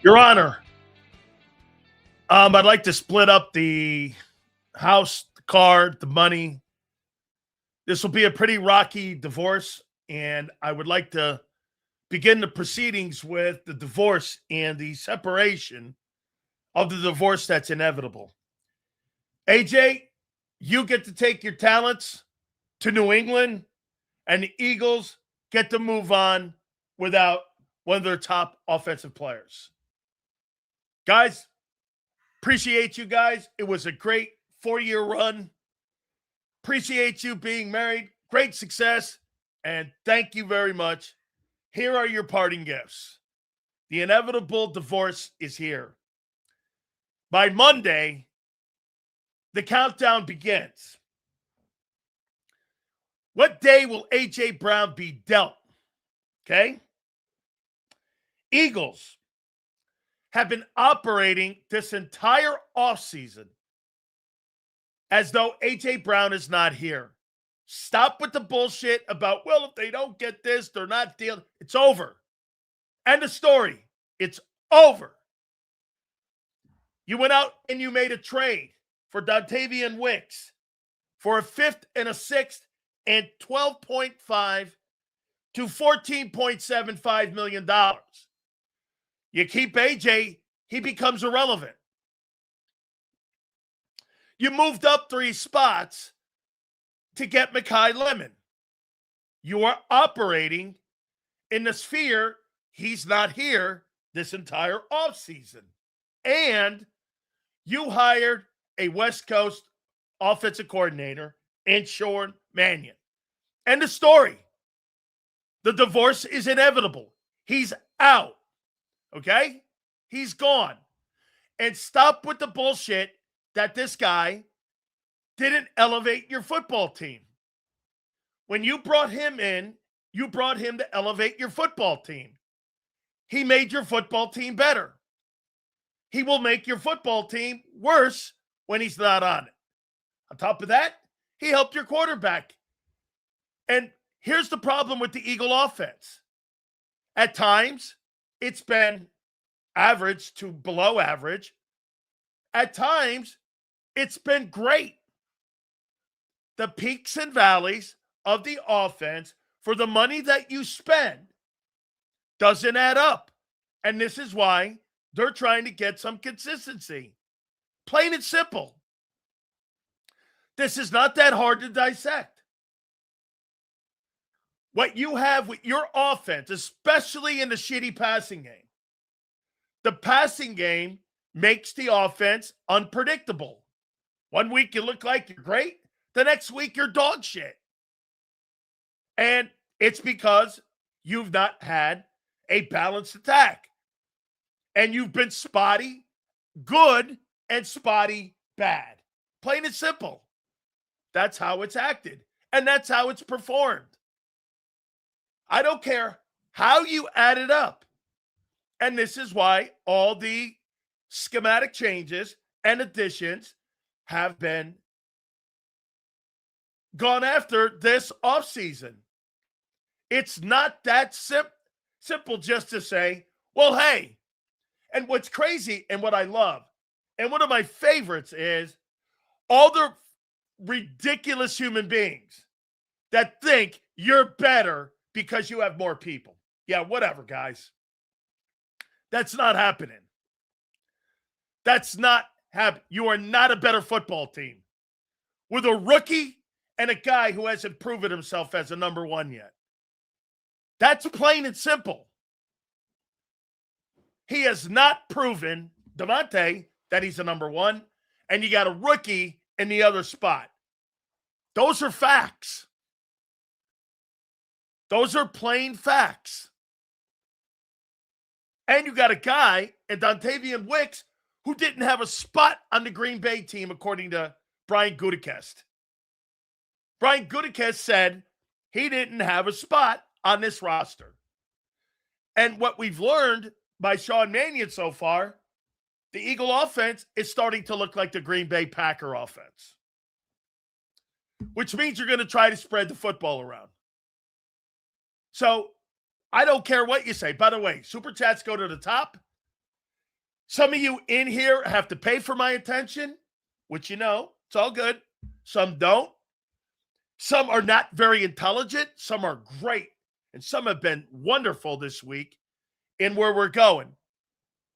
Your Honor, I'd like to split up the house, the car, the money. This will be a pretty rocky divorce, and I would like to begin the proceedings with the divorce and the separation of the divorce that's inevitable. AJ, you get to take your talents to New England, and the Eagles get to move on without one of their top offensive players. Guys, appreciate you guys. It was a great 4-year run. Appreciate you being married. Great success. And thank you very much. Here are your parting gifts. The inevitable divorce is here. By Monday, the countdown begins. What day will A.J. Brown be dealt? Okay? Eagles have been operating this entire offseason as though A.J. Brown is not here. Stop with the bullshit about, well, if they don't get this, they're not dealing. It's over. End of story. It's over. You went out and you made a trade for Dontavian Wicks for a 5th and a 6th and $12.5 to $14.75 million. You keep AJ, he becomes irrelevant. You moved up 3 spots to get Mekhi Lemon. You are operating in the sphere he's not here this entire offseason. And you hired a West Coast offensive coordinator in Sean Mannion. End of story. The divorce is inevitable. He's out. Okay? He's gone. And stop with the bullshit that this guy didn't elevate your football team. When you brought him in, you brought him to elevate your football team. He made your football team better. He will make your football team worse when he's not on it. On top of that, he helped your quarterback. And here's the problem with the Eagle offense. At times, it's been average to below average. At times, it's been great. The peaks and valleys of the offense for the money that you spend doesn't add up. And this is why they're trying to get some consistency. Plain and simple. This is not that hard to dissect. What you have with your offense, especially in the shitty passing game, the passing game makes the offense unpredictable. One week you look like you're great. The next week you're dog shit. And it's because you've not had a balanced attack. And you've been spotty, good, and spotty, bad. Plain and simple. That's how it's acted. And that's how it's performed. I don't care how you add it up. And this is why all the schematic changes and additions have been gone after this offseason. It's not that simple just to say, well, hey. And what's crazy and what I love, and one of my favorites is all the ridiculous human beings that think you're better because you have more people. Yeah, whatever, guys. That's not happening. That's not happening. You are not a better football team with a rookie and a guy who hasn't proven himself as a number 1 yet. That's plain and simple. He has not proven, Devontae, that he's a number 1, and you got a rookie in the other spot. Those are facts. Those are plain facts. And you got a guy in Dontavian Wicks who didn't have a spot on the Green Bay team, according to Brian Gutekunst. Brian Gutekunst said he didn't have a spot on this roster. And what we've learned by Sean Mannion so far, the Eagle offense is starting to look like the Green Bay Packer offense, which means you're going to try to spread the football around. So I don't care what you say. By the way, Super Chats go to the top. Some of you in here have to pay for my attention, which it's all good. Some don't. Some are not very intelligent. Some are great. And some have been wonderful this week in where we're going.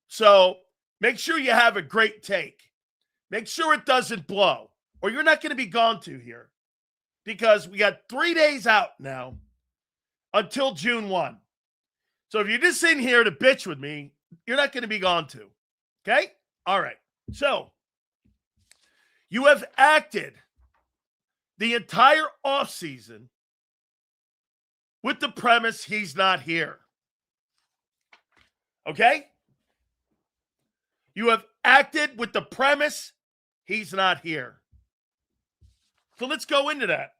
So make sure you have a great take. Make sure it doesn't blow, or you're not going to be gone to here, because we got 3 days out now until June 1. So if you're just in here to bitch with me, you're not going to be gone to. Okay? All right. So you have acted the entire offseason with the premise he's not here. Okay? You have acted with the premise he's not here. So let's go into that.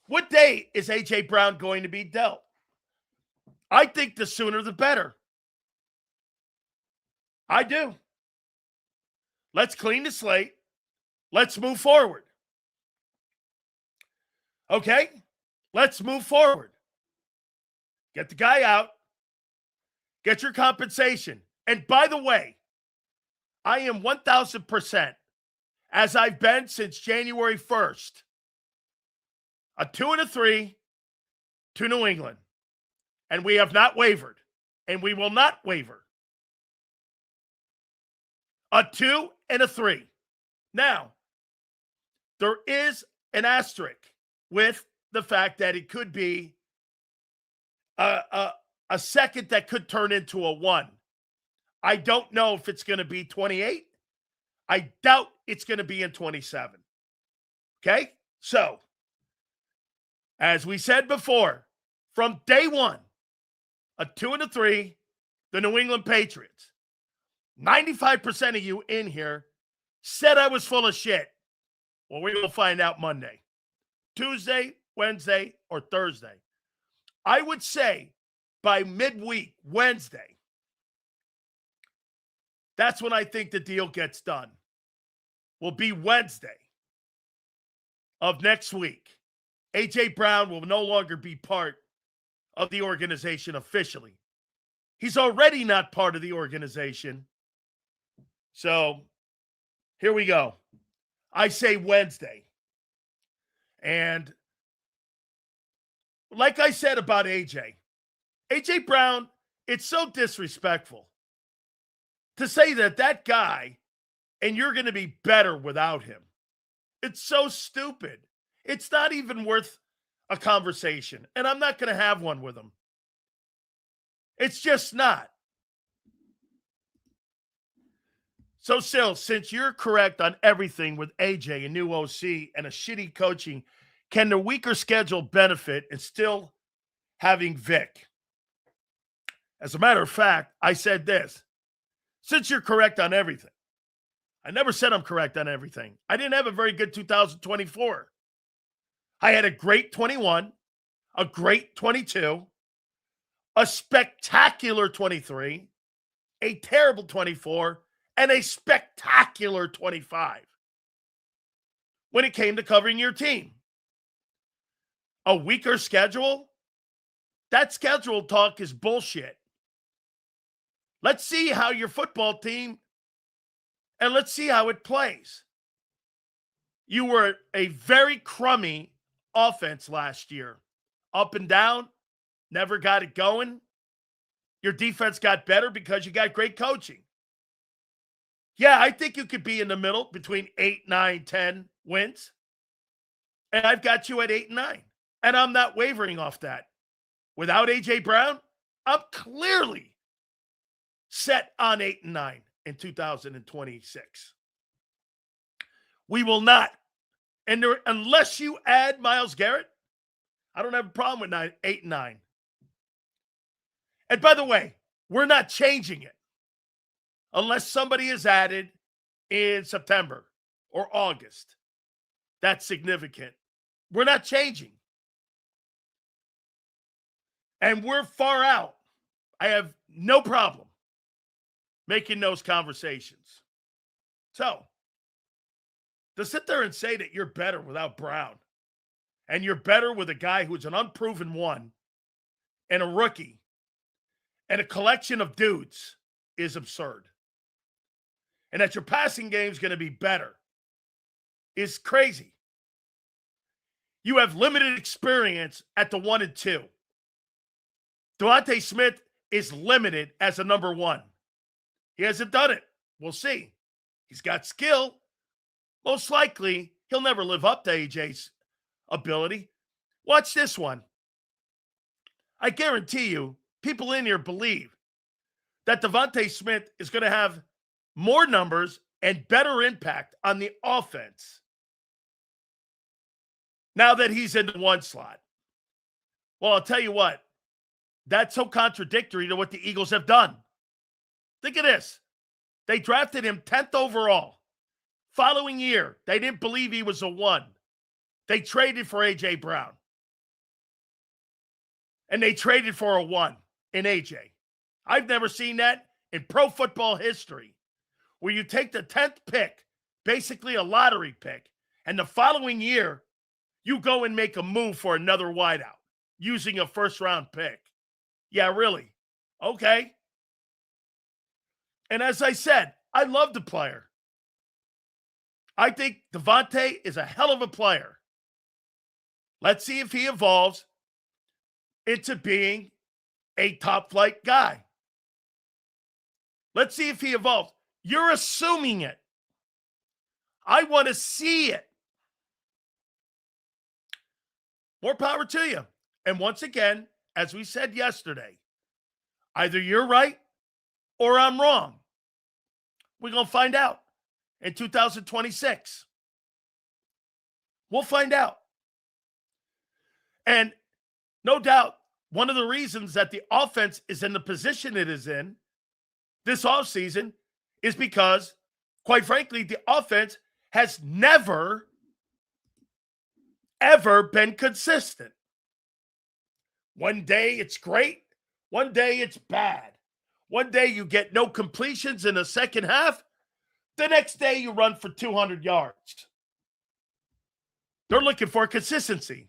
What day is A.J. Brown going to be dealt? I think the sooner the better. I do. Let's clean the slate. Let's move forward. Okay? Let's move forward. Get the guy out. Get your compensation. And by the way, I am 1,000%, as I've been since January 1st, a 2 and a 3 to New England. And we have not wavered. And we will not waver. A 2 and a 3. Now, there is an asterisk with the fact that it could be a second that could turn into a 1. I don't know if it's going to be 28. I doubt it's going to be in 27. Okay? So, as we said before, from day one, a 2 and a 3, the New England Patriots. 95% of you in here said I was full of shit. Well, we will find out Monday, Tuesday, Wednesday, or Thursday. I would say by midweek, Wednesday, that's when I think the deal gets done. Will be Wednesday of next week. A.J. Brown will no longer be part of the organization officially. He's already not part of the organization. So here we go. I say Wednesday. And like I said about A.J. Brown, it's so disrespectful to say that guy, and you're going to be better without him. It's so stupid. It's not even worth a conversation. And I'm not going to have one with him. It's just not. So, Sil, since you're correct on everything with AJ, a new OC, and a shitty coaching, can the weaker schedule benefit and still having Vic? As a matter of fact, I said this. Since you're correct on everything. I never said I'm correct on everything. I didn't have a very good 2024. I had a great 21, a great 22, a spectacular 23, a terrible 24, and a spectacular 25 when it came to covering your team. A weaker schedule? That schedule talk is bullshit. Let's see how your football team, and let's see how it plays. You were a very crummy offense last year. Up and down, never got it going. Your defense got better because you got great coaching. Yeah, I think you could be in the middle between 8, 9, 10 wins. And I've got you at 8 and 9. And I'm not wavering off that. Without A.J. Brown, I'm clearly set on 8 and 9 in 2026. We will not. And unless you add Myles Garrett, I don't have a problem with 8 and 9. And by the way, we're not changing it unless somebody is added in September or August. That's significant. We're not changing. And we're far out. I have no problem making those conversations. So, to sit there and say that you're better without Brown, and you're better with a guy who's an unproven one and a rookie, and a collection of dudes is absurd. And that your passing game is going to be better is crazy. You have limited experience at the 1 and 2. Devontae Smith is limited as a number 1. He hasn't done it. We'll see. He's got skill. Most likely, he'll never live up to AJ's ability. Watch this one. I guarantee you, people in here believe that Devontae Smith is going to have more numbers and better impact on the offense now that he's in the 1 slot. Well, I'll tell you what. That's so contradictory to what the Eagles have done. Think of this. They drafted him 10th overall. Following year, they didn't believe he was a 1. They traded for A.J. Brown. And they traded for a 1 in A.J. I've never seen that in pro football history, where you take the 10th pick, basically a lottery pick, and the following year, you go and make a move for another wideout using a first-round pick. Yeah, really? Okay. And as I said, I love the player. I think Devontae is a hell of a player. Let's see if he evolves into being a top-flight guy. Let's see if he evolves. You're assuming it. I want to see it. More power to you. And once again, as we said yesterday, either you're right or I'm wrong. We're going to find out in 2026. We'll find out. And no doubt, one of the reasons that the offense is in the position it is in this offseason is because, quite frankly, the offense has never, ever been consistent. One day it's great. One day it's bad. One day you get no completions in the second half. The next day you run for 200 yards. They're looking for consistency.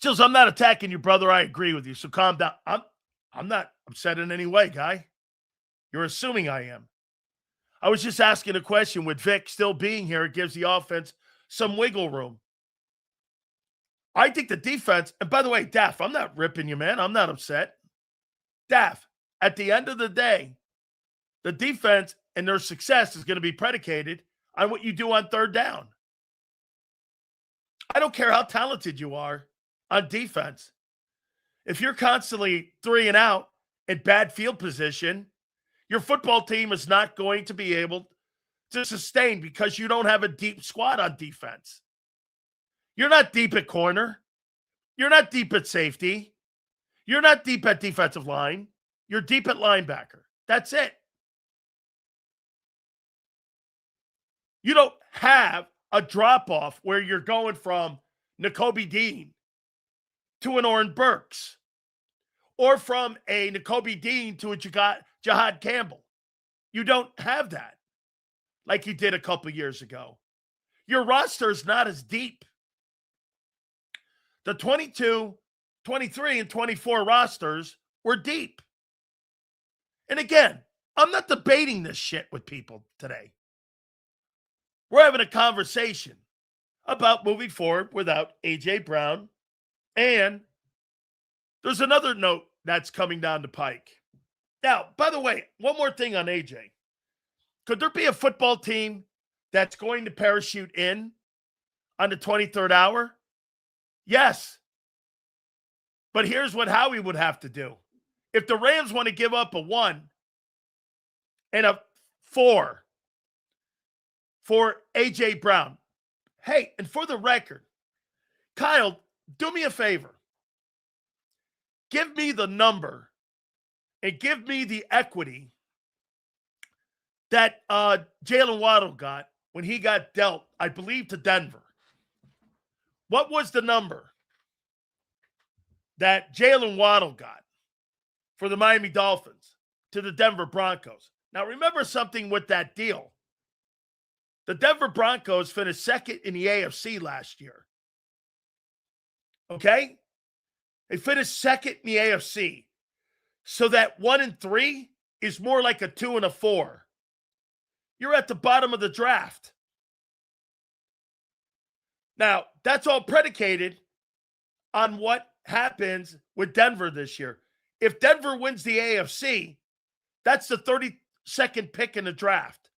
Chills, I'm not attacking you, brother. I agree with you. So calm down. I'm not upset in any way, guy. You're assuming I am. I was just asking a question. With Vic still being here, it gives the offense some wiggle room. I think the defense, and by the way, Daff, I'm not ripping you, man. I'm not upset. Daff, at the end of the day, the defense and their success is going to be predicated on what you do on third down. I don't care how talented you are on defense. If you're constantly 3 and out in bad field position, your football team is not going to be able to sustain because you don't have a deep squad on defense. You're not deep at corner. You're not deep at safety. You're not deep at defensive line. You're deep at linebacker. That's it. You don't have a drop-off where you're going from Nakobe Dean to an Oren Burks or from a Nakobe Dean to a Jihad Campbell. You don't have that like you did a couple years ago. Your roster is not as deep. The 22, 23, and 24 rosters were deep. And again, I'm not debating this shit with people today. We're having a conversation about moving forward without A.J. Brown. And there's another note that's coming down the pike. Now, by the way, one more thing on A.J. Could there be a football team that's going to parachute in on the 23rd hour? Yes. But here's what Howie would have to do. If the Rams want to give up a 1 and a 4 for A.J. Brown, hey, and for the record, Kyle, do me a favor. Give me the number and give me the equity that Jalen Waddle got when he got dealt, I believe, to Denver. What was the number that Jalen Waddle got for the Miami Dolphins to the Denver Broncos? Now, remember something with that deal. The Denver Broncos finished second in the AFC last year. Okay? They finished second in the AFC. So that 1-3 is more like a 2 and a 4. You're at the bottom of the draft. Now, that's all predicated on what happens with Denver this year. If Denver wins the AFC, that's the 32nd pick in the draft.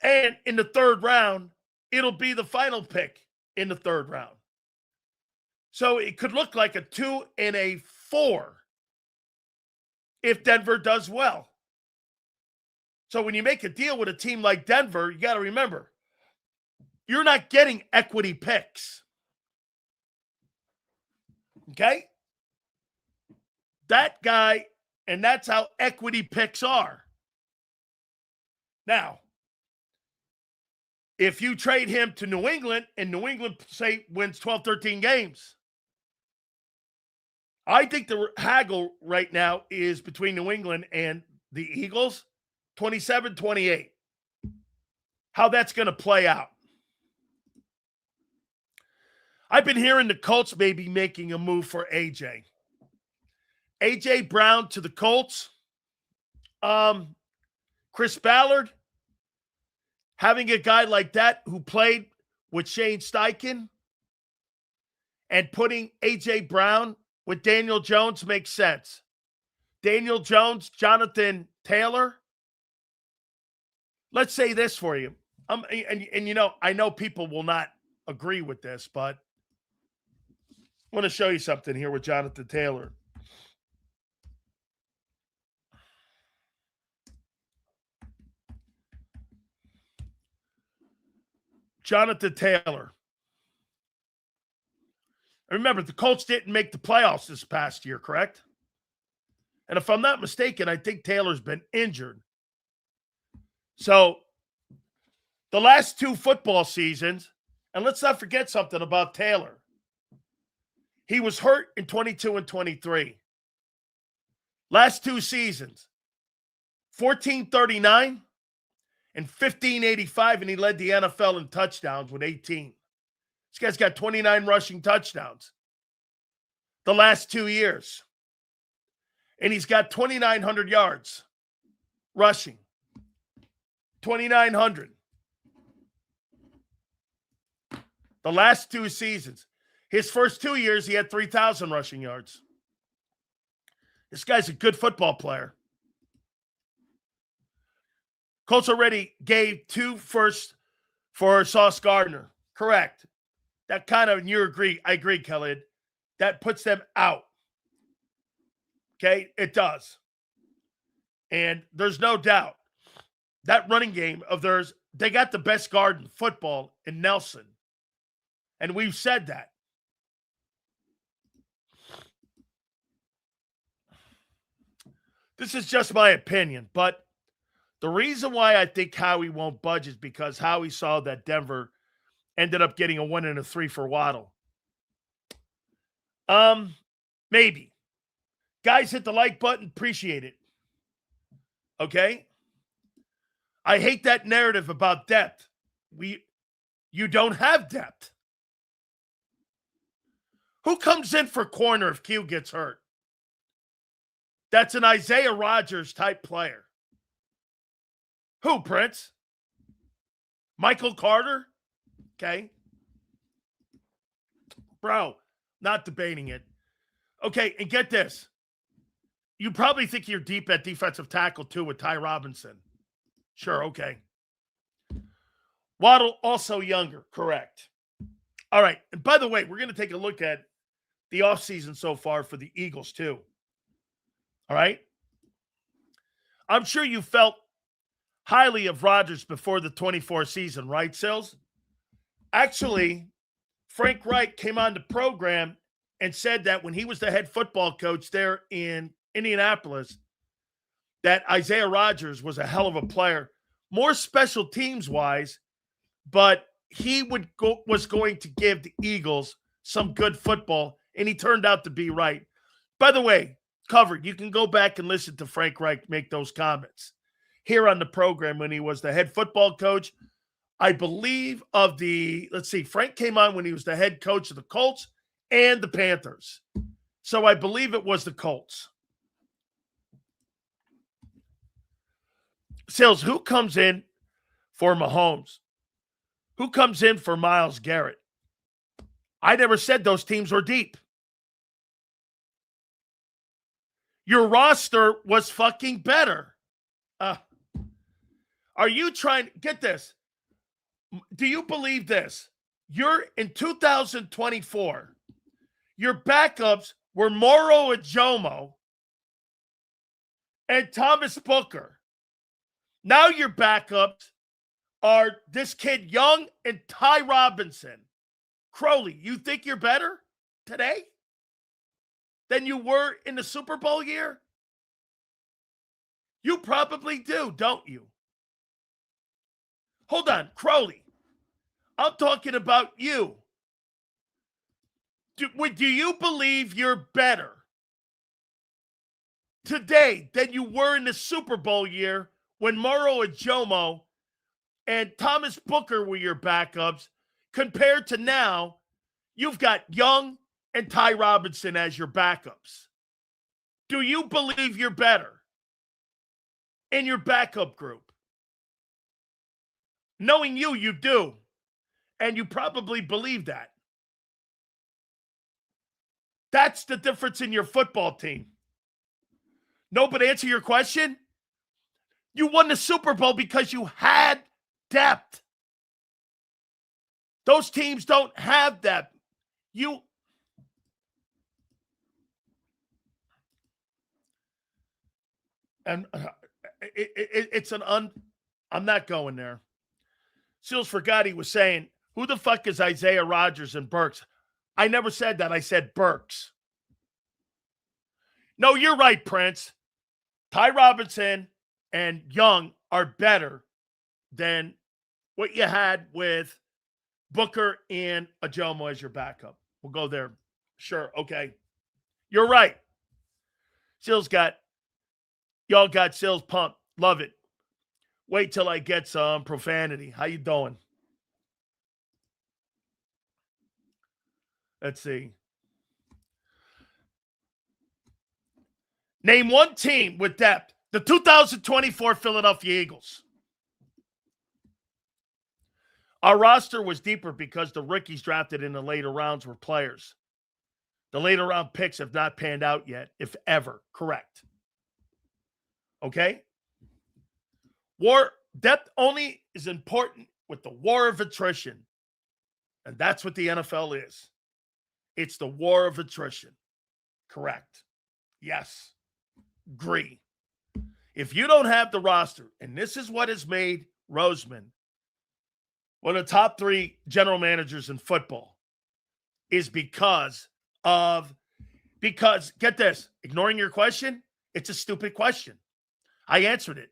And in the third round, it'll be the final pick in the third round. So it could look like a 2 and a 4 if Denver does well. So when you make a deal with a team like Denver, you got to remember, you're not getting equity picks. Okay? That guy, and that's how equity picks are. Now, if you trade him to New England and New England, say, wins 12, 13 games, I think the haggle right now is between New England and the Eagles, 27-28. How that's going to play out. I've been hearing the Colts may be making a move for A.J. A.J. Brown to the Colts. Chris Ballard, having a guy like that who played with Shane Steichen and putting A.J. Brown with Daniel Jones makes sense. Daniel Jones, Jonathan Taylor. Let's say this for you. And you know, I know people will not agree with this, but I want to show you something here with Jonathan Taylor. Jonathan Taylor. Remember, the Colts didn't make the playoffs this past year, correct? And if I'm not mistaken, I think Taylor's been injured. So the last 2 football seasons, and let's not forget something about Taylor. He was hurt in 22 and 23. Last 2 seasons, 1439 and 1585, and he led the NFL in touchdowns with 18. This guy's got 29 rushing touchdowns the last 2 years. And he's got 2,900 yards rushing. 2,900. The last 2 seasons. His first 2 years, he had 3,000 rushing yards. This guy's a good football player. Colts already gave 2 firsts for Sauce Gardner. Correct. That kind of, and you agree, I agree, Khalid. That puts them out. Okay? It does. And there's no doubt that running game of theirs, they got the best guard in football in Nelson. And we've said that. This is just my opinion, but the reason why I think Howie won't budge is because Howie saw that Denver ended up getting a 1 and a 3 for Waddle. Maybe. Guys, hit the like button. Appreciate it. Okay? I hate that narrative about depth. You don't have depth. Who comes in for corner if Q gets hurt? That's an Isaiah Rodgers type player. Who, Prince? Michael Carter? Okay. Bro, not debating it. Okay, and get this. You probably think you're deep at defensive tackle too with Ty Robinson. Sure, okay. Waddle also younger, correct. All right, and by the way, we're going to take a look at the offseason so far for the Eagles too. All right? I'm sure you felt highly of Rodgers before the 24 season, right, Sills? Actually, Frank Reich came on the program and said that when he was the head football coach there in Indianapolis, that Isaiah Rodgers was a hell of a player, more special teams-wise, but he was going to give the Eagles some good football, and he turned out to be right. By the way, covered, you can go back and listen to Frank Reich make those comments here on the program when he was the head football coach, I believe, of the, let's see, Frank came on when he was the head coach of the Colts and the Panthers. So I believe it was the Colts. Sales, who comes in for Mahomes? Who comes in for Myles Garrett? I never said those teams were deep. Your roster was fucking better. Are you trying, get this, do you believe this? You're in 2024, your backups were Moro Ajomo and Thomas Booker. Now your backups are this kid Young and Ty Robinson. Crowley, you think you're better today than you were in the Super Bowl year? You probably do, don't you? Hold on, Crowley. I'm talking about you. Do you believe you're better today than you were in the Super Bowl year when Moro Ajomo and Thomas Booker were your backups, compared to now you've got Young and Ty Robinson as your backups? Do you believe you're better in your backup group? Knowing you, you do. And you probably believe that. That's the difference in your football team. No, but answer your question. You won the Super Bowl because you had depth. Those teams don't have depth. I'm not going there. Seals forgot he was saying, who the fuck is Isaiah Rodgers and Burks? I never said that. I said Burks. No, you're right, Prince. Ty Robinson and Young are better than what you had with Booker and Ajomo as your backup. We'll go there. Sure. Okay. You're right. Y'all got Sills pumped. Love it. Wait till I get some profanity. How you doing? Let's see. Name one team with depth. The 2024 Philadelphia Eagles. Our roster was deeper because the rookies drafted in the later rounds were players. The later round picks have not panned out yet, if ever. Correct. Okay? War depth only is important with the war of attrition. And that's what the NFL is. It's the war of attrition. Correct. Yes. Agree. If you don't have the roster, and this is what has made Roseman one of the top 3 general managers in football, is because, get this, ignoring your question, it's a stupid question. I answered it.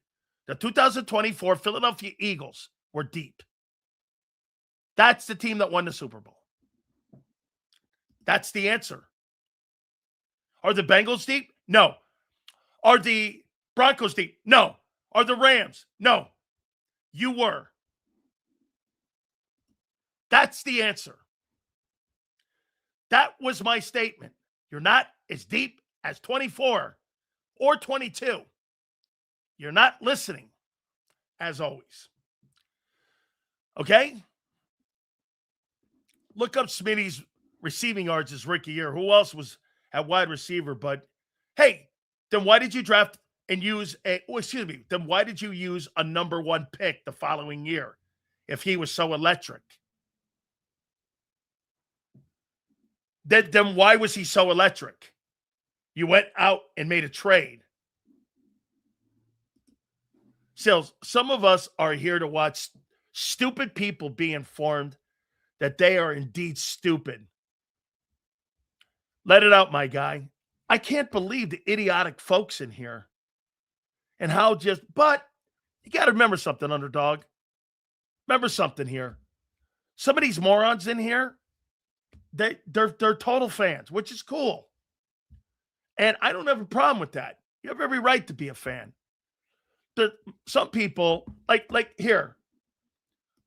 The 2024 Philadelphia Eagles were deep. That's the team that won the Super Bowl. That's the answer. Are the Bengals deep? No. Are the Broncos deep? No. Are the Rams? No. You were. That's the answer. That was my statement. You're not as deep as 24 or 22. You're not listening, as always. Okay? Look up Smitty's receiving yards his rookie year. Who else was at wide receiver? But, hey, then why did you draft and use then why did you use a number 1 pick the following year if he was so electric? Then why was he so electric? You went out and made a trade. Sales, some of us are here to watch stupid people be informed that they are indeed stupid. Let it out, my guy. I can't believe the idiotic folks in here. And but you got to remember something, underdog. Remember something here. Some of these morons in here, they're total fans, which is cool. And I don't have a problem with that. You have every right to be a fan. Some people, like here,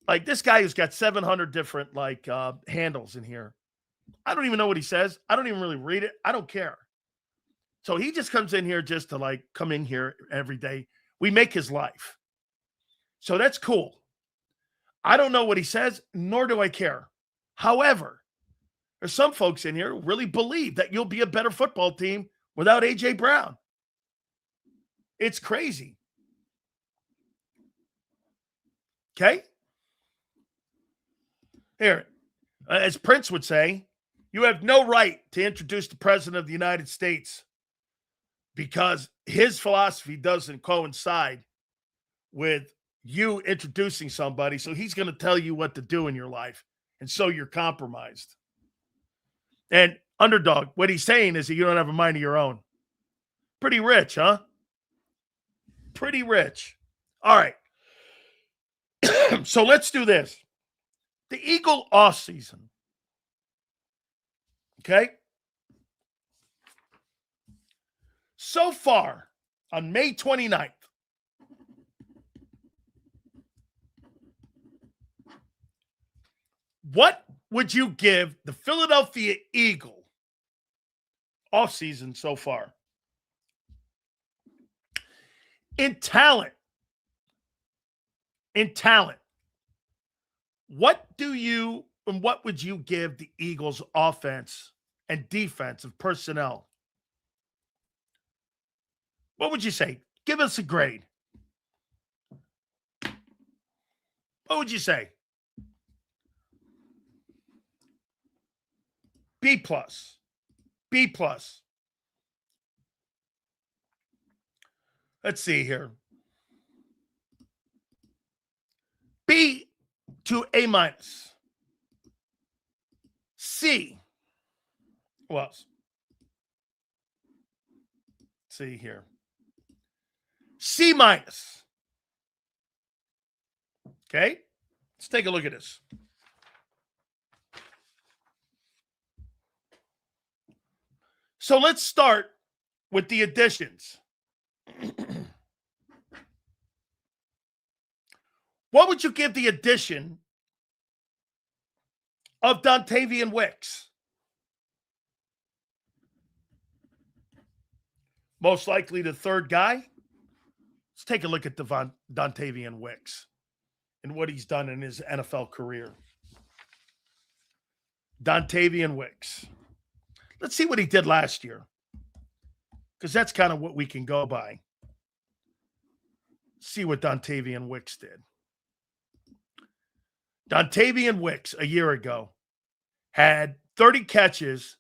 like this guy who's got 700 different handles in here. I don't even know what he says. I don't even really read it. I don't care. So he just comes in here just to like come in here every day. We make his life. So that's cool. I don't know what he says, nor do I care. However, there's some folks in here who really believe that you'll be a better football team without A.J. Brown. It's crazy. Okay? Here, as Prince would say, you have no right to introduce the President of the United States because his philosophy doesn't coincide with you introducing somebody. So he's going to tell you what to do in your life. And so you're compromised. And underdog, what he's saying is that you don't have a mind of your own. Pretty rich, huh? Pretty rich. All right. So let's do this. The Eagle offseason. Okay? So far, on May 29th, what would you give the Philadelphia Eagle offseason so far? In talent, what would you give the Eagles offense and defensive personnel? What would you say? Give us a grade. What would you say? B plus. B plus. Let's see here. B to A minus. C. What else? Let's see here. C minus. Okay. Let's take a look at this. So let's start with the additions. What would you give the addition of Dontavian Wicks? Most likely the third guy. Let's take a look at Dontavian Wicks and what he's done in his NFL career. Dontavian Wicks. Let's see what he did last year, because that's kind of what we can go by. See what Dontavian Wicks did. Dontavian Wicks a year ago had 30 catches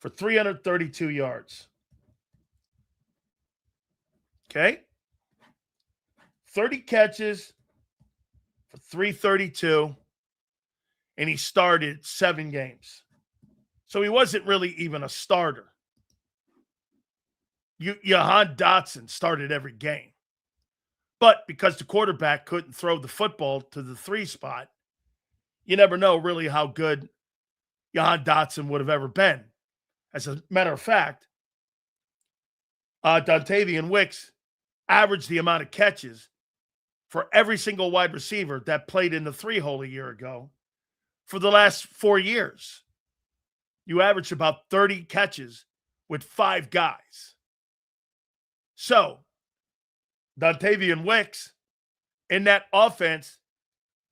for 332 yards. Okay? 30 catches for 332, and he started 7 games. So he wasn't really even a starter. Jahan Dotson started every game. But because the quarterback couldn't throw the football to the 3 spot, you never know really how good Jahan Dotson would have ever been. As a matter of fact, Dontavian Wicks averaged the amount of catches for every single wide receiver that played in the 3-hole a year ago for the last 4 years. You averaged about 30 catches with 5 guys. So, Dontavian Wicks in that offense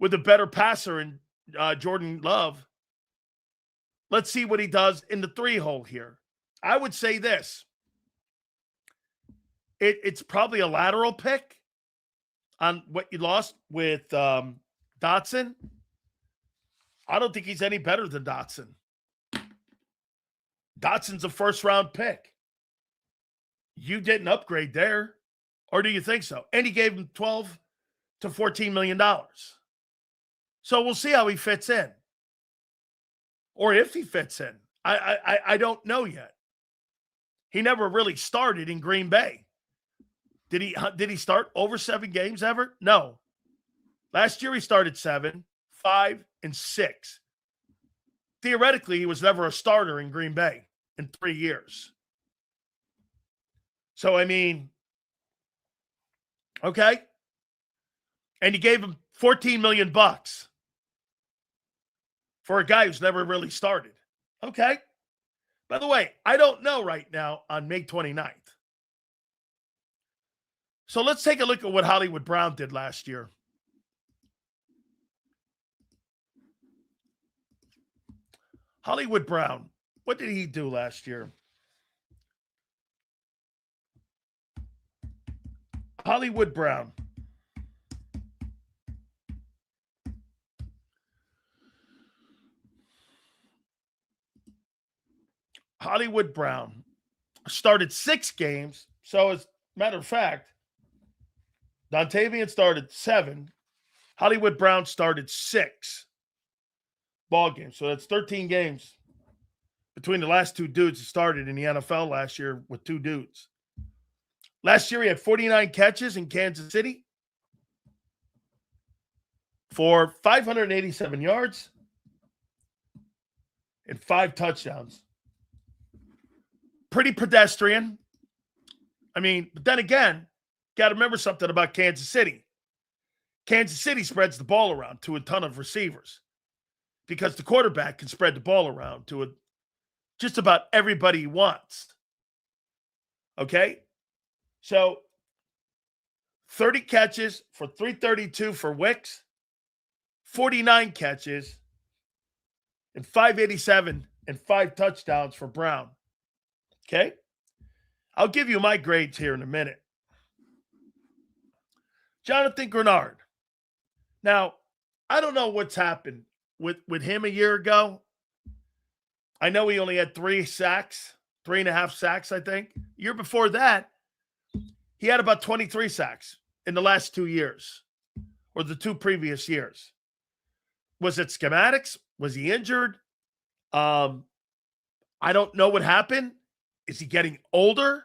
with a better passer in Jordan Love. Let's see what he does in the 3-hole here. I would say this. It's probably a lateral pick on what you lost with Dotson. I don't think he's any better than Dotson. Dotson's a first-round pick. You didn't upgrade there, or do you think so? And he gave him $12 to $14 million. So we'll see how he fits in, or if he fits in. I don't know yet. He never really started in Green Bay. Did he start over 7 games ever? No. Last year he started 7, 5, and 6. Theoretically, he was never a starter in Green Bay in 3 years. So, I mean, okay. And you gave him $14 million for a guy who's never really started. Okay. By the way, I don't know right now on May 29th. So let's take a look at what Hollywood Brown did last year. Hollywood Brown, what did he do last year? Hollywood Brown. Hollywood Brown started 6 games. So, as a matter of fact, Dontavian started 7. Hollywood Brown started 6 ball games. So that's 13 games between the last 2 dudes that started in the NFL last year with 2 dudes. Last year, he had 49 catches in Kansas City for 587 yards and 5 touchdowns. Pretty pedestrian. I mean, but then again, got to remember something about Kansas City. Kansas City spreads the ball around to a ton of receivers because the quarterback can spread the ball around to just about everybody he wants. Okay? So 30 catches for 332 for Wicks, 49 catches and 587 and 5 touchdowns for Brown. Okay? I'll give you my grades here in a minute. Jonathan Grenard. Now, I don't know what's happened with him a year ago. I know he only had 3 sacks, 3.5 sacks, I think. Year before that, he had about 23 sacks in the last 2 years or the 2 previous years. Was it schematics? Was he injured? I don't know what happened. Is he getting older?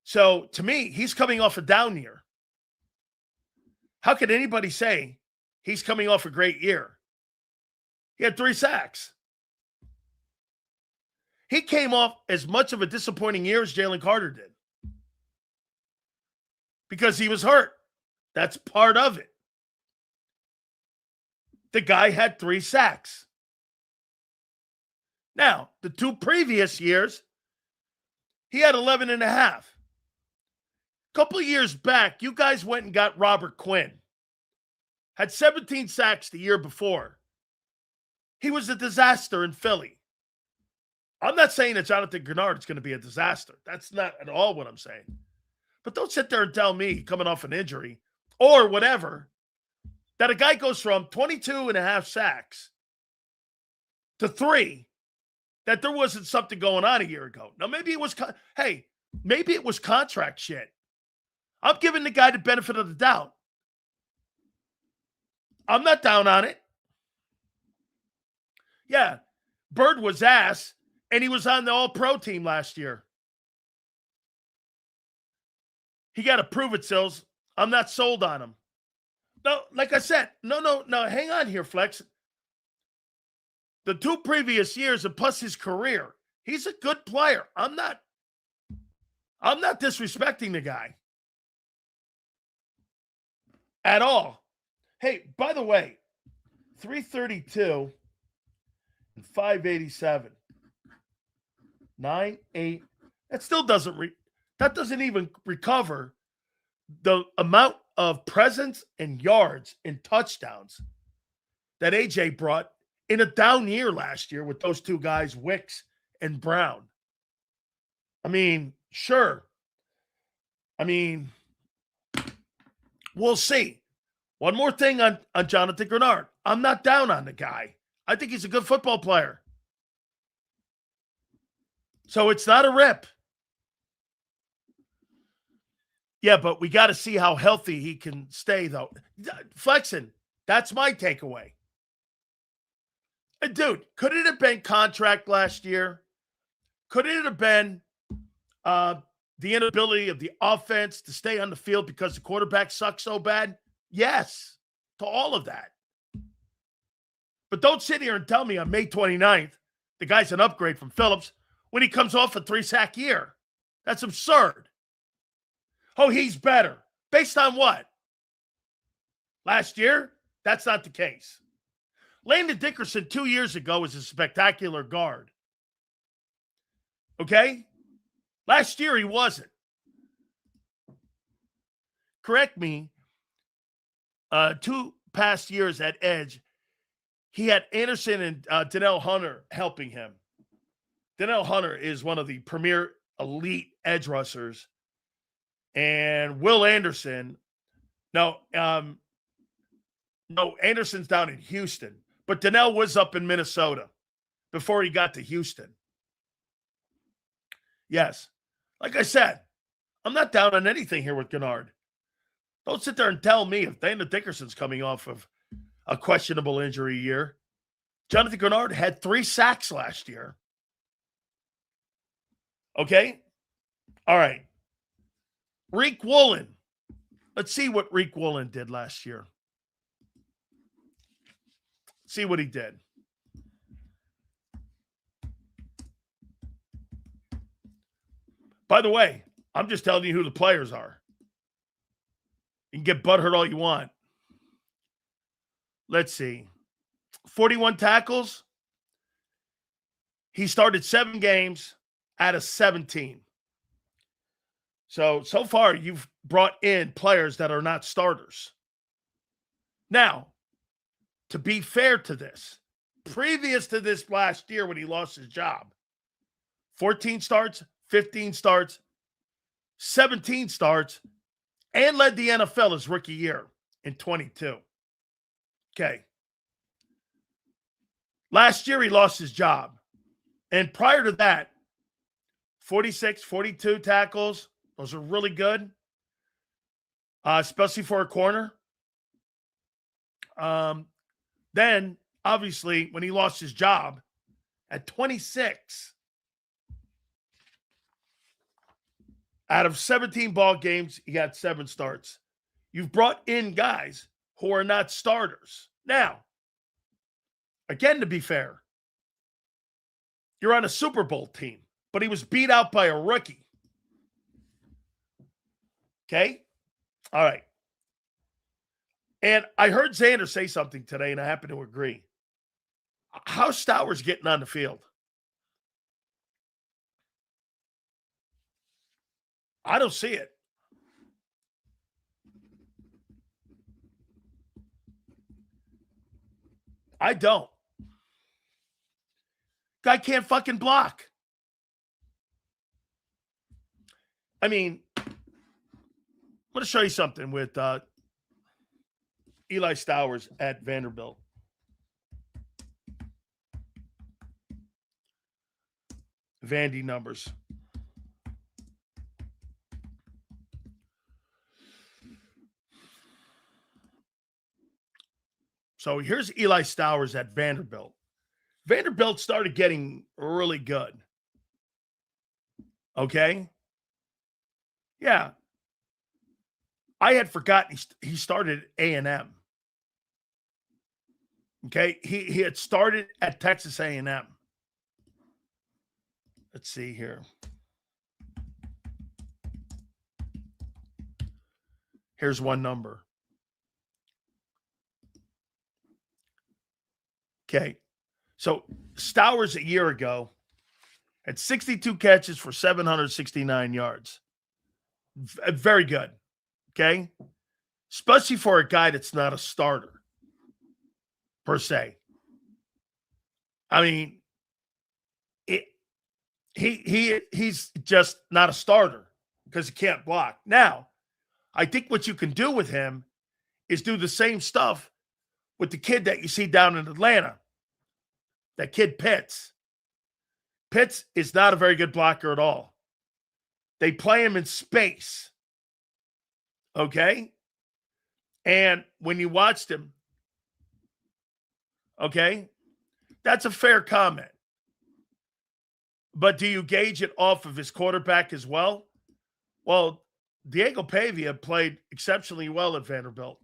So, to me, he's coming off a down year. How could anybody say he's coming off a great year? He had 3 sacks. He came off as much of a disappointing year as Jalen Carter did because he was hurt. That's part of it. The guy had 3 sacks. Now, the 2 previous years, he had 11.5. Couple of years back, you guys went and got Robert Quinn. Had 17 sacks the year before. He was a disaster in Philly. I'm not saying that Jonathan Grenard is going to be a disaster. That's not at all what I'm saying. But don't sit there and tell me, coming off an injury or whatever, that a guy goes from 22.5 sacks to 3, that there wasn't something going on a year ago. Now, maybe it was, maybe it was contract shit. I'm giving the guy the benefit of the doubt. I'm not down on it. Yeah, Bird was ass, and he was on the All-Pro team last year. He got to prove it, Sills. I'm not sold on him. No, like I said, no, hang on here, Flex. The 2 previous years and plus his career, he's a good player. I'm not disrespecting the guy at all. Hey, by the way, 332 and 587. 9, 8. That still doesn't that doesn't even recover the amount of presence and yards and touchdowns that AJ brought in a down year last year with those 2 guys, Wicks and Brown. I mean, sure. I mean, we'll see. One more thing on Jonathan Grenard. I'm not down on the guy. I think he's a good football player. So it's not a rip. Yeah, but we got to see how healthy he can stay, though. Flexing, that's my takeaway. Dude, could it have been contract last year? Could it have been the inability of the offense to stay on the field because the quarterback sucks so bad? Yes, to all of that. But don't sit here and tell me on May 29th the guy's an upgrade from Phillips when he comes off a 3-sack year. That's absurd. Oh, he's better. Based on what? Last year? That's not the case. Landon Dickerson 2 years ago was a spectacular guard. Okay? Last year he wasn't. Correct me. 2 past years at edge, he had Anderson and Donnell Hunter helping him. Donnell Hunter is one of the premier elite edge rushers. And Will Anderson, Anderson's down in Houston, but Donnell was up in Minnesota before he got to Houston. Yes. Like I said, I'm not down on anything here with Gennard. Don't sit there and tell me if Landon Dickerson's coming off of a questionable injury year. Jonathan Gennard had 3 sacks last year. Okay? All right. Reek Woolen. Let's see what Reek Woolen did last year. See what he did. By the way, I'm just telling you who the players are. You can get butthurt all you want. Let's see. 41 tackles. He started 7 games out of 17. So far, you've brought in players that are not starters. Now, to be fair to this, previous to this last year when he lost his job, 14 starts, 15 starts, 17 starts, and led the NFL his rookie year in 22. Okay. Last year, he lost his job. And prior to that, 46, 42 tackles. Those are really good, especially for a corner. Then, obviously, when he lost his job at 26, out of 17 ball games, he got 7 starts. You've brought in guys who are not starters. Now, again, to be fair, you're on a Super Bowl team, but he was beat out by a rookie. Okay? All right. And I heard Zander say something today, and I happen to agree. How's Stowers getting on the field? I don't see it. I don't. Guy can't fucking block. I mean, I'm going to show you something with Eli Stowers at Vanderbilt. Vandy numbers. So here's Eli Stowers at Vanderbilt. Vanderbilt started getting really good. Okay? Yeah. I had forgotten he started at A&M. Okay? He had started at Texas A&M. Let's see here. Here's one number. Okay. So Stowers a year ago had 62 catches for 769 yards. Very good. Okay. Especially for a guy that's not a starter, per se. I mean, he's just not a starter because he can't block. Now, I think what you can do with him is do the same stuff with the kid that you see down in Atlanta. That kid Pitts. Pitts is not a very good blocker at all. They play him in space. Okay? And when you watched him, okay, that's a fair comment. But do you gauge it off of his quarterback as well? Well, Diego Pavia played exceptionally well at Vanderbilt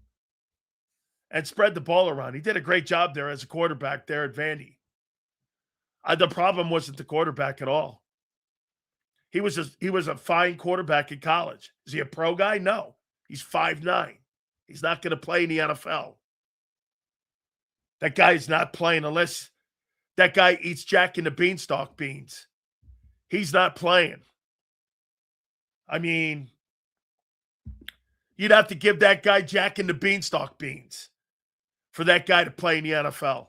and spread the ball around. He did a great job there as a quarterback there at Vandy. The problem wasn't the quarterback at all. He was a fine quarterback in college. Is he a pro guy? No. He's 5'9". He's not going to play in the NFL. That guy is not playing unless that guy eats Jack and the Beanstalk beans. He's not playing. I mean, you'd have to give that guy Jack and the Beanstalk beans for that guy to play in the NFL.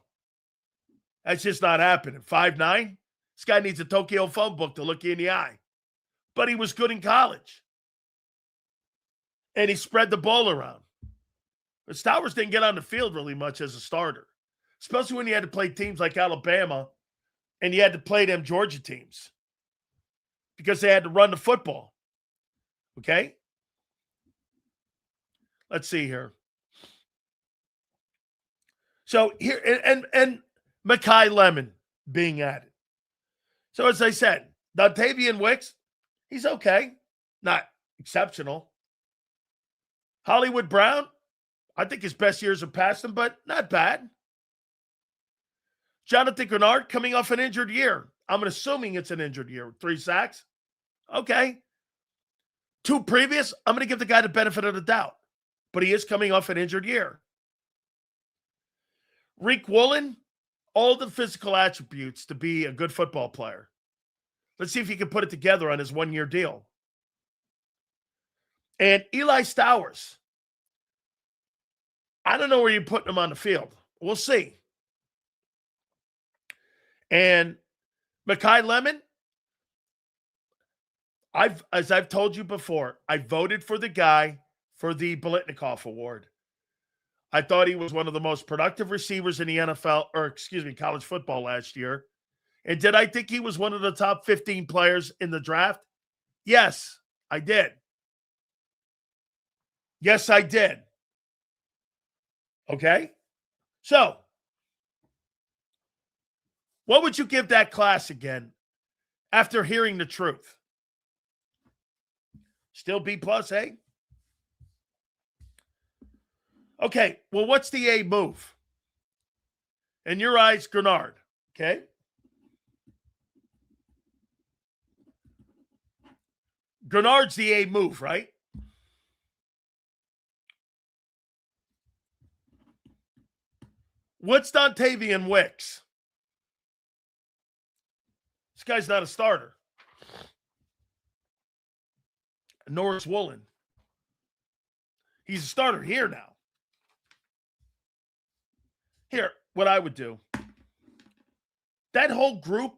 That's just not happening. 5'9"? This guy needs a Tokyo phone book to look you in the eye. But he was good in college. And he spread the ball around. But Stowers didn't get on the field really much as a starter, especially when you had to play teams like Alabama and you had to play them Georgia teams because they had to run the football. Okay? Let's see here. So here, and Makai Lemon being added. So as I said, Dontavian Wicks, he's okay. Not exceptional. Hollywood Brown, I think his best years are past him, but not bad. Jonathan Grenard coming off an injured year. I'm assuming it's an injured year. 3 sacks. Okay. 2 previous, I'm going to give the guy the benefit of the doubt. But he is coming off an injured year. Reek Woolen, all the physical attributes to be a good football player. Let's see if he can put it together on his 1-year deal. And Eli Stowers, I don't know where you're putting him on the field. We'll see. And Makai Lemon, as I've told you before, I voted for the guy for the Biletnikoff Award. I thought he was one of the most productive receivers in the NFL, college football last year. And did I think he was one of the top 15 players in the draft? Yes, I did. Yes, I did. Okay? So, what would you give that class again after hearing the truth? Still B+, eh? Okay, well, what's the A move? In your eyes, Grenard, okay? Grenard's the A move, right? What's Dontavian Wicks? This guy's not a starter. Nor is Woolen. He's a starter here now. Here, what I would do. That whole group,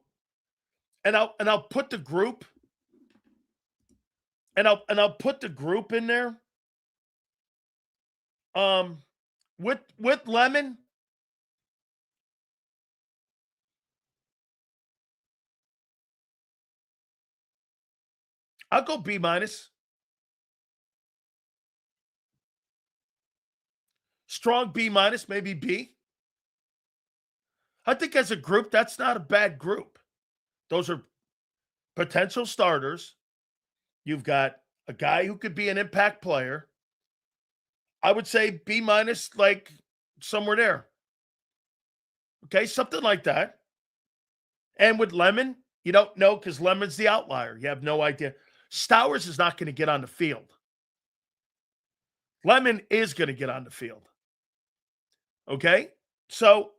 and I'll put the group, and I'll put the group in there. With Lemon. I'll go B-. Strong B-, maybe B. I think as a group, that's not a bad group. Those are potential starters. You've got a guy who could be an impact player. I would say B-, like somewhere there. Okay, something like that. And with Lemon, you don't know because Lemon's the outlier. You have no idea. Stowers is not going to get on the field. Lemon is going to get on the field. Okay? So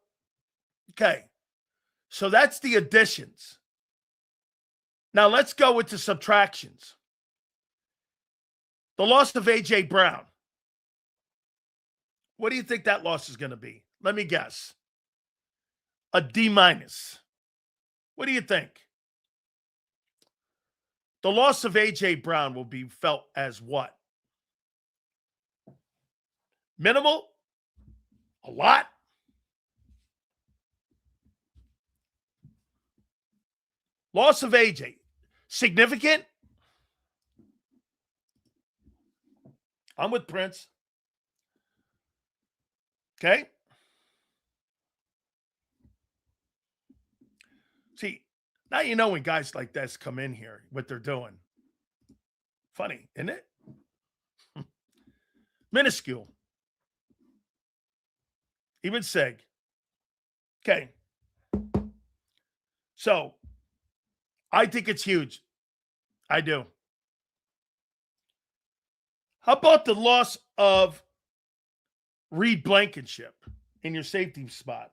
that's the additions. Now let's go with the subtractions. The loss of A.J. Brown. What do you think that loss is going to be? Let me guess. A D-. What do you think? The loss of A.J. Brown will be felt as what? Minimal? A lot? Loss of A.J. Significant? I'm with Prince. Okay? See, now you know when guys like this come in here, what they're doing. Funny, isn't it? Minuscule. Even Sig. Okay. So, I think it's huge. I do. How about the loss of Reed Blankenship? in your safety spot?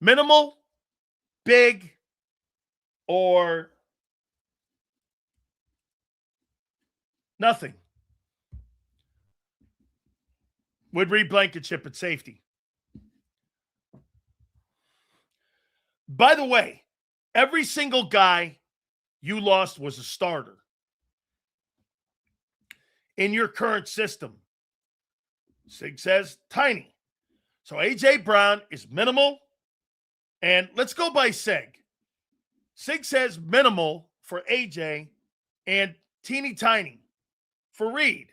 Minimal, big, or nothing? Would Reed Blankenship at safety? By the way, every single guy you lost was a starter in your current system. Sig says tiny. So A.J. Brown is minimal. And let's go by Sig. Sig says minimal for A.J. and teeny tiny for Reed.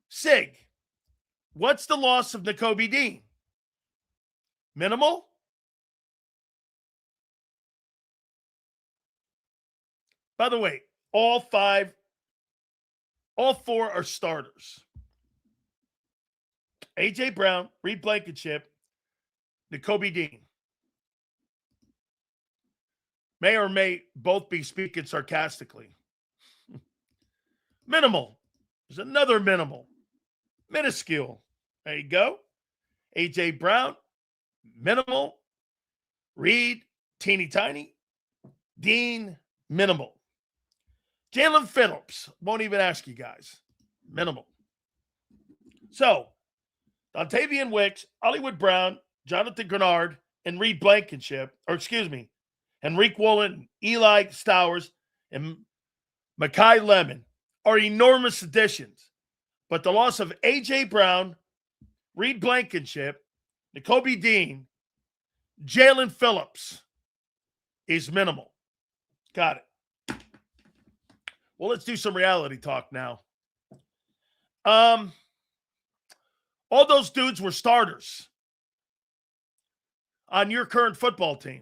Sig, what's the loss of Nakobe Dean? Minimal? By the way, all four are starters. A.J. Brown, Reed Blankenship, Nakobe Dean. May or may both be speaking sarcastically. Minimal. There's another minimal. Minuscule. There you go. A.J. Brown, minimal. Reed, teeny tiny. Dean, minimal. Jalen Phillips, won't even ask you guys. Minimal. So, Dontavian Wicks, Hollywood Brown, Jonathan Grenard, and Reed Blankenship, Enrique Woolen, Eli Stowers, and Mekhi Lemon are enormous additions. But the loss of A.J. Brown, Reed Blankenship, Nakobe Dean, Jalen Phillips is minimal. Got it. Well, let's do some reality talk now. All those dudes were starters on your current football team.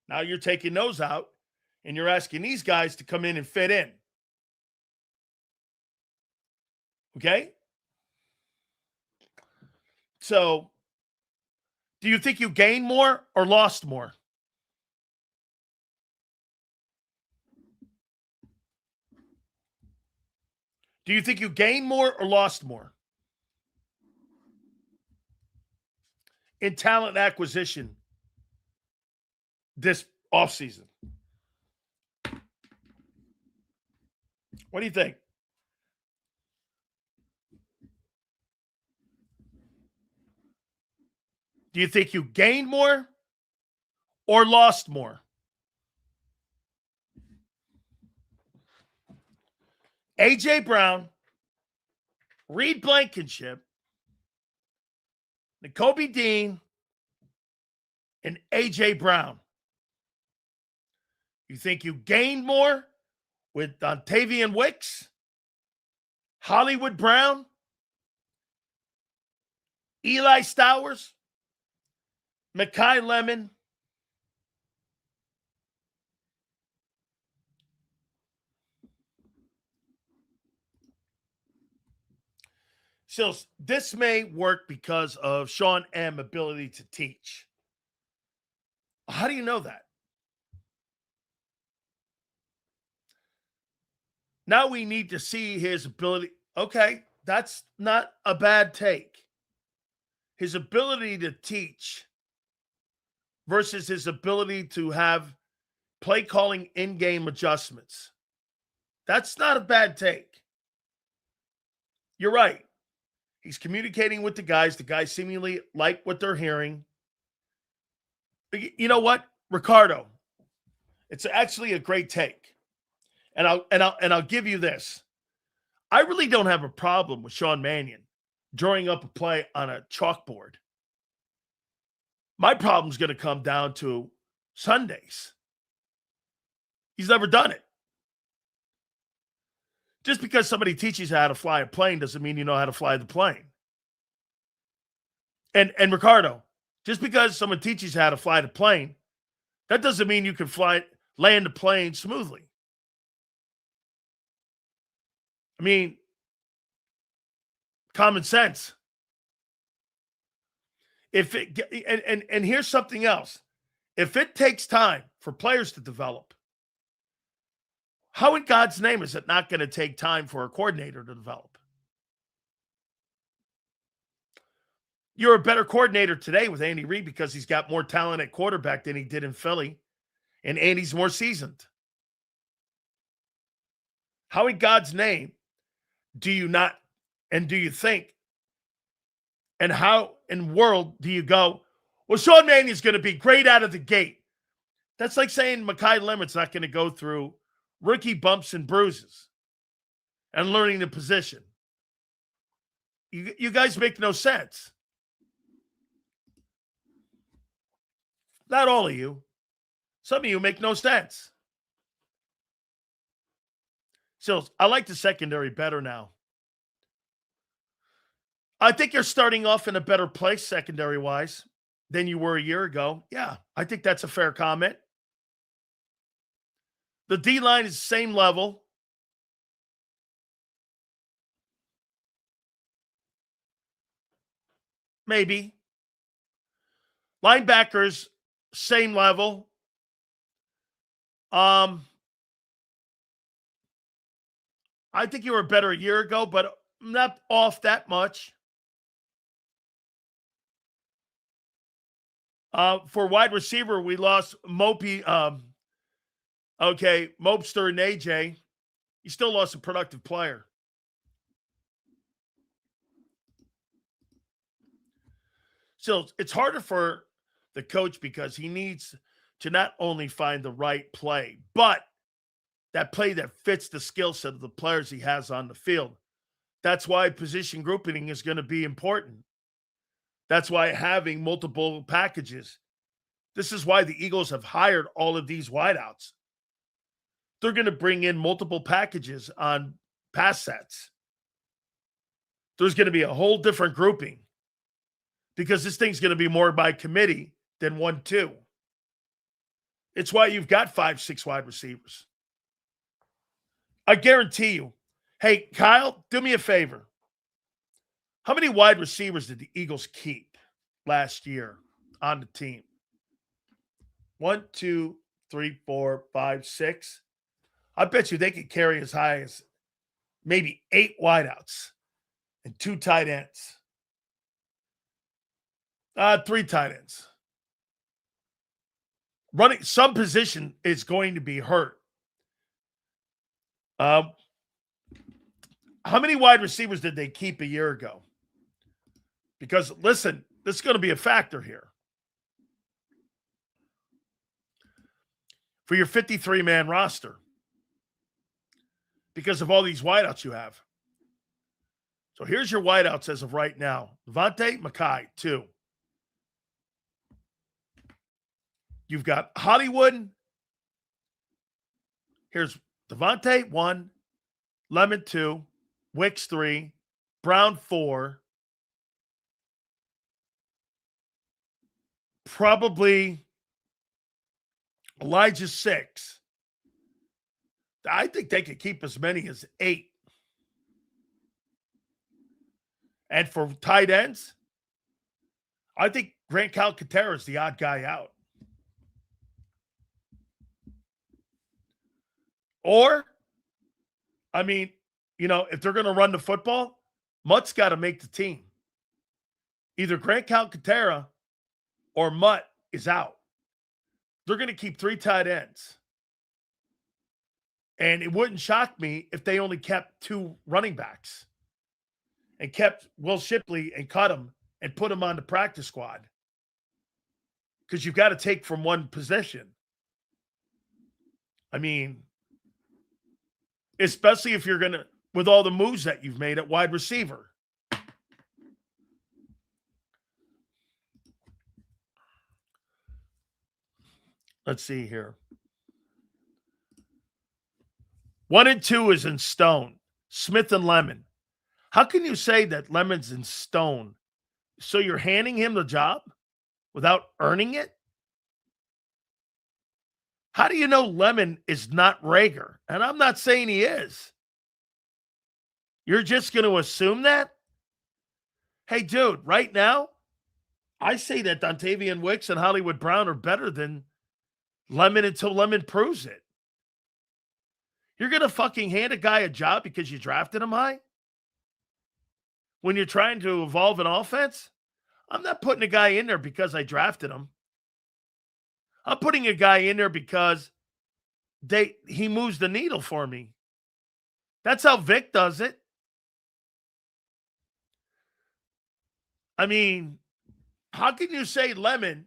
Now you're taking those out, and you're asking these guys to come in and fit in. Okay? So, do you think you gained more or lost more? Do you think you gained more or lost more in talent acquisition this offseason? What do you think? Do you think you gained more or lost more? A.J. Brown, Reed Blankenship, Nakobe Dean, and A.J. Brown. You think you gained more with Dontavian Wicks, Hollywood Brown, Eli Stowers, Mekhi Lemon, Sills, this may work because of Sean M's ability to teach. How do you know that? Now we need to see his ability. Okay, that's not a bad take. His ability to teach versus his ability to have play calling in-game adjustments. That's not a bad take. You're right. He's communicating with the guys. The guys seemingly like what they're hearing. You know what, Ricardo? It's actually a great take. And I'll give you this. I really don't have a problem with Sean Mannion drawing up a play on a chalkboard. My problem's going to come down to Sundays. He's never done it. Just because somebody teaches you how to fly a plane doesn't mean you know how to fly the plane. And Ricardo, just because someone teaches you how to fly the plane, that doesn't mean you can land the plane smoothly. I mean, common sense. If it and here's something else. If it takes time for players to develop, how in God's name is it not going to take time for a coordinator to develop? You're a better coordinator today with Andy Reid because he's got more talent at quarterback than he did in Philly, and Andy's more seasoned. How in God's name do you not, and do you think, and how in world do you go, well, Sean Mannion's going to be great out of the gate? That's like saying Mekhi Leonard's not going to go through rookie bumps and bruises and learning the position. You guys make no sense. Not all of you. Some of you make no sense. So I like the secondary better now. I think you're starting off in a better place secondary-wise than you were a year ago. Yeah, I think that's a fair comment. The D-line is the same level. Maybe. Linebackers, same level. I think you were better a year ago, but not off that much. For wide receiver, we lost Mopey. Mopster and AJ. You still lost a productive player. So it's harder for the coach because he needs to not only find the right play, but that play that fits the skill set of the players he has on the field. That's why position grouping is going to be important. That's why having multiple packages. This is why the Eagles have hired all of these wideouts. They're going to bring in multiple packages on pass sets. There's going to be a whole different grouping because this thing's going to be more by committee than 1-2. It's why you've got 5-6 wide receivers. I guarantee you. Hey, Kyle, do me a favor. How many wide receivers did the Eagles keep last year on the team? 1, 2, 3, 4, 5, 6. I bet you they could carry as high as maybe 8 wideouts and 2 tight ends. 3 tight ends. Running some position is going to be hurt. How many wide receivers did they keep a year ago? Because, listen, this is going to be a factor here. For your 53-man roster. Because of all these wideouts you have. So here's your wideouts as of right now. Devontae, Mekhi, 2. You've got Hollywood. Here's Devontae, 1. Lemon, 2. Wicks, 3. Brown, 4. Probably Elijah, 6. I think they could keep as many as 8. And for tight ends, I think Grant Calcaterra is the odd guy out. Or, I mean, if they're going to run the football, Mutt's got to make the team. Either Grant Calcaterra or Mutt is out. They're going to keep 3 tight ends. And it wouldn't shock me if they only kept 2 running backs and kept Will Shipley and cut him and put him on the practice squad. Because you've got to take from one position. I mean, especially if you're going to, with all the moves that you've made at wide receiver. Let's see here. 1 and 2 is in stone. Smith and Lemon. How can you say that Lemon's in stone? So you're handing him the job without earning it? How do you know Lemon is not Rager? And I'm not saying he is. You're just going to assume that? Hey, dude, right now, I say that Dontavian Wicks and Hollywood Brown are better than Lemon until Lemon proves it. You're going to fucking hand a guy a job because you drafted him high? When you're trying to evolve an offense? I'm not putting a guy in there because I drafted him. I'm putting a guy in there because he moves the needle for me. That's how Vic does it. I mean, how can you say Lemon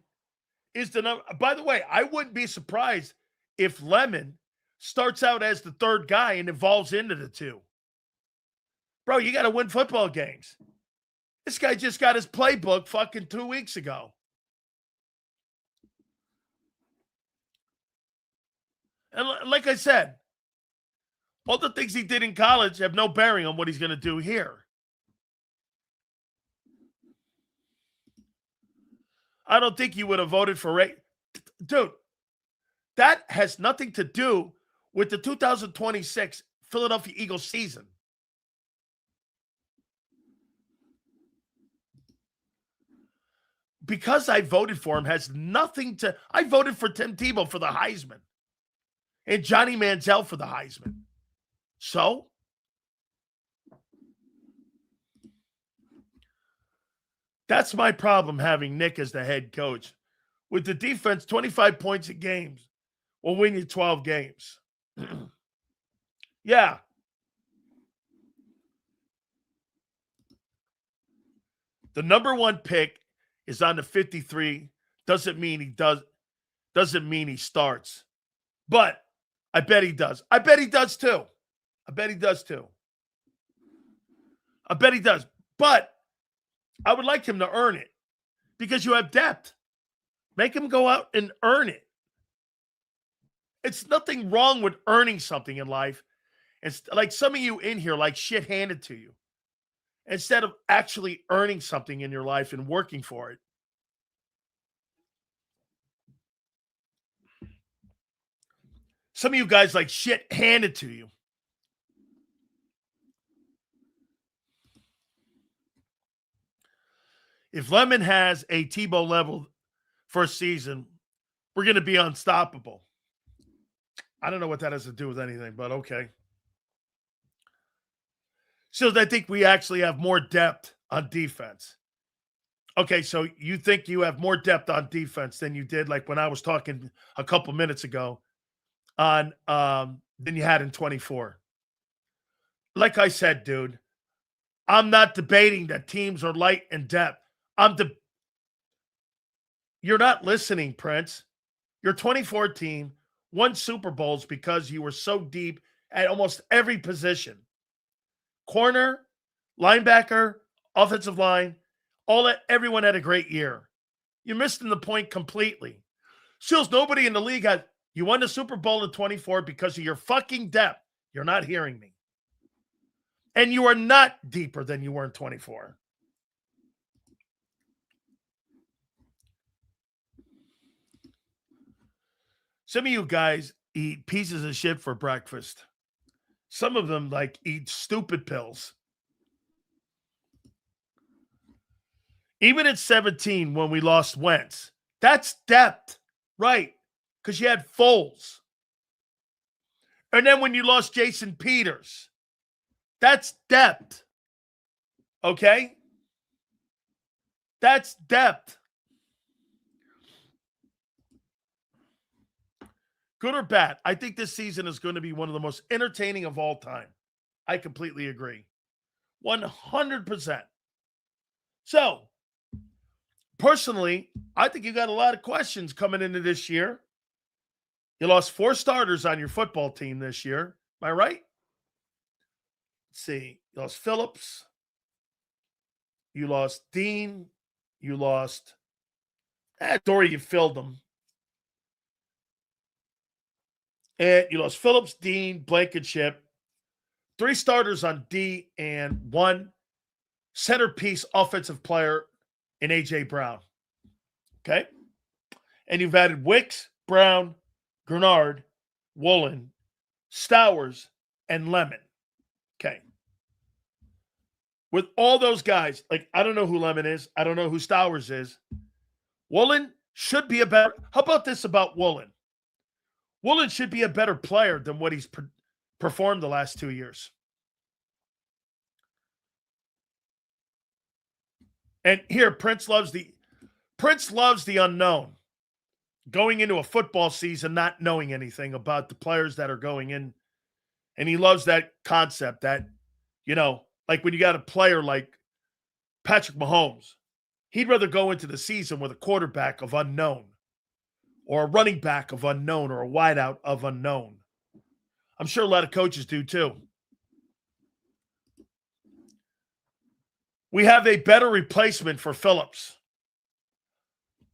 is the number? By the way, I wouldn't be surprised if Lemon starts out as the third guy and evolves into the two. Bro, you got to win football games. This guy just got his playbook fucking 2 weeks ago. And like I said, all the things he did in college have no bearing on what he's going to do here. I don't think you would have voted for Ray. Dude, that has nothing to do with the 2026 Philadelphia Eagles season. Because I voted for him has nothing to... I voted for Tim Tebow for the Heisman. And Johnny Manziel for the Heisman. So? That's my problem having Nick as the head coach. With the defense, 25 points a game will win you 12 games. Yeah. The number one pick is on the 53. Doesn't mean he starts. But I bet he does. I bet he does too. I bet he does. But I would like him to earn it because you have depth. Make him go out and earn it. It's nothing wrong with earning something in life. It's like some of you in here like shit handed to you instead of actually earning something in your life and working for it. Some of you guys like shit handed to you. If Lemon has a Tebow level first season, we're going to be unstoppable. I don't know what that has to do with anything, but okay. So I think we actually have more depth on defense. Okay, so you think you have more depth on defense than you did like when I was talking a couple minutes ago on than you had in 24. Like I said, dude, I'm not debating that teams are light in depth. You're not listening, Prince. Your 24 team won Super Bowls because you were so deep at almost every position. Corner, linebacker, offensive line, everyone had a great year. You're missing the point completely. Sills, nobody in the league you won the Super Bowl in 24 because of your fucking depth. You're not hearing me. And you are not deeper than you were in 24. Some of you guys eat pieces of shit for breakfast. Some of them eat stupid pills. Even at 17 when we lost Wentz, that's depth, right? Because you had Foles. And then when you lost Jason Peters, that's depth. Okay? That's depth. Good or bad, I think this season is going to be one of the most entertaining of all time. I completely agree. 100%. So, personally, I think you got a lot of questions coming into this year. You lost 4 starters on your football team this year. Am I right? Let's see. You lost Phillips. You lost Dean. You lost Dory, you filled them. And you lost Phillips, Dean, Blankenship. 3 starters on D and 1 centerpiece offensive player in A.J. Brown. Okay? And you've added Wicks, Brown, Grenard, Woolen, Stowers, and Lemon. Okay. With all those guys, I don't know who Lemon is. I don't know who Stowers is. Woolen should be a better... How about this about Woolen? Woolen should be a better player than what he's performed the last 2 years. And here, Prince loves the unknown. Going into a football season, not knowing anything about the players that are going in. And he loves that concept that, like when you got a player like Patrick Mahomes, he'd rather go into the season with a quarterback of unknown or a running back of unknown or a wideout of unknown. I'm sure a lot of coaches do too. We have a better replacement for Phillips.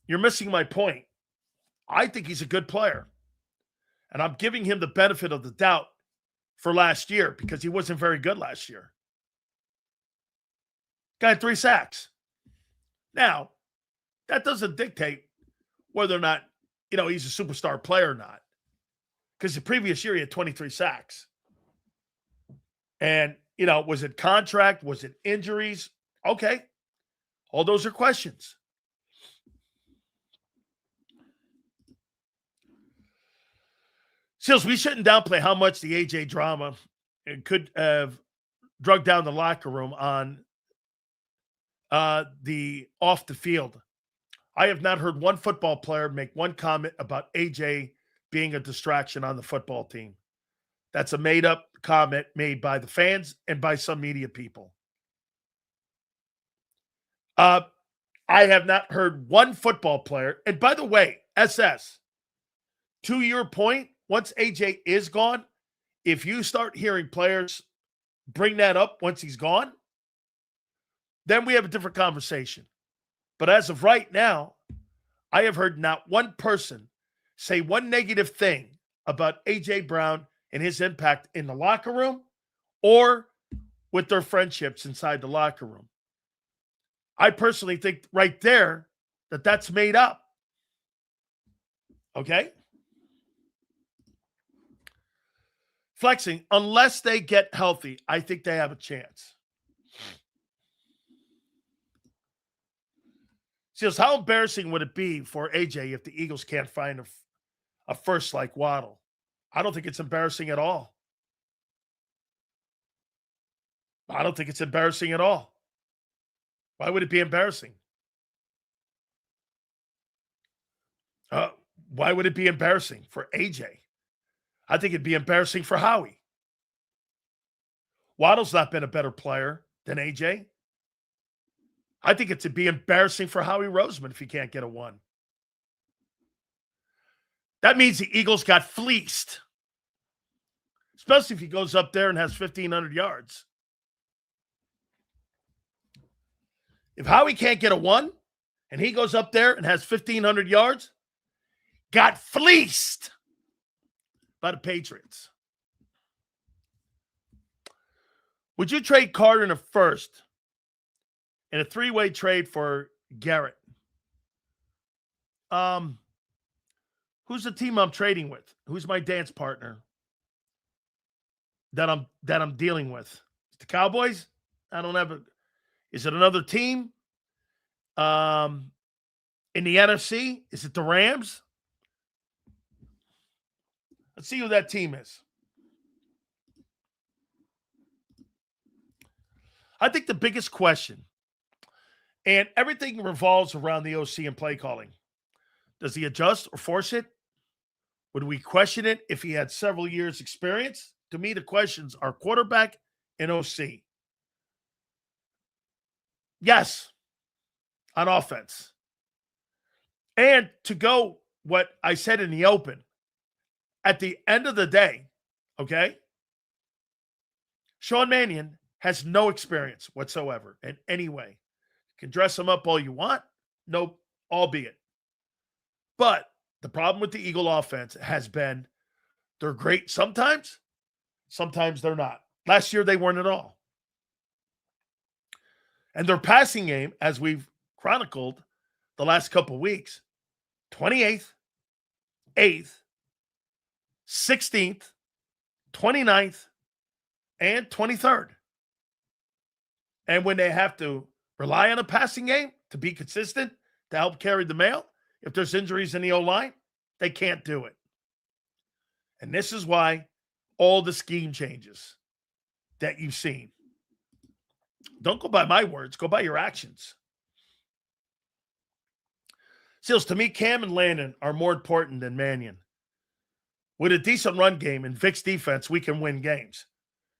You're missing my point. I think he's a good player. And I'm giving him the benefit of the doubt for last year because he wasn't very good last year. Guy had 3 sacks. Now, that doesn't dictate whether or not, he's a superstar player or not. Because the previous year he had 23 sacks. And, was it contract? Was it injuries? Okay. All those are questions. Seals, we shouldn't downplay how much the AJ drama could have drug down the locker room on the off the field. I have not heard one football player make one comment about AJ being a distraction on the football team. That's a made-up comment made by the fans and by some media people. I have not heard one football player. And by the way, SS, to your point, once AJ is gone, if you start hearing players bring that up once he's gone, then we have a different conversation. But as of right now, I have heard not one person say one negative thing about AJ Brown and his impact in the locker room or with their friendships inside the locker room. I personally think right there that that's made up. Okay? Flexing, unless they get healthy, I think they have a chance. Seals, how embarrassing would it be for AJ if the Eagles can't find a first like Waddle? I don't think it's embarrassing at all. I don't think it's embarrassing at all. Why would it be embarrassing? Why would it be embarrassing for AJ? I think it'd be embarrassing for Howie. Waddle's not been a better player than AJ. I think it'd be embarrassing for Howie Roseman if he can't get a 1. That means the Eagles got fleeced. Especially if he goes up there and has 1,500 yards. If Howie can't get a 1 and he goes up there and has 1,500 yards, got fleeced by the Patriots. Would you trade Carter in a first in a 3-way trade for Garrett? Who's the team I'm trading with? Who's my dance partner that I'm dealing with? The Cowboys? I don't have a. Is it another team? In the NFC? Is it the Rams? Let's see who that team is. I think the biggest question, and everything revolves around the OC and play calling. Does he adjust or force it? Would we question it if he had several years' experience? To me, the questions are quarterback and OC. Yes, on offense. And to go what I said in the open, at the end of the day, okay, Sean Mannion has no experience whatsoever in any way. You can dress him up all you want. Nope, albeit. But the problem with the Eagle offense has been they're great sometimes they're not. Last year, they weren't at all. And their passing game, as we've chronicled the last couple of weeks, 28th, 8th, 16th, 29th, and 23rd. And when they have to rely on a passing game to be consistent, to help carry the mail, if there's injuries in the O-line, they can't do it. And this is why all the scheme changes that you've seen. Don't go by my words, go by your actions. Seals, to me, Cam and Landon are more important than Mannion. With a decent run game and Vic's defense, we can win games.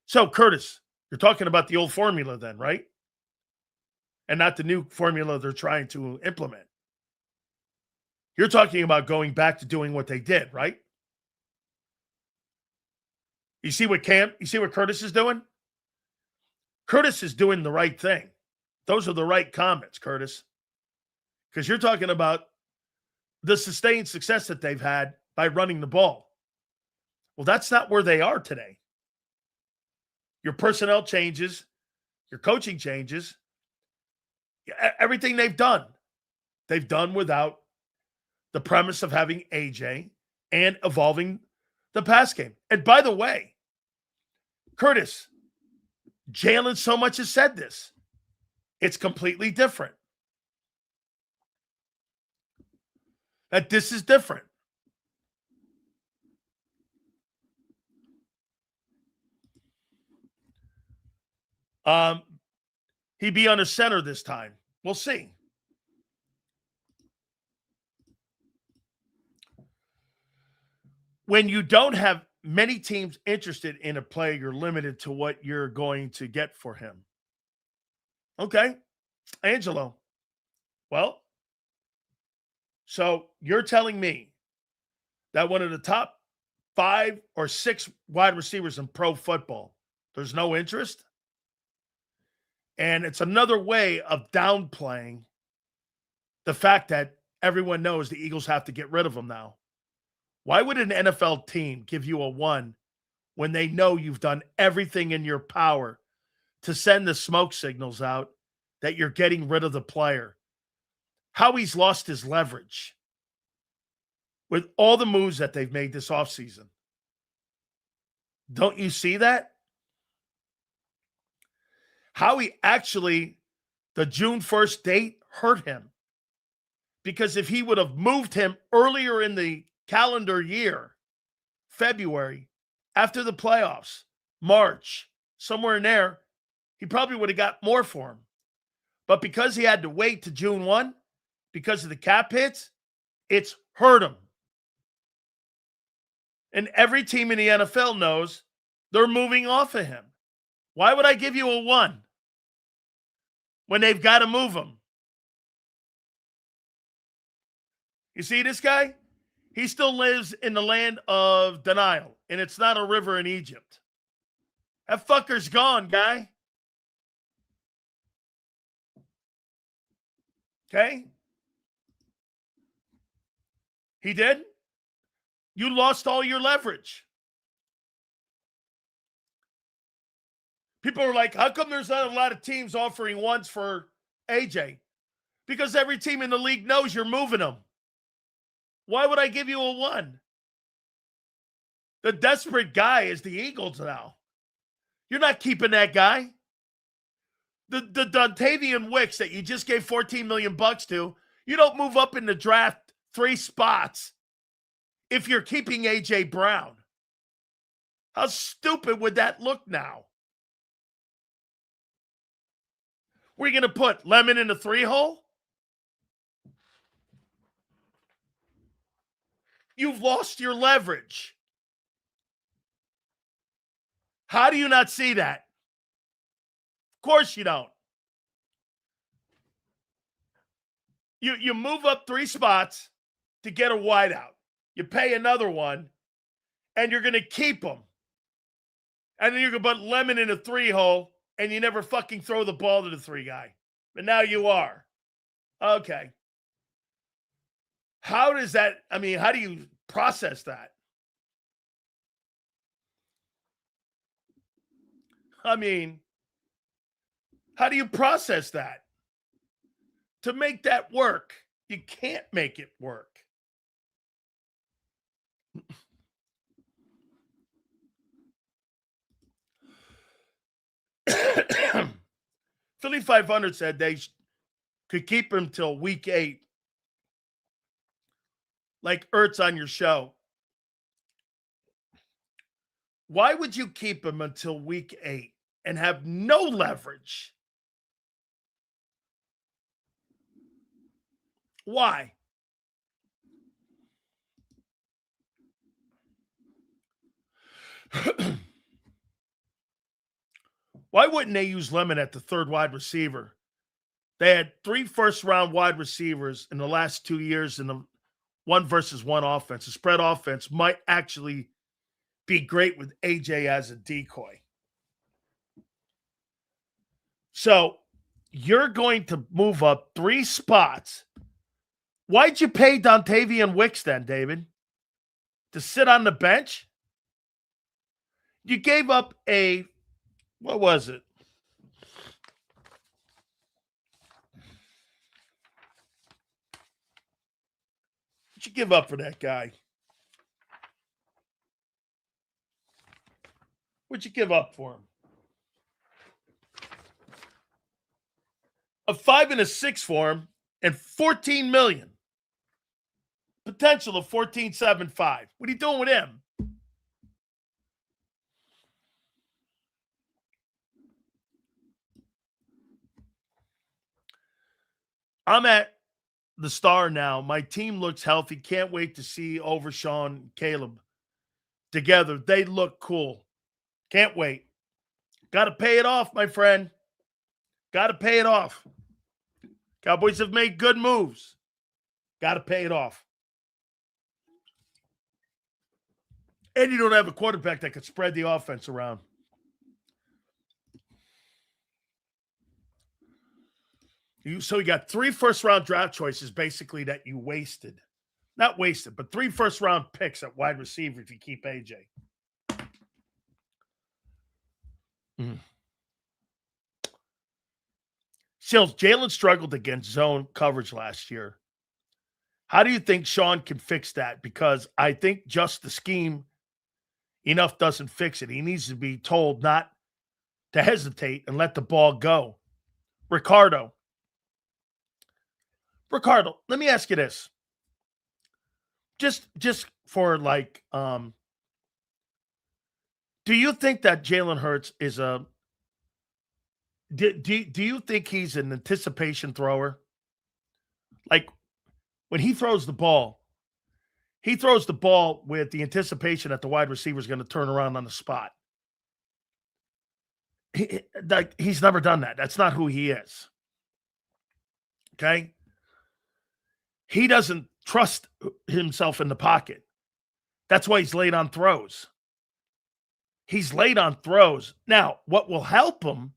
So, Curtis, you're talking about the old formula then, right? And not the new formula they're trying to implement. You're talking about going back to doing what they did, right? You see what Curtis is doing? Curtis is doing the right thing. Those are the right comments, Curtis. Because you're talking about the sustained success that they've had by running the ball. Well, that's not where they are today. Your personnel changes, your coaching changes, everything they've done without the premise of having AJ and evolving the pass game. And by the way, Curtis, Jalen so much has said this. It's completely different. That this is different. He'd be under center this time. We'll see. When you don't have many teams interested in a player, you're limited to what you're going to get for him. Okay. Angelo. Well, so you're telling me that one of the top 5 or 6 wide receivers in pro football, there's no interest? And it's another way of downplaying the fact that everyone knows the Eagles have to get rid of him now. Why would an NFL team give you a 1 when they know you've done everything in your power to send the smoke signals out that you're getting rid of the player? Howie's lost his leverage with all the moves that they've made this offseason. Don't you see that? Howie actually, the June 1st date hurt him. Because if he would have moved him earlier in the calendar year, February, after the playoffs, March, somewhere in there, he probably would have got more for him. But because he had to wait to June 1, because of the cap hits, it's hurt him. And every team in the NFL knows they're moving off of him. Why would I give you a 1 when they've got to move him? You see this guy? He still lives in the land of denial, and it's not a river in Egypt. That fucker's gone, guy. Okay? He did? You lost all your leverage. People are like, how come there's not a lot of teams offering 1s for AJ? Because every team in the league knows you're moving them. Why would I give you a 1? The desperate guy is the Eagles now. You're not keeping that guy. The Dontavian Wicks that you just gave $14 million to, you don't move up in the draft 3 spots if you're keeping A.J. Brown. How stupid would that look now? We're going to put Lemon in the 3-hole? You've lost your leverage. How do you not see that? Of course you don't. You move up 3 spots to get a wideout. You pay another one, and you're going to keep them. And then you're going to put Lemon in a 3-hole, and you never fucking throw the ball to the 3 guy. But now you are. Okay. How does that, how do you process that? How do you process that? To make that work, you can't make it work. Philly 500 said they could keep him till week 8. Like Ertz on your show. Why would you keep him until week 8 and have no leverage? Why? Why wouldn't they use Lemon at the third wide receiver? They had 3 first-round wide receivers in the last 2 years in the 1-versus-1 offense. The spread offense might actually be great with AJ as a decoy. So you're going to move up 3 spots. Why'd you pay Dontavian Wicks then, David? To sit on the bench? You gave up what was it? What'd you give up for that guy? What'd you give up for him? A 5 and a 6 for him and $14 million. Potential of 14.75. What are you doing with him? I'm at the Star now. My team looks healthy. Can't wait to see Overshawn and Caleb together. They look cool. Can't wait. Got to pay it off, my friend. Got to pay it off. Cowboys have made good moves. Got to pay it off. And you don't have a quarterback that could spread the offense around. So you got 3 first-round draft choices basically that you wasted. Not wasted, but 3 first-round picks at wide receiver if you keep AJ. Sills, Jalen struggled against zone coverage last year. How do you think Sean can fix that? Because I think just the scheme enough doesn't fix it. He needs to be told not to hesitate and let the ball go. Ricardo, let me ask you this. Just for like, do you think that Jalen Hurts is do you think he's an anticipation thrower? Like when he throws the ball with the anticipation that the wide receiver is going to turn around on the spot. He's never done that. That's not who he is. Okay? He doesn't trust himself in the pocket. That's why he's late on throws. Now, what will help him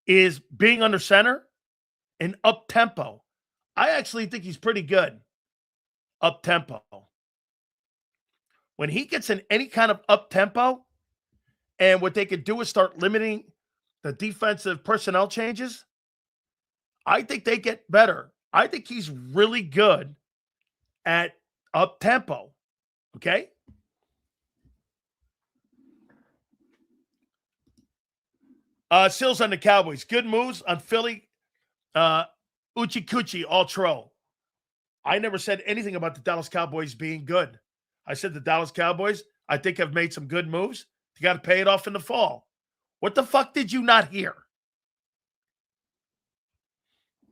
is being under center and up-tempo. I actually think he's pretty good up-tempo. When he gets in any kind of up-tempo, and what they could do is start limiting the defensive personnel changes, I think they get better. I think he's really good at up-tempo. Okay? Sills on the Cowboys. Good moves on Philly. Uchi Kuchi, all troll. I never said anything about the Dallas Cowboys being good. I said the Dallas Cowboys, I think, have made some good moves. You got to pay it off in the fall. What the fuck did you not hear?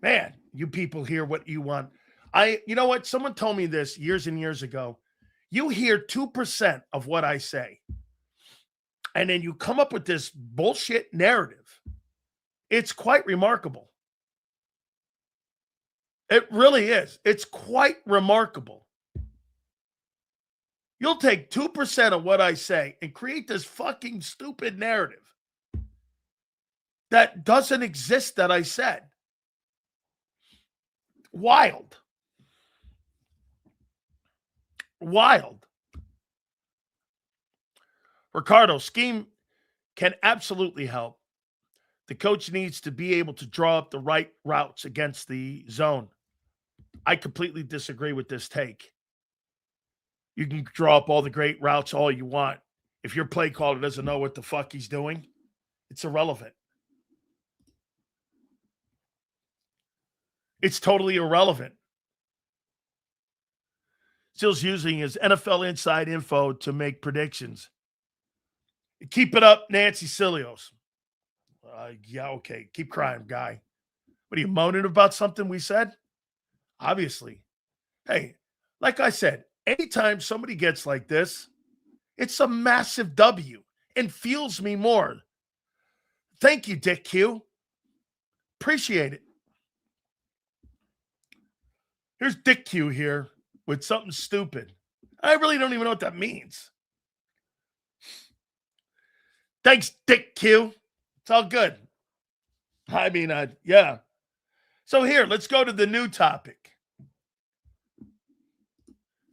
Man, you people hear what you want. You know what? Someone told me this years and years ago. You hear 2% of what I say, and then you come up with this bullshit narrative. It's quite remarkable. It really is. It's quite remarkable. You'll take 2% of what I say and create this fucking stupid narrative that doesn't exist that I said. Wild. Ricardo, scheme can absolutely help. The coach needs to be able to draw up the right routes against the zone. I completely disagree with this take. You can draw up all the great routes all you want. If your play caller doesn't know what the fuck he's doing, it's irrelevant. It's totally irrelevant. Still's using his NFL inside info to make predictions. Keep it up, Nancy Silios. Yeah, okay. Keep crying, guy. What are you moaning about something we said? Obviously. Hey, like I said, anytime somebody gets like this, It's a massive W and fuels me more. Thank you, Dick Q. Appreciate it. Here's Dick Q here with something stupid. I really don't even know what that means. Thanks, Dick Q. It's all good. I mean, yeah. So here, let's go to the new topic.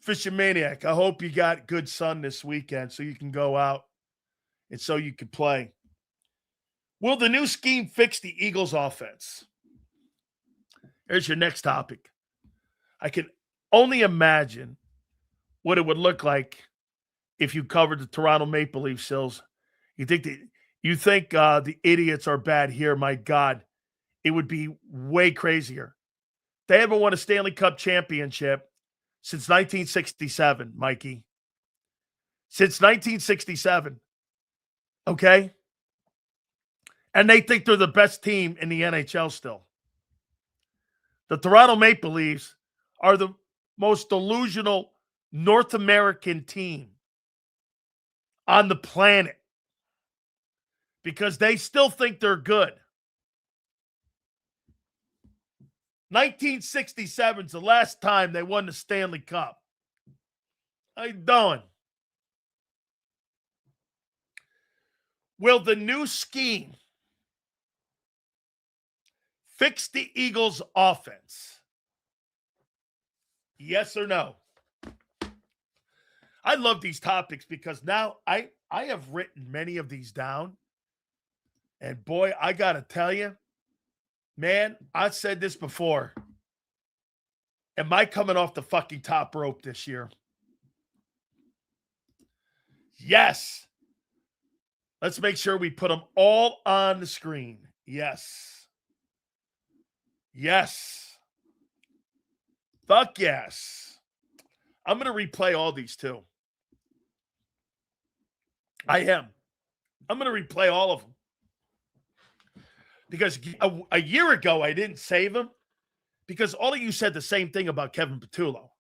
Fishing Maniac, I hope you got good sun this weekend so you can go out and so you can play. Will the new scheme fix the Eagles' offense? Here's your next topic. I can only imagine what it would look like if you covered the Toronto Maple Leafs, Sills. You think the idiots are bad here? My God, it would be way crazier. They haven't won a Stanley Cup championship since 1967, Mikey. Since 1967. Okay? And they think they're the best team in the NHL still. The Toronto Maple Leafs are the most delusional North American team on the planet because they still think they're good. 1967 is the last time they won the Stanley Cup. How you doing? Will the new scheme fix the Eagles' offense? Yes or no? I love these topics because now I have written many of these down. And boy, I got to tell you, man, I said this before. Am I coming off the fucking top rope this year? Yes. Let's make sure we put them all on the screen. Yes. Yes. Fuck yes. I'm going to replay all these too. I am. I'm going to replay all of them. Because a year ago, I didn't save him because all of you said the same thing about Kevin Patullo.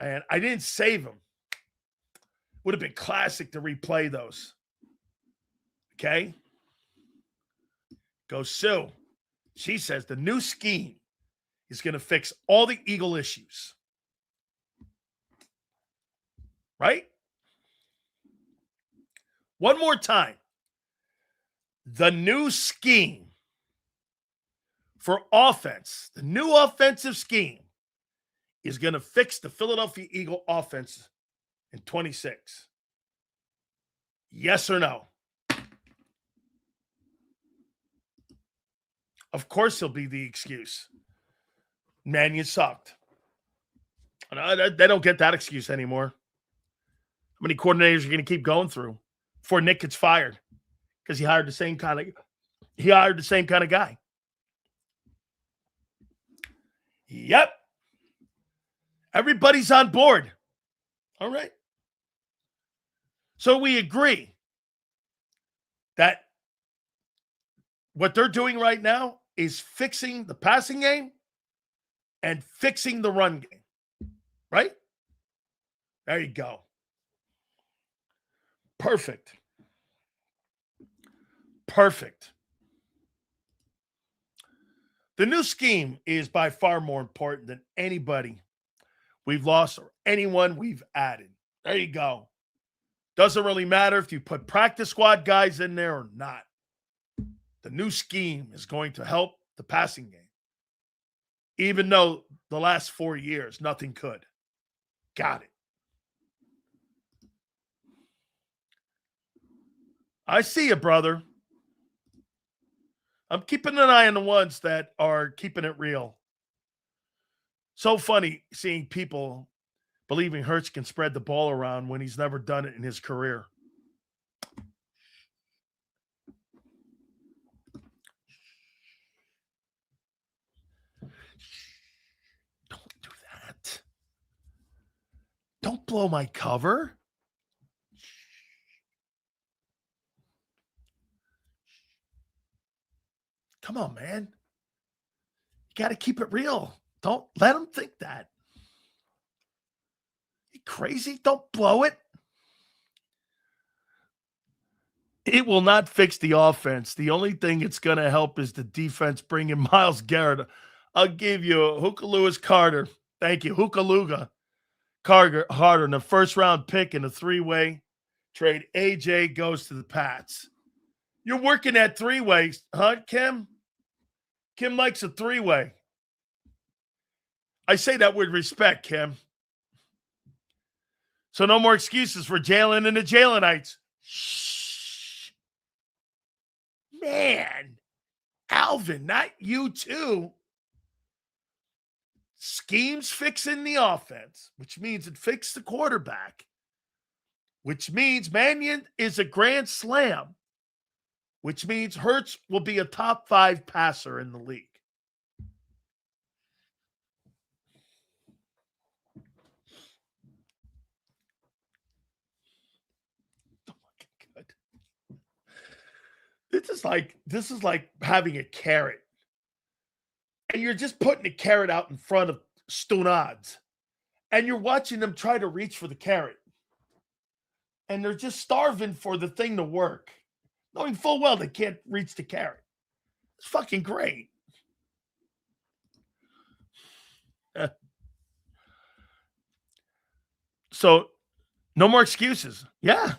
And I didn't save him. Would have been classic to replay those. Okay? Go Sue. She says the new scheme is going to fix all the Eagle issues. Right? One more time. The new scheme for offense, the new offensive scheme is going to fix the Philadelphia Eagle offense in 26. Yes or no? Of course he'll be the excuse. Mannion sucked. They don't get that excuse anymore. How many coordinators are going to keep going through before Nick gets fired? Because he hired the same kind of guy. Yep. Everybody's on board. All right. So we agree that what they're doing right now is fixing the passing game and fixing the run game. Right? There you go. Perfect. Perfect. The new scheme is by far more important than anybody we've lost or anyone we've added. There you go. Doesn't really matter if you put practice squad guys in there or not. The new scheme is going to help the passing game. Even though the last 4 years, nothing could. Got it. I see you, brother. I'm keeping an eye on the ones that are keeping it real. So funny seeing people believing Hurts can spread the ball around when he's never done it in his career. Don't do that. Don't blow my cover. Come on, man. You got to keep it real. Don't let them think that. You crazy? Don't blow it. It will not fix the offense. The only thing it's going to help is the defense bringing Myles Garrett. I'll give you Hookah Lewis Carter. Thank you. Hookah Luga Carter and a first-round pick in a three-way trade. AJ goes to the Pats. You're working at three-way, huh, Kim? Kim likes a three-way. I say that with respect, Kim. So no more excuses for Jalen and the Jalenites. Shh. Man, Alvin, not you too. Schemes fixing the offense, which means it fixed the quarterback, which means Mannion is a grand slam, which means Hurts will be a top 5 passer in the league. Oh my God. This is like having a carrot. And you're just putting the carrot out in front of Stunads. And you're watching them try to reach for the carrot. And they're just starving for the thing to work, knowing full well they can't reach the carrot. It's fucking great. So, no more excuses. Yeah.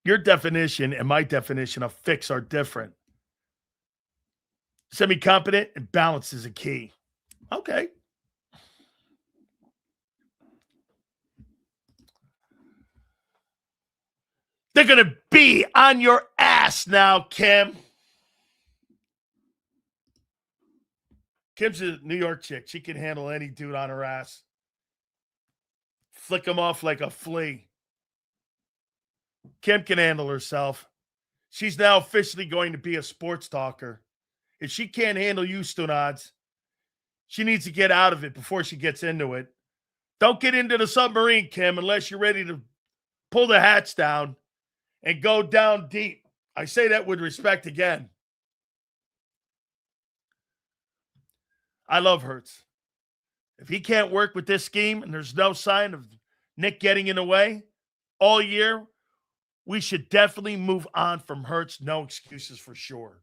Your definition and my definition of fix are different. Semi-competent and balance is a key. Okay. They're going to be on your ass now, Kim. Kim's a New York chick. She can handle any dude on her ass. Flick him off like a flea. Kim can handle herself. She's now officially going to be a sports talker. If she can't handle you, Stunads, she needs to get out of it before she gets into it. Don't get into the submarine, Kim, unless you're ready to pull the hatch down and go down deep. I say that with respect again. I love Hurts. If he can't work with this scheme and there's no sign of Nick getting in the way all year, we should definitely move on from Hurts. No excuses for sure.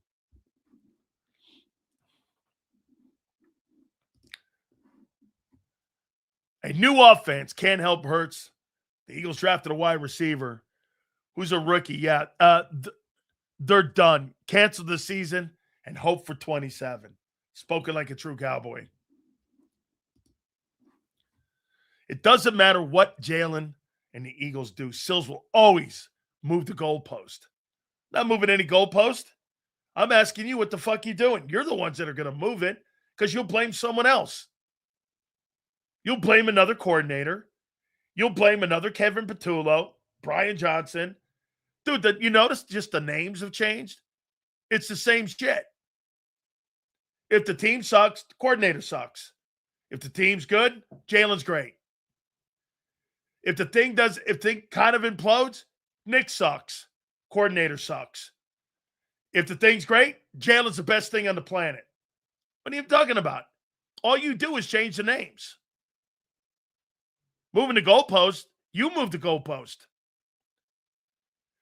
A new offense can't help Hurts. The Eagles drafted a wide receiver who's a rookie. Yeah, they're done. Cancel the season and hope for 27. Spoken like a true cowboy. It doesn't matter what Jalen and the Eagles do. Sills will always move the goalpost. Not moving any goalpost. I'm asking you what the fuck you doing. You're the ones that are going to move it because you'll blame someone else. You'll blame another coordinator. You'll blame another Kevin Patullo, Brian Johnson. Dude, you notice just the names have changed? It's the same shit. If the team sucks, the coordinator sucks. If the team's good, Jalen's great. If the thing kind of implodes, Nick sucks. Coordinator sucks. If the thing's great, Jalen's the best thing on the planet. What are you talking about? All you do is change the names. Moving the goalpost, you move the goalpost.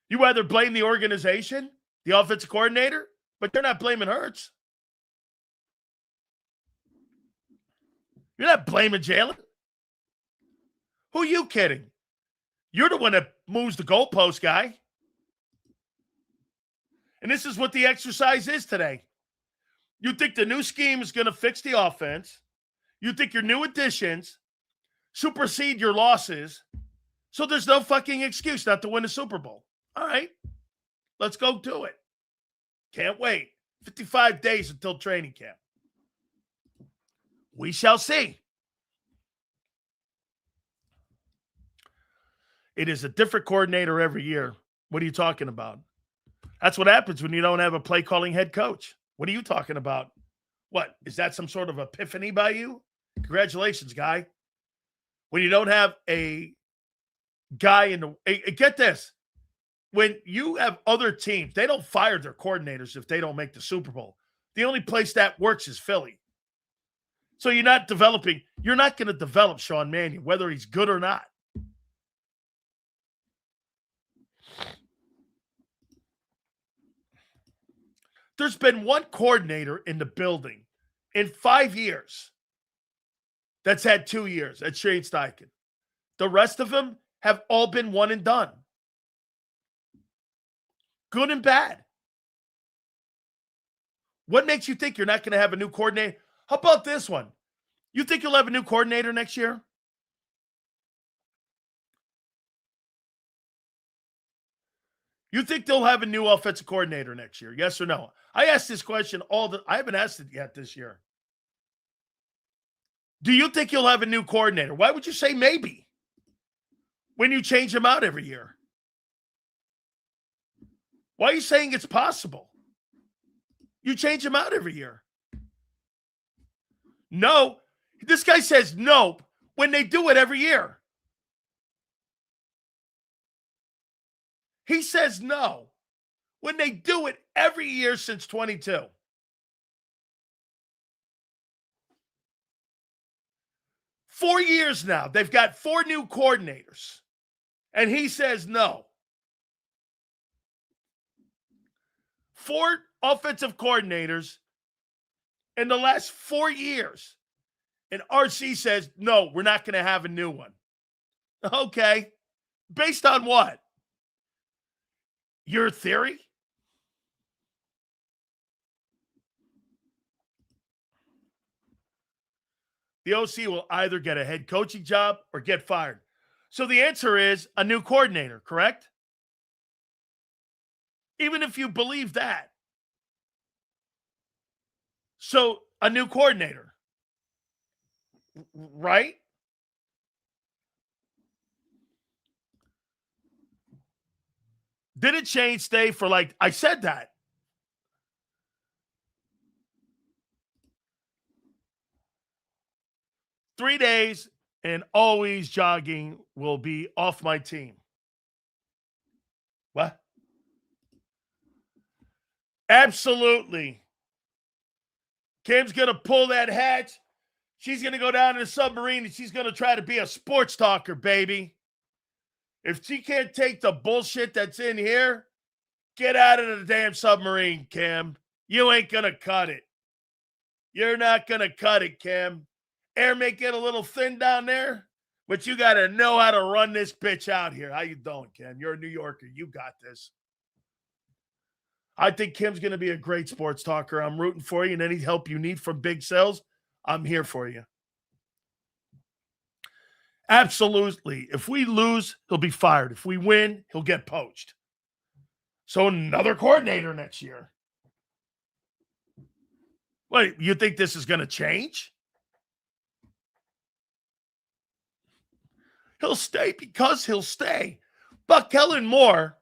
You either blame the organization, the offensive coordinator, but you're not blaming Hurts. You're not blaming Jalen. Who are you kidding? You're the one that moves the goalpost, guy. And this is what the exercise is today. You think the new scheme is going to fix the offense. You think your new additions supersede your losses. So there's no fucking excuse not to win a Super Bowl. All right. Let's go do it. Can't wait. 55 days until training camp. We shall see. It is a different coordinator every year. What are you talking about? That's what happens when you don't have a play calling head coach. What are you talking about? What? Is that some sort of epiphany by you? Congratulations, guy. When you don't have a guy in the get this. When you have other teams, they don't fire their coordinators if they don't make the Super Bowl. The only place that works is Philly. So you're not going to develop Sean Mannion, whether he's good or not. There's been one coordinator in the building in 5 years that's had 2 years. That's Shane Steichen. The rest of them have all been one and done. Good and bad. What makes you think you're not going to have a new coordinator? How about this one? You think you'll have a new coordinator next year? You think they'll have a new offensive coordinator next year? Yes or no? I asked this question I haven't asked it yet this year. Do you think you'll have a new coordinator? Why would you say maybe when you change them out every year? Why are you saying it's possible? You change them out every year. No. This guy says nope when they do it every year. He says no when they do it every year since 22. Four years now. They've got 4 new coordinators. And he says no. 4 offensive coordinators in the last 4 years. And RC says, no, we're not going to have a new one. Okay. Based on what? Your theory? The OC will either get a head coaching job or get fired. So the answer is a new coordinator, correct? Even if you believe that. So a new coordinator, right? Didn't Shane stay for I said that. "3 days and always jogging will be off my team." What? Absolutely. Kim's going to pull that hatch. She's going to go down in a submarine and she's going to try to be a sports talker, baby. If she can't take the bullshit that's in here, get out of the damn submarine, Kim. You ain't going to cut it. You're not going to cut it, Kim. Air may get a little thin down there, but you got to know how to run this bitch out here. How you doing, Kim? You're a New Yorker. You got this. I think Kim's going to be a great sports talker. I'm rooting for you, and any help you need from Big Sales, I'm here for you. Absolutely. If we lose, he'll be fired. If we win, he'll get poached. So another coordinator next year. Wait, you think this is going to change? He'll stay because he'll stay. But Kellen Moore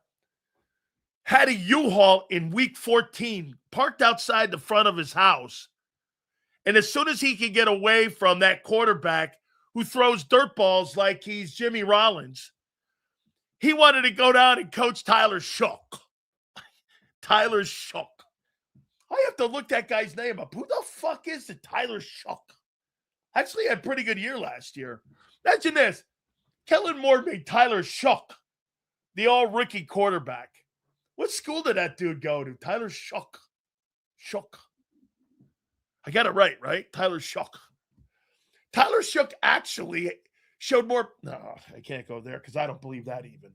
had a U-Haul in week 14 parked outside the front of his house. And as soon as he could get away from that quarterback who throws dirt balls like he's Jimmy Rollins, he wanted to go down and coach Tyler Shook. Tyler Shook. I have to look that guy's name up. Who the fuck is the Tyler Shook? Actually had a pretty good year last year. Imagine this. Kellen Moore made Tyler Shook the all-rookie quarterback. What school did that dude go to? Tyler Shook. Shook. I got it right? Tyler Shook. Tyler Shook actually showed more. No, I can't go there because I don't believe that even.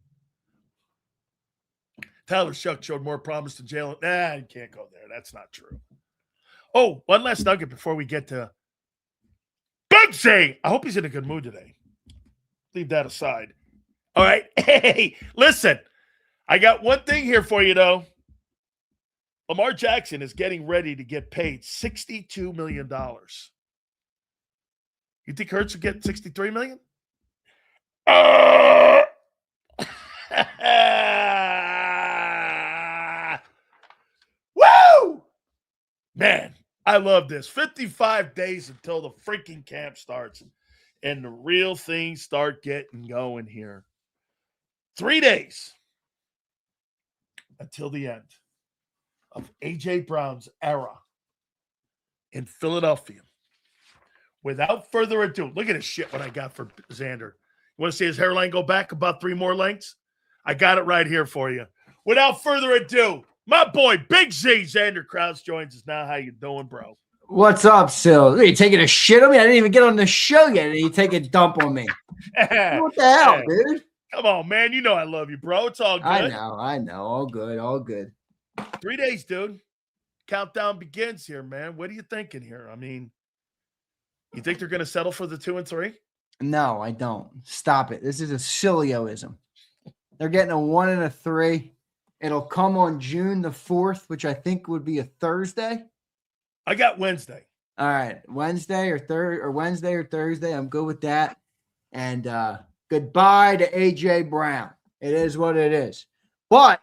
Tyler Shook showed more promise than Jalen. Nah, you can't go there. That's not true. Oh, one last nugget before we get to Big C. I hope he's in a good mood today. Leave that aside. All right. Hey, listen. I got one thing here for you, though. Lamar Jackson is getting ready to get paid $62 million. You think Hurts will get $63 million? Woo! Man, I love this. 55 days until the freaking camp starts and the real things start getting going here. 3 days until the end of A.J. Brown's era in Philadelphia. Without further ado, look at this shit what I got for Zander. You want to see his hairline go back about 3 more lengths? I got it right here for you. Without further ado, My boy, Big Z, Zander Krause joins us now. How you doing, bro? What's up, Sil? Are you taking a shit on me? I didn't even get on the show yet, and you take a dump on me. What the hell, dude? Come on, man. You know I love you, bro. It's all good. I know. All good. 3 days, dude. Countdown begins here, man. What are you thinking here? I mean, you think they're going to settle for the 2 and 3? No, I don't. Stop it. This is a Sileoism. They're getting a 1 and a 3. It'll come on June the 4th, which I think would be a Thursday. I got Wednesday. All right, Wednesday or Thursday. I'm good with that. And goodbye to AJ Brown. It is what it is. But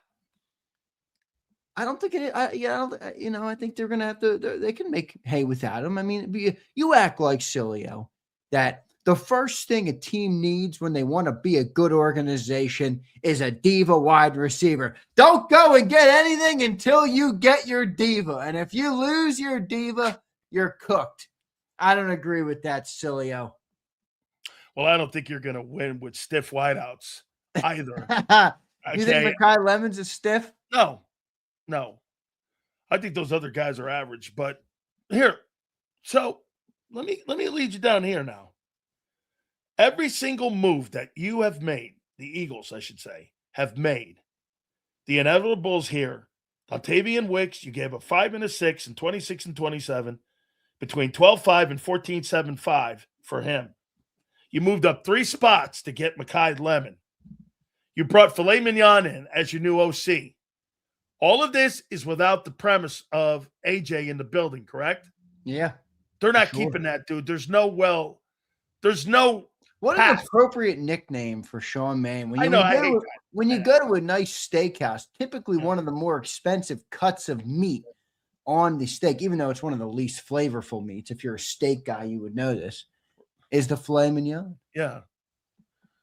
I don't think it. I think they're gonna have to. They can make hay without him. I mean, you act like Sileo that the first thing a team needs when they want to be a good organization is a diva wide receiver. Don't go and get anything until you get your diva. And if you lose your diva, you're cooked. I don't agree with that, Sileo. Well, I don't think you're going to win with stiff wideouts either. You think Mekhi Lemons is stiff? No. I think those other guys are average. But here, so let me lead you down here now. Every single move that you have made, the Eagles, I should say, have made, the inevitables here. Ontavian Wicks, you gave a 5 and a 6 and 26 and 27, between 12-5 and 14-7-5 for him. You moved up 3 spots to get Mekhi Lemon. You brought filet mignon in as your new OC. All of this is without the premise of AJ in the building, correct? Yeah. They're not keeping that, dude. There's no What an appropriate nickname for Sean Mannion. When you go to a nice steakhouse, typically one of the more expensive cuts of meat on the steak, even though it's one of the least flavorful meats, if you're a steak guy, you would know this, is the filet mignon. Yeah.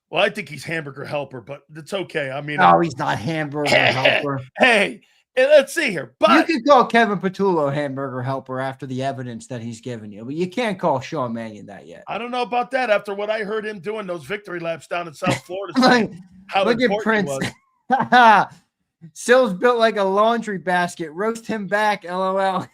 Well, I think he's hamburger helper, but it's okay. I mean, he's not hamburger helper. Hey, let's see here. But you can call Kevin Patullo hamburger helper after the evidence that he's given you, but you can't call Sean Mannion that yet. I don't know about that after what I heard him doing those victory laps down in South Florida. Look at Prince. Sil's built like a laundry basket. Roast him back, LOL.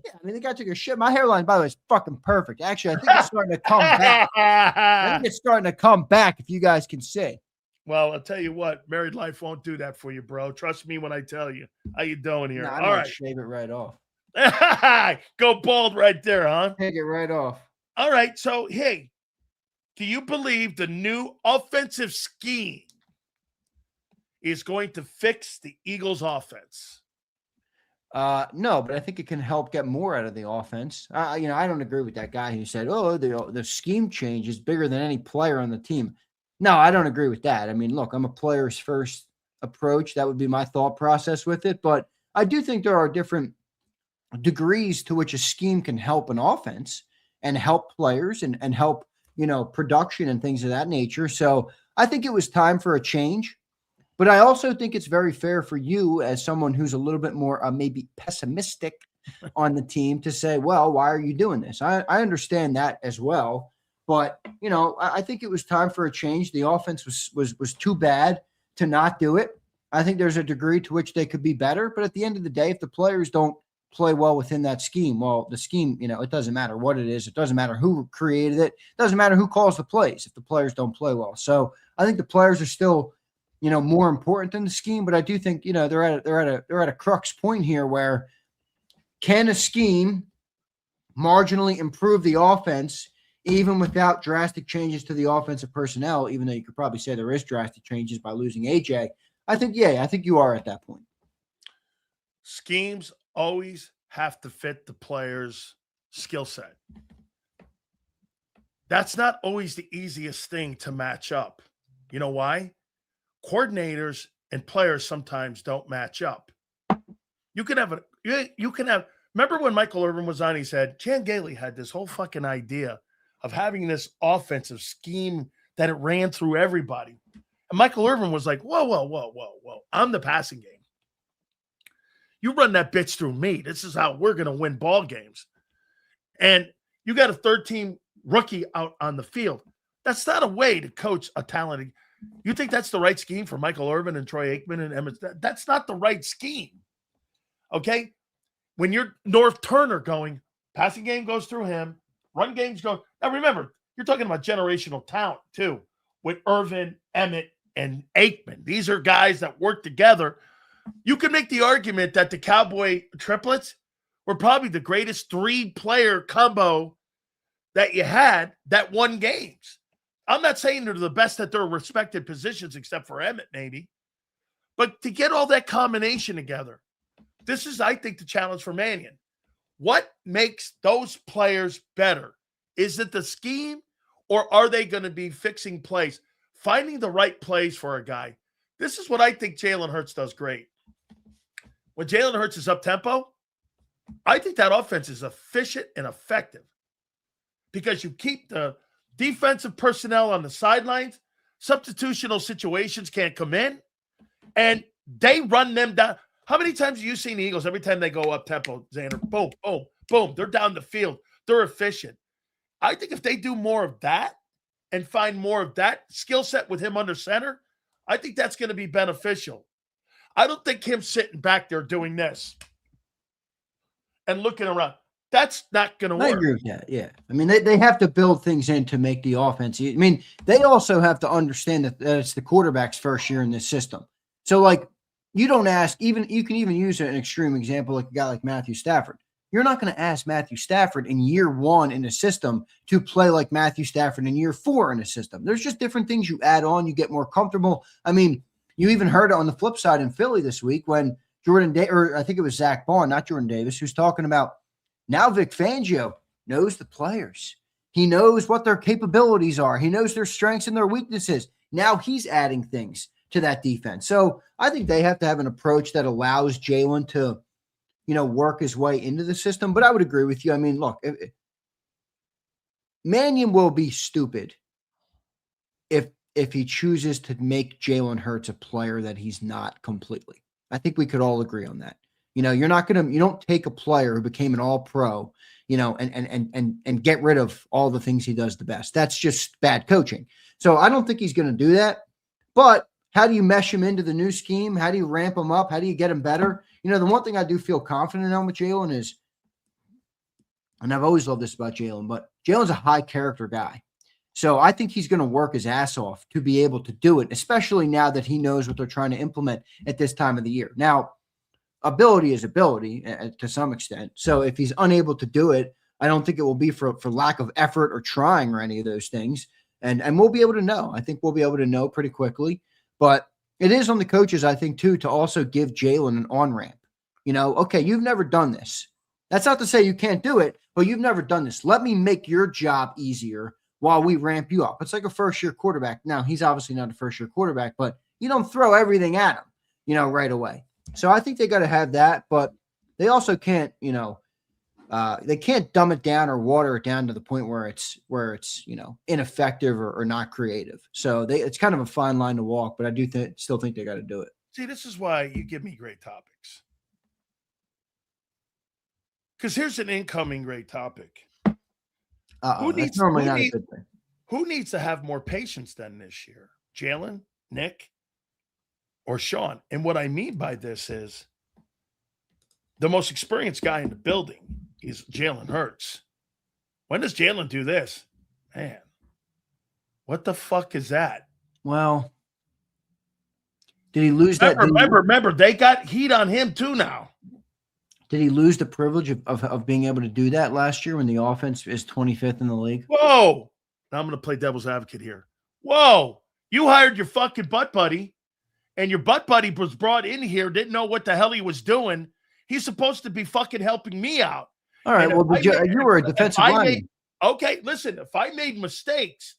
Yeah, I mean, the guy took a shit. My hairline, by the way, is fucking perfect. Actually, I think it's starting to come back. I think it's starting to come back, if you guys can see. Well, I'll tell you what, married life won't do that for you, bro. Trust me when I tell you. How you doing here? All right. Shave it right off. Go bald right there, huh? Take it right off. All right. So, hey, do you believe the new offensive scheme is going to fix the Eagles' offense? No, but I think it can help get more out of the offense. I don't agree with that guy who said, "Oh, the scheme change is bigger than any player on the team." No, I don't agree with that. I mean, look, I'm a players first approach. That would be my thought process with it. But I do think there are different degrees to which a scheme can help an offense and help players and help, production and things of that nature. So I think it was time for a change. But I also think it's very fair for you as someone who's a little bit more maybe pessimistic on the team to say, well, why are you doing this? I understand that as well. But, I think it was time for a change. The offense was too bad to not do it. I think there's a degree to which they could be better. But at the end of the day, if the players don't play well within that scheme, well, the scheme, it doesn't matter what it is. It doesn't matter who created it. It doesn't matter who calls the plays if the players don't play well. So I think the players are still more important than the scheme, but I do think, they're at a crux point here where can a scheme marginally improve the offense even without drastic changes to the offensive personnel, even though you could probably say there is drastic changes by losing AJ. I think you are at that point. Schemes always have to fit the player's skill set. That's not always the easiest thing to match up. You know why? Coordinators and players sometimes don't match up. You can have remember when Michael Irvin was on, he said, Chan Gailey had this whole fucking idea of having this offensive scheme that it ran through everybody. And Michael Irvin was like, whoa. I'm the passing game. You run that bitch through me. This is how we're going to win ball games. And you got a third team rookie out on the field. That's not a way to coach a talented. You think that's the right scheme for Michael Irvin and Troy Aikman and Emmett? That's not the right scheme. Okay? When you're North Turner going, passing game goes through him, run games go. Now remember, you're talking about generational talent too, with Irvin, Emmett, and Aikman. These are guys that work together. You could make the argument that the Cowboy triplets were probably the greatest three-player combo that you had that won games. I'm not saying they're the best at their respected positions, except for Emmett, maybe. But to get all that combination together, this is, I think, the challenge for Mannion. What makes those players better? Is it the scheme, or are they going to be fixing plays, finding the right plays for a guy? This is what I think Jalen Hurts does great. When Jalen Hurts is up-tempo, I think that offense is efficient and effective because you keep the defensive personnel on the sidelines. Substitutional situations can't come in, and they run them down. How many times have you seen the Eagles every time they go up-tempo, Zander? Boom, boom, boom. They're down the field. They're efficient. I think if they do more of that and find more of that skill set with him under center, I think that's going to be beneficial. I don't think him sitting back there doing this and looking around, that's not going to work. I agree with that, yeah. I mean, they have to build things in to make the offense. I mean, they also have to understand that it's the quarterback's first year in this system. So, like, you don't ask, you can even use an extreme example like a guy like Matthew Stafford. You're not going to ask Matthew Stafford in year one in a system to play like Matthew Stafford in year four in a system. There's just different things you add on. You get more comfortable. I mean, you even heard it on the flip side in Philly this week when I think it was Zach Bond, not Jordan Davis, who's talking about now Vic Fangio knows the players. He knows what their capabilities are. He knows their strengths and their weaknesses. Now he's adding things to that defense. So I think they have to have an approach that allows Jalen to, work his way into the system. But I would agree with you. I mean, look, Mannion will be stupid if he chooses to make Jalen Hurts a player that he's not completely. I think we could all agree on that. You don't take a player who became an all-pro, and get rid of all the things he does the best. That's just bad coaching. So I don't think he's going to do that. But how do you mesh him into the new scheme? How do you ramp him up? How do you get him better? The one thing I do feel confident on with Jalen is, and I've always loved this about Jalen, but Jalen's a high character guy. So I think he's going to work his ass off to be able to do it, especially now that he knows what they're trying to implement at this time of the year. Now, ability is ability to some extent. So if he's unable to do it, I don't think it will be for lack of effort or trying or any of those things. And we'll be able to know. I think we'll be able to know pretty quickly. But it is on the coaches, I think, too, to also give Jalen an on-ramp. Okay, you've never done this. That's not to say you can't do it, but you've never done this. Let me make your job easier while we ramp you up. It's like a first-year quarterback. Now, he's obviously not a first-year quarterback, but you don't throw everything at him, right away. So I think they got to have that, but they also can't, they can't dumb it down or water it down to the point where it's ineffective or not creative. So it's kind of a fine line to walk, but I do still think they got to do it. See, this is why you give me great topics. Because here's an incoming great topic. Who needs to have more patience than this year? Jalen, Nick, or Sean? And what I mean by this is the most experienced guy in the building is Jalen Hurts. When does Jalen do this? Man, what the fuck is that? Well, did he lose Remember, they got heat on him too now. Did he lose the privilege of being able to do that last year when the offense is 25th in the league? Whoa. Now I'm going to play devil's advocate here. Whoa. You hired your fucking butt buddy, and your butt buddy was brought in here, didn't know what the hell he was doing. He's supposed to be fucking helping me out. All right, well, you were a defensive lineman. Okay, listen, if I made mistakes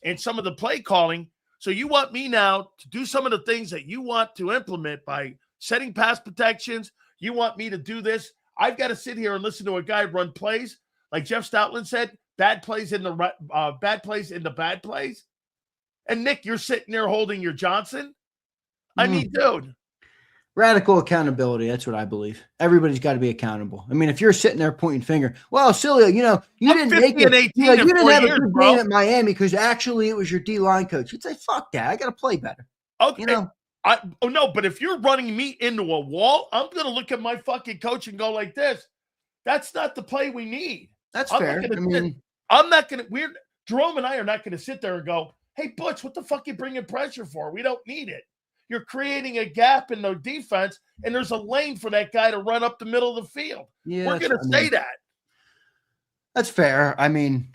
in some of the play calling, so you want me now to do some of the things that you want to implement by setting pass protections, you want me to do this, I've got to sit here and listen to a guy run plays, like Jeff Stoutland said, bad plays in the bad plays. And Nick, you're sitting there holding your Johnson. I mean, dude. Radical accountability. That's what I believe. Everybody's got to be accountable. I mean, if you're sitting there pointing finger, well, Sileo, you I'm didn't 50 make and it. 18 You in didn't 4 have a years, good bro. game at Miami because actually it was your D-line coach. You'd say, fuck that. I got to play better. Okay. No, but if you're running me into a wall, I'm going to look at my fucking coach and go like this. That's not the play we need. That's I'm fair. not going to Jerome and I are not going to sit there and go, hey, Butch, what the fuck you bringing pressure for? We don't need it. You're creating a gap in the defense, and there's a lane for that guy to run up the middle of the field. Yeah, we're going to say that. That's fair. I mean,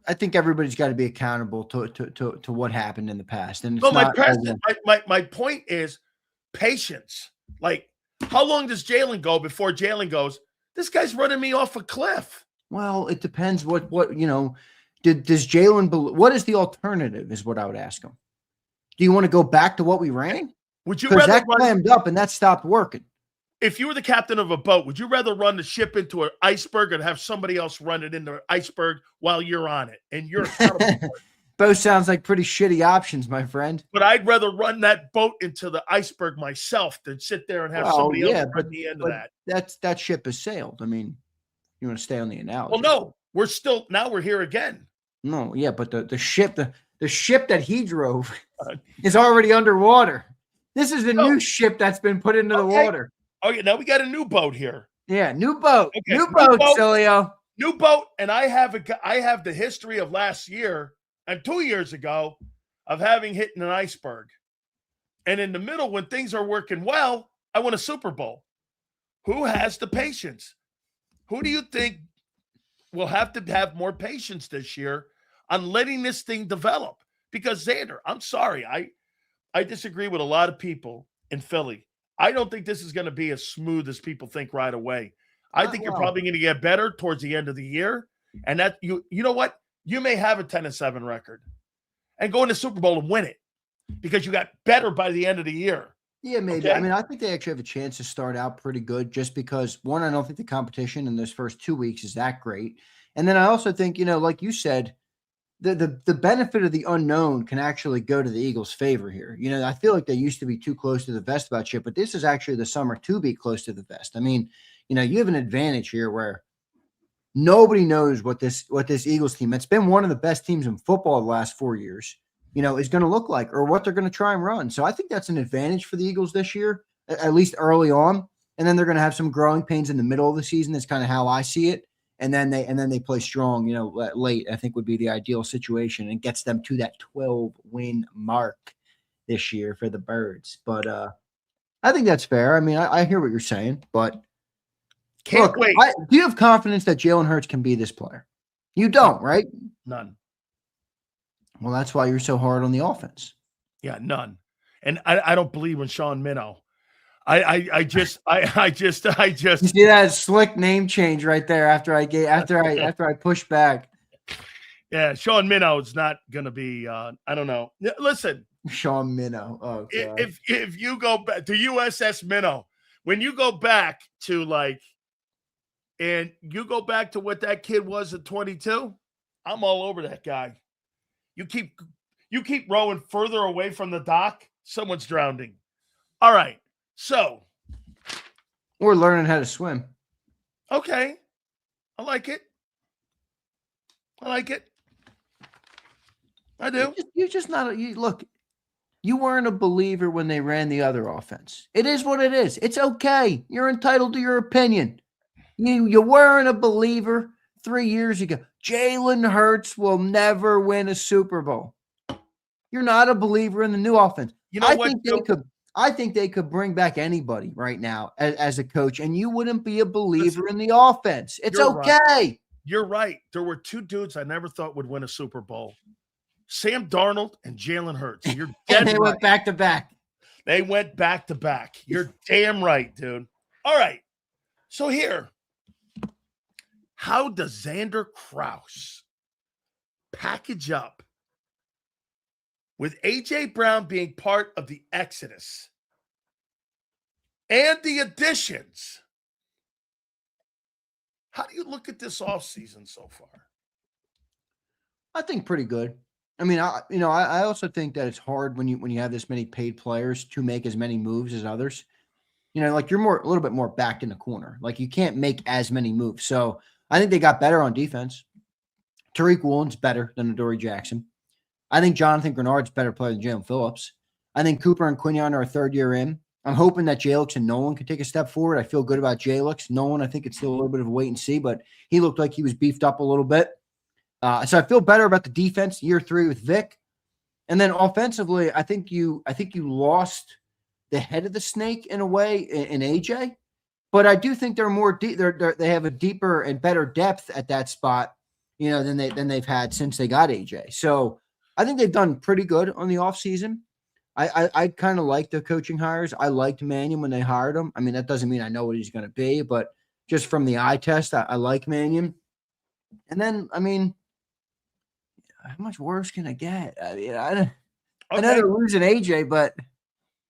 I think everybody's got to be accountable to what happened in the past. And it's my point is patience. Like, how long does Jalen go before Jalen goes, this guy's running me off a cliff? Well, it depends what does Jalen, what is the alternative is what I would ask him. Do you want to go back to what we ran? Would you rather that clammed up and that stopped working? If you were the captain of a boat, would you rather run the ship into an iceberg and have somebody else run it into an iceberg while you're on it? And you're accountable for it? Both sounds like pretty shitty options, my friend. But I'd rather run that boat into the iceberg myself than sit there and have somebody else run the end of that. That ship has sailed. I mean, you want to stay on the analogy? Well, no, now we're here again. No, yeah, but the ship that he drove is already underwater. This is a new ship that's been put into the water. Oh, yeah, now we got a new boat here. Yeah, new boat. Okay. New boat, Sileo. New boat, and I have the history of last year and 2 years ago of having hit an iceberg. And in the middle, when things are working well, I win a Super Bowl. Who has the patience? Who do you think will have to have more patience this year on letting this thing develop? Because Zander, I'm sorry, I disagree with a lot of people in Philly. I don't think this is going to be as smooth as people think right away. I think you're probably going to get better towards the end of the year. And that you know what? You may have a 10-7 record and go in the Super Bowl and win it because you got better by the end of the year. Yeah, maybe. Okay? I mean, I think they actually have a chance to start out pretty good just because, one, I don't think the competition in those first 2 weeks is that great. And then I also think, like you said, the benefit of the unknown can actually go to the Eagles' favor here. I feel like they used to be too close to the vest about shit, but this is actually the summer to be close to the vest. I mean, you have an advantage here where nobody knows what this Eagles team, it's been one of the best teams in football the last 4 years, is going to look like or what they're going to try and run. So I think that's an advantage for the Eagles this year, at least early on. And then they're going to have some growing pains in the middle of the season. That's kind of how I see it. And then they play strong, late, I think would be the ideal situation and gets them to that 12-win mark this year for the Birds. But I think that's fair. I mean, I hear what you're saying, but can't wait. Do you have confidence that Jalen Hurts can be this player? You don't, right? None. Well, that's why you're so hard on the offense. Yeah, none. And I don't believe in Sean Mannion. I just you see that slick name change right there after I push back. Yeah, Sean Minnow is not going to be. I don't know. Listen, Sean Minnow. Oh, God. If you go back to USS Minnow, when you go back to and you go back to what that kid was at 22, I'm all over that guy. You keep rowing further away from the dock, someone's drowning. All right. So we're learning how to swim. Okay. I like it. I do. You're just not look, you weren't a believer when they ran the other offense. It is what it is. It's okay. You're entitled to your opinion. You weren't a believer 3 years ago. Jalen Hurts will never win a Super Bowl. You're not a believer in the new offense. You know what? I think they could bring back anybody right now as a coach, and you wouldn't be a believer in the offense. It's okay. Right. You're right. There were two dudes I never thought would win a Super Bowl. Sam Darnold and Jalen Hurts. You're dead and they went back to back. They went back to back. You're damn right, dude. All right. So here, how does Zander Krause package up with A.J. Brown being part of the exodus and the additions? How do you look at this offseason so far? I think pretty good. I mean, I also think that it's hard when you have this many paid players to make as many moves as others. Like you're a little bit more backed in the corner. Like you can't make as many moves. So I think they got better on defense. Tariq Woolen's better than Adoree Jackson. I think Jonathan Grenard's better player than Jalen Phillips. I think Cooper and Quinion are a third year in. I'm hoping that Jalix and Nolan could take a step forward. I feel good about Jalix. Nolan, I think it's still a little bit of a wait and see, but he looked like he was beefed up a little bit. So I feel better about the defense year 3 with Vic. And then offensively, I think you lost the head of the snake in a way in AJ, but I do think they're more deep. They have a deeper and better depth at that spot, than they've had since they got AJ. So I think they've done pretty good on the offseason. I kind of like the coaching hires. I liked Mannion when they hired him. I mean, that doesn't mean I know what he's going to be, but just from the eye test, I like Mannion. And then, I mean, how much worse can it get? I mean, I know they're losing AJ, but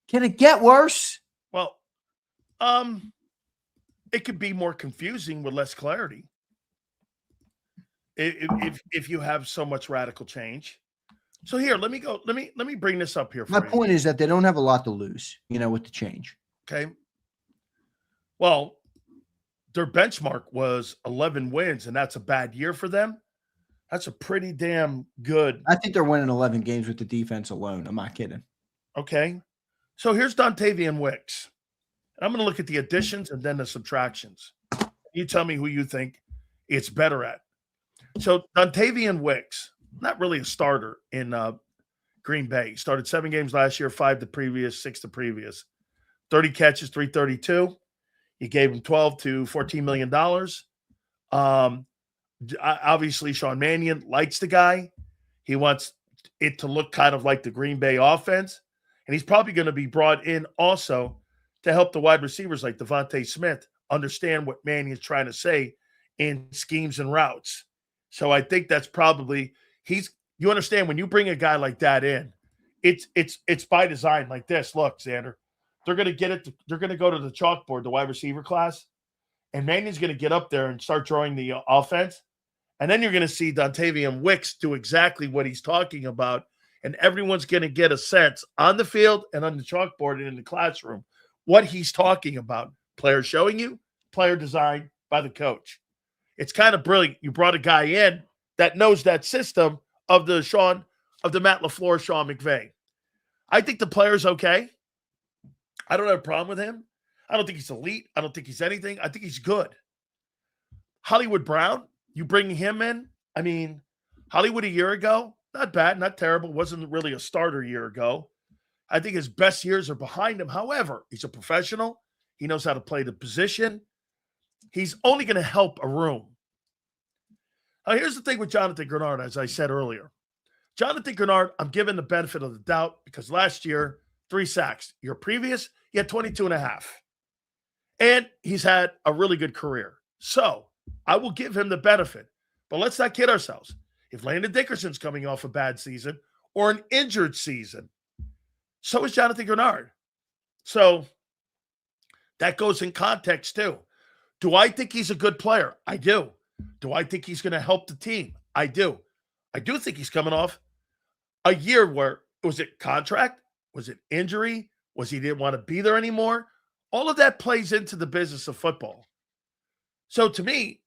can it get worse? Well, it could be more confusing with less clarity. If you have so much radical change. So here, let me bring this up here for My you. point is that they don't have a lot to lose, with the change. Okay. Well, their benchmark was 11 wins, and that's a bad year for them. That's a pretty damn good. I think they're winning 11 games with the defense alone. I'm not kidding. Okay. So here's Dontavian Wicks. I'm going to look at the additions and then the subtractions. You tell me who you think it's better at. So Dontavian Wicks, not really a starter in Green Bay. He started 7 games last year, 5 the previous, 6 the previous. 30 catches, 332. You gave him $12 to $14 million. Obviously, Sean Mannion likes the guy. He wants it to look kind of like the Green Bay offense. And he's probably going to be brought in also to help the wide receivers like Devontae Smith understand what Mannion's trying to say in schemes and routes. So I think that's probably you understand when you bring a guy like that in, it's by design like this. Look, Zander, they're going to get it. They're going to go to the chalkboard, the wide receiver class, and Mannion's going to get up there and start drawing the offense. And then you're going to see Dontavian Wicks do exactly what he's talking about. And everyone's going to get a sense on the field and on the chalkboard and in the classroom what he's talking about. Player showing you, player design by the coach. It's kind of brilliant. You brought a guy in that knows that system of the Matt LaFleur, Sean McVay. I think the player's okay. I don't have a problem with him. I don't think he's elite. I don't think he's anything. I think he's good. Hollywood Brown, you bring him in. I mean, Hollywood a year ago, not bad, not terrible. Wasn't really a starter a year ago. I think his best years are behind him. However, he's a professional. He knows how to play the position. He's only going to help a room. Now, here's the thing with Jonathan Grenard, as I said earlier. Jonathan Grenard, I'm giving the benefit of the doubt because last year, 3 sacks. Year previous, he had 22 and a half. And he's had a really good career. So I will give him the benefit. But let's not kid ourselves. If Landon Dickerson's coming off a bad season or an injured season, so is Jonathan Grenard. So that goes in context too. Do I think he's a good player? I do. Do I think he's going to help the team? I do. I do think he's coming off a year where, was it contract? Was it injury? Was he didn't want to be there anymore? All of that plays into the business of football. So to me,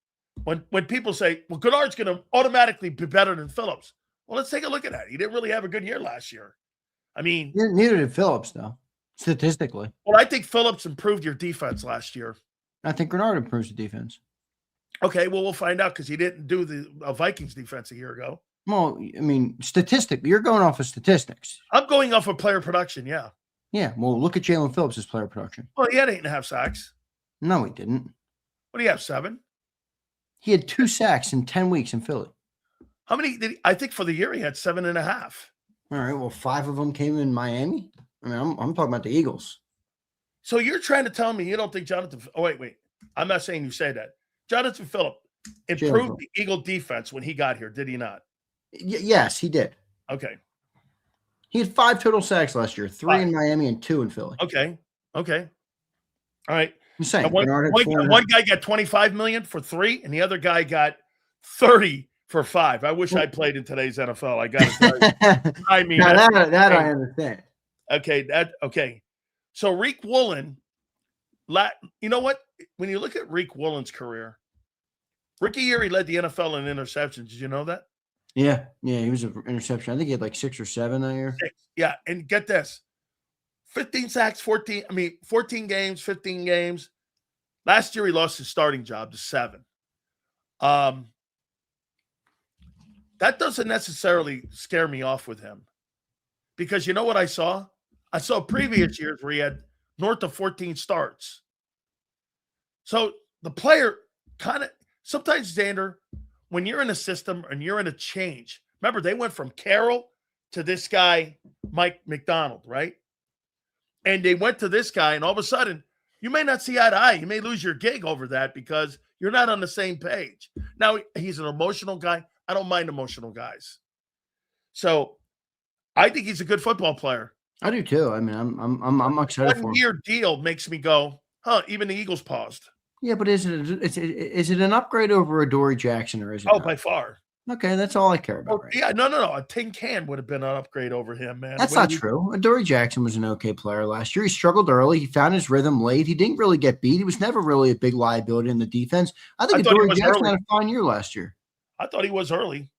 when people say, well, Grenard's going to automatically be better than Phillips. Well, let's take a look at that. He didn't really have a good year last year. I mean, neither did Phillips, though, statistically. Well, I think Phillips improved your defense last year. I think Grenard improves the defense. Okay, well, we'll find out because he didn't do the Vikings defense a year ago. Well, I mean, you're going off of statistics. I'm going off of player production, yeah. Yeah, well, look at Jalen Phillips' player production. Well, he had 8.5 sacks. No, he didn't. What do you have, 7? He had 2 sacks in 10 weeks in Philly. How many did he? I think for the year he had 7.5. All right, well, 5 of them came in Miami. I mean, I'm talking about the Eagles. So you're trying to tell me you don't think Jonathan – oh, wait. I'm not saying you say that. Jonathan Phillip improved the Eagle defense when he got here, did he not? Yes, he did. Okay. He had 5 total sacks last year, 3 in Miami and 2 in Philly. Okay. All right. I'm saying one guy got $25 million for 3, and the other guy got $30 for 5. I wish I played in today's NFL. I got to tell you. I mean, now that I understand. Okay. So Rick Woolen, you know what? When you look at Rick Woolen's career, rookie year he led the NFL in interceptions. Did you know that? Yeah, he was an interception. I think he had like 6 or 7 that year. 6. Yeah, and get this. 15 sacks, 14 games, 15 games. Last year he lost his starting job to 7. That doesn't necessarily scare me off with him. Because you know what I saw? I saw previous years where he had north of 14 starts. So the player kind of sometimes, Zander, when you're in a system and you're in a change, remember they went from Carroll to this guy, Mike McDonald, right? And they went to this guy, and all of a sudden, you may not see eye to eye. You may lose your gig over that because you're not on the same page. Now, he's an emotional guy. I don't mind emotional guys. So I think he's a good football player. I do too. I mean, I'm excited for him. 1-year deal makes me go, even the Eagles paused. Yeah, but is it an upgrade over Adoree Jackson or is it? Oh, by far. Okay, that's all I care about. Right yeah, no. A tin can would have been an upgrade over him, man. That's not true. Adoree Jackson was an okay player last year. He struggled early. He found his rhythm late. He didn't really get beat. He was never really a big liability in the defense. I think Adoree Jackson had a fine year last year. I thought he was early.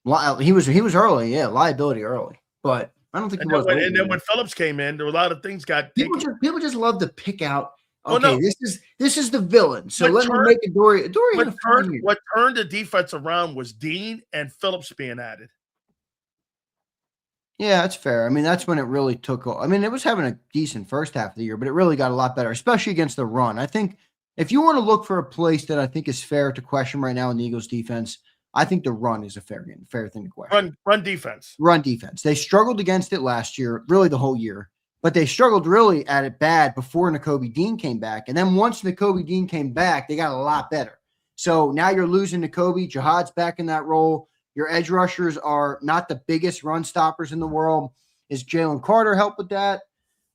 He was early, yeah, liability early. But I don't think he was. And then when Phillips came in, there were a lot of things got taken. People just love to pick out. Okay, this is the villain. So let me make Adoree. What turned the defense around was Dean and Phillips being added. Yeah, that's fair. I mean, that's when it really took off. I mean, it was having a decent first half of the year, but it really got a lot better, especially against the run. I think if you want to look for a place that I think is fair to question right now in the Eagles defense, I think the run is a fair thing to question. Run defense. Run defense. They struggled against it last year, really the whole year. But they struggled really at it bad before Nakobe Dean came back. And then once Nakobe Dean came back, they got a lot better. So now you're losing Nakobe. Jihad's back in that role. Your edge rushers are not the biggest run stoppers in the world. Is Jalen Carter help with that?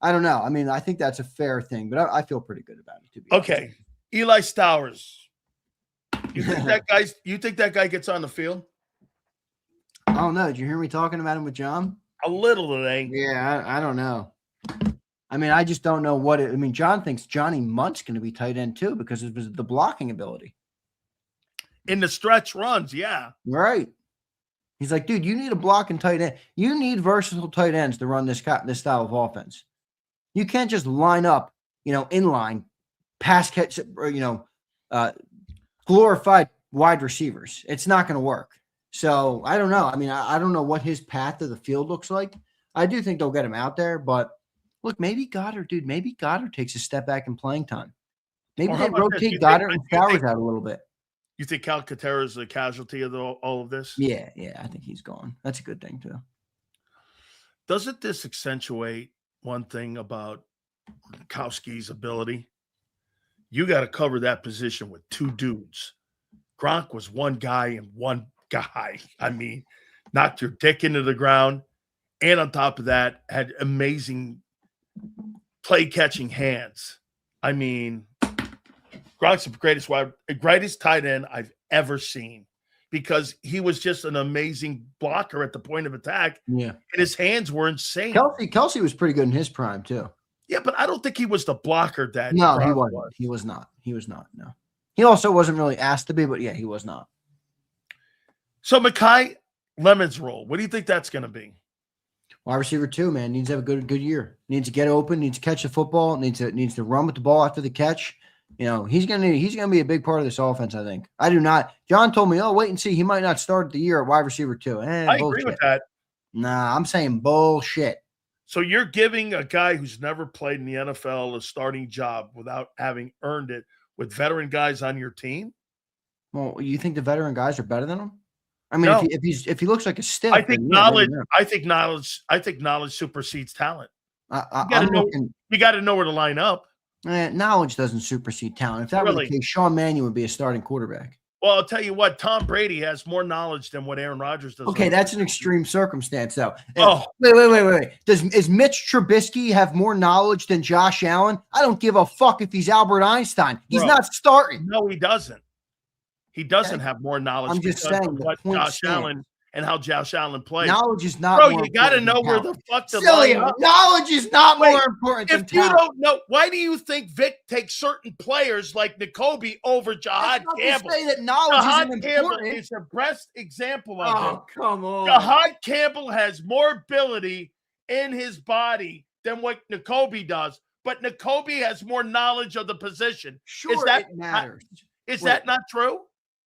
I don't know. I mean, I think that's a fair thing, but I feel pretty good about it. Okay. Eli Stowers. You think that guy gets on the field? I don't know. Did you hear me talking about him with John? A little today. Yeah, I don't know. I mean, I just don't know what it. I mean, John thinks Johnny Munt's going to be tight end too because of the blocking ability. In the stretch runs, yeah. Right. He's like, dude, you need a blocking tight end. You need versatile tight ends to run this style of offense. You can't just line up, inline, pass catch, or, glorified wide receivers. It's not going to work. So I don't know. I mean, I don't know what his path to the field looks like. I do think they'll get him out there, but look, maybe Goddard takes a step back in playing time. Maybe they rotate Goddard and Stowers out a little bit. You think Cal Katera is the casualty of all of this? Yeah, I think he's gone. That's a good thing too. Doesn't this accentuate one thing about Kowski's ability? You got to cover that position with 2 dudes. Gronk was one guy and one guy. I mean, knocked your dick into the ground. And on top of that, had amazing play-catching hands. I mean, Gronk's the greatest tight end I've ever seen because he was just an amazing blocker at the point of attack. Yeah. And his hands were insane. Kelsey was pretty good in his prime, too. Yeah, but I don't think he was the blocker that No, he wasn't. He was not, no. He also wasn't really asked to be, but yeah, he was not. So Makai Lemon's role, what do you think that's going to be? Wide receiver 2, man, needs to have a good year. Needs to get open, needs to catch the football, needs to run with the ball after the catch. He's gonna be a big part of this offense, I think. I do not. John told me, wait and see. He might not start the year at wide receiver 2. I agree with that. Nah, I'm saying bullshit. So you're giving a guy who's never played in the NFL a starting job without having earned it with veteran guys on your team? Well, you think the veteran guys are better than him? I mean, No. if he looks like a stiff, I think knowledge supersedes talent. You got to know where to line up. Knowledge doesn't supersede talent. If that were the case, Sean Mannion would be a starting quarterback. Well, I'll tell you what, Tom Brady has more knowledge than what Aaron Rodgers does. Okay, that's an extreme circumstance, though. Oh. Wait. Is Mitch Trubisky have more knowledge than Josh Allen? I don't give a fuck if he's Albert Einstein. He's not starting. No, he doesn't. He doesn't have more knowledge I'm just because saying of the what point Josh stands. Allen and how Josh Allen plays. Knowledge is not Bro, more you got to important know than where talent. the fuck to line Sileo, up. knowledge is not Wait, more important than If you talent. don't know, why do you think Vic takes certain players like Nakobe over Jahad That's not Campbell? to say that knowledge Jahad isn't Campbell important. is the best example of it. Oh, come on. Jahad Campbell has more ability in his body than what Nakobe does, but Nakobe has more knowledge of the position. Sure, that it matters. Is that not true?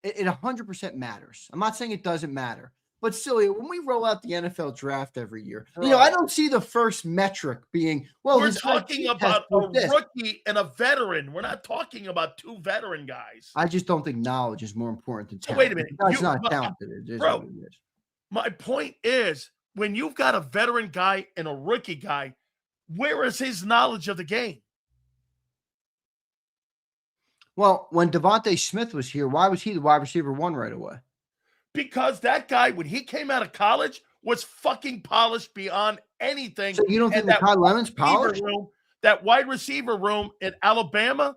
It 100% matters. I'm not saying it doesn't matter. But Sileo, when we roll out the NFL draft every year, I don't see the first metric being, well, we're talking about a rookie and a veteran. We're not talking about two veteran guys. I just don't think knowledge is more important than talent. So wait a minute. That's not talented. It is bro, what it is. My point is, when you've got a veteran guy and a rookie guy, where is his knowledge of the game? Well, when Devontae Smith was here, why was he the wide receiver 1 right away? Because that guy, when he came out of college, was fucking polished beyond anything. So you don't think Makai Lemon's polished? That wide receiver room in Alabama,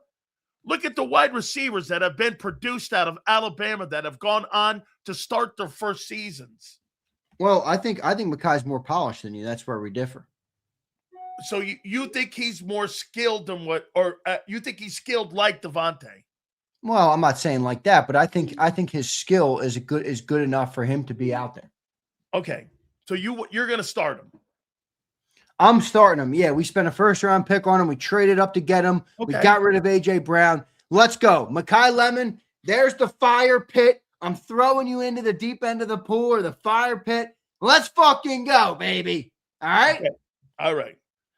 look at the wide receivers that have been produced out of Alabama that have gone on to start their first seasons. Well, I think Makai's more polished than you. That's where we differ. So you think he's more skilled than you think he's skilled like Devontae? Well, I'm not saying like that, but I think his skill is good enough for him to be out there. Okay, so you're going to start him. I'm starting him. Yeah, we spent a first-round pick on him. We traded up to get him. Okay. We got rid of A.J. Brown. Let's go. Makai Lemon, there's the fire pit. I'm throwing you into the deep end of the pool or the fire pit. Let's fucking go, baby. All right? Okay. All right.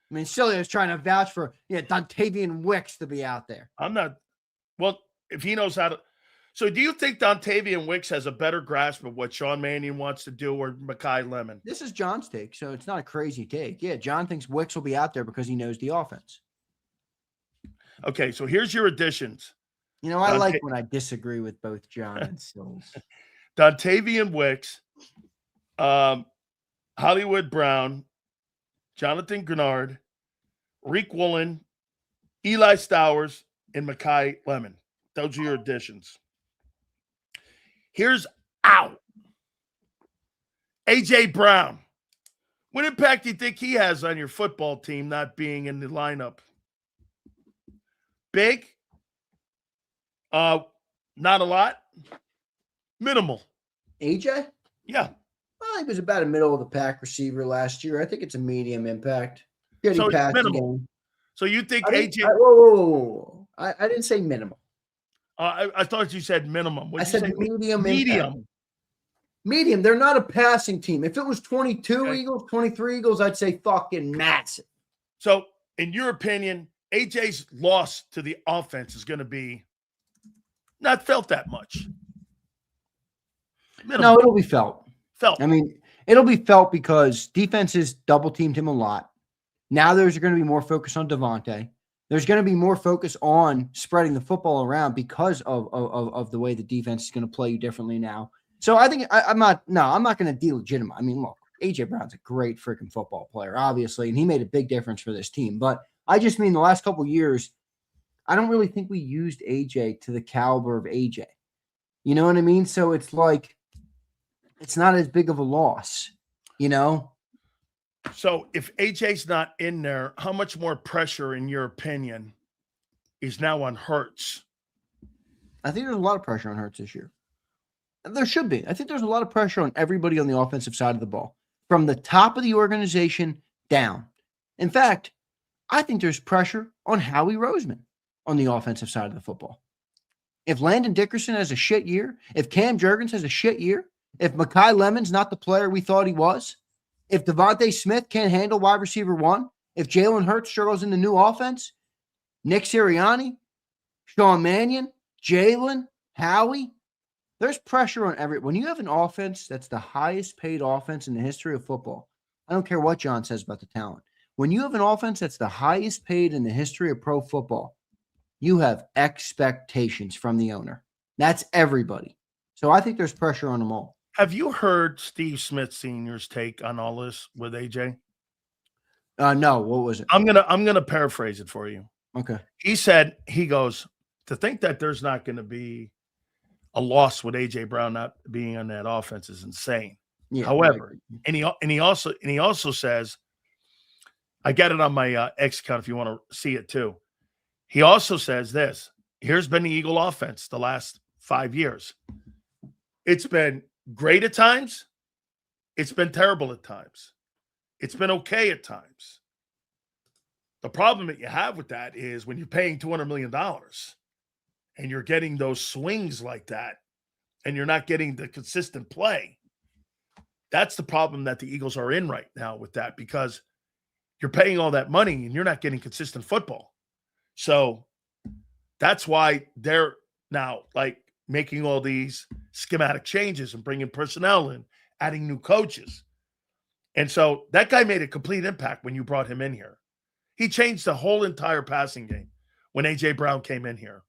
I mean, Sileo's trying to vouch for Dontavian Wicks to be out there. I'm not. Well, if he knows how to. So do you think Dontavian Wicks has a better grasp of what Sean Mannion wants to do or Makai Lemon? This is John's take, so it's not a crazy take. Yeah, John thinks Wicks will be out there because he knows the offense. Okay, so here's your additions. I like when I disagree with both John and Sills. Dontavian Wicks, Hollywood Brown, Jonathan Grenard, Reek Woolen, Eli Stowers, and Makai Lemon. Those are your additions. Here's A.J. Brown. What impact do you think he has on your football team not being in the lineup? Big? Not a lot. Minimal. A.J.? Yeah. Well, he was about a middle-of-the-pack receiver last year. I think it's a medium impact. Good so impact minimal. again. So you think A.J. Whoa. I didn't say minimal. I thought you said minimum. I said medium. Medium. They're not a passing team. If it was 22 Eagles, 23 Eagles, I'd say fucking massive. So, in your opinion, AJ's loss to the offense is going to be not felt that much. Minimum. No, it'll be felt. I mean, it'll be felt because defenses double-teamed him a lot. Now there's going to be more focus on Devontae. There's going to be more focus on spreading the football around because of the way the defense is going to play you differently now. So I think I'm not going to delegitimize. I mean, look, A.J. Brown's a great freaking football player, obviously, and he made a big difference for this team. But I just mean the last couple of years, I don't really think we used A.J. to the caliber of A.J. You know what I mean? So it's like it's not as big of a loss, So if AJ's not in there, how much more pressure, in your opinion, is now on Hurts? I think there's a lot of pressure on Hurts this year. There should be. I think there's a lot of pressure on everybody on the offensive side of the ball, from the top of the organization down. In fact, I think there's pressure on Howie Roseman on the offensive side of the football. If Landon Dickerson has a shit year, if Cam Jurgens has a shit year, if Makai Lemon's not the player we thought he was, if Devontae Smith can't handle wide receiver 1, if Jalen Hurts struggles in the new offense, Nick Sirianni, Sean Mannion, Jalen, Howie, there's pressure on when you have an offense that's the highest paid offense in the history of football. I don't care what John says about the talent. When you have an offense that's the highest paid in the history of pro football, you have expectations from the owner. That's everybody. So I think there's pressure on them all. Have you heard Steve Smith Sr.'s take on all this with AJ? No. What was it? I'm gonna paraphrase it for you. Okay. He said, he goes, to think that there's not going to be a loss with A.J. Brown not being on that offense is insane. Yeah. However, and he also says, I got it on my X account if you want to see it too. He also says this. Here's been the Eagle offense the last 5 years. It's been great at times. It's been terrible at times. It's been okay at times. The problem that you have with that is when you're paying $200 million and you're getting those swings like that and you're not getting the consistent play, that's the problem that the Eagles are in right now with that, because you're paying all that money and you're not getting consistent football. So that's why they're now like making all these schematic changes and bringing personnel in, adding new coaches. And so that guy made a complete impact when you brought him in here. He changed the whole entire passing game when A.J. Brown came in here.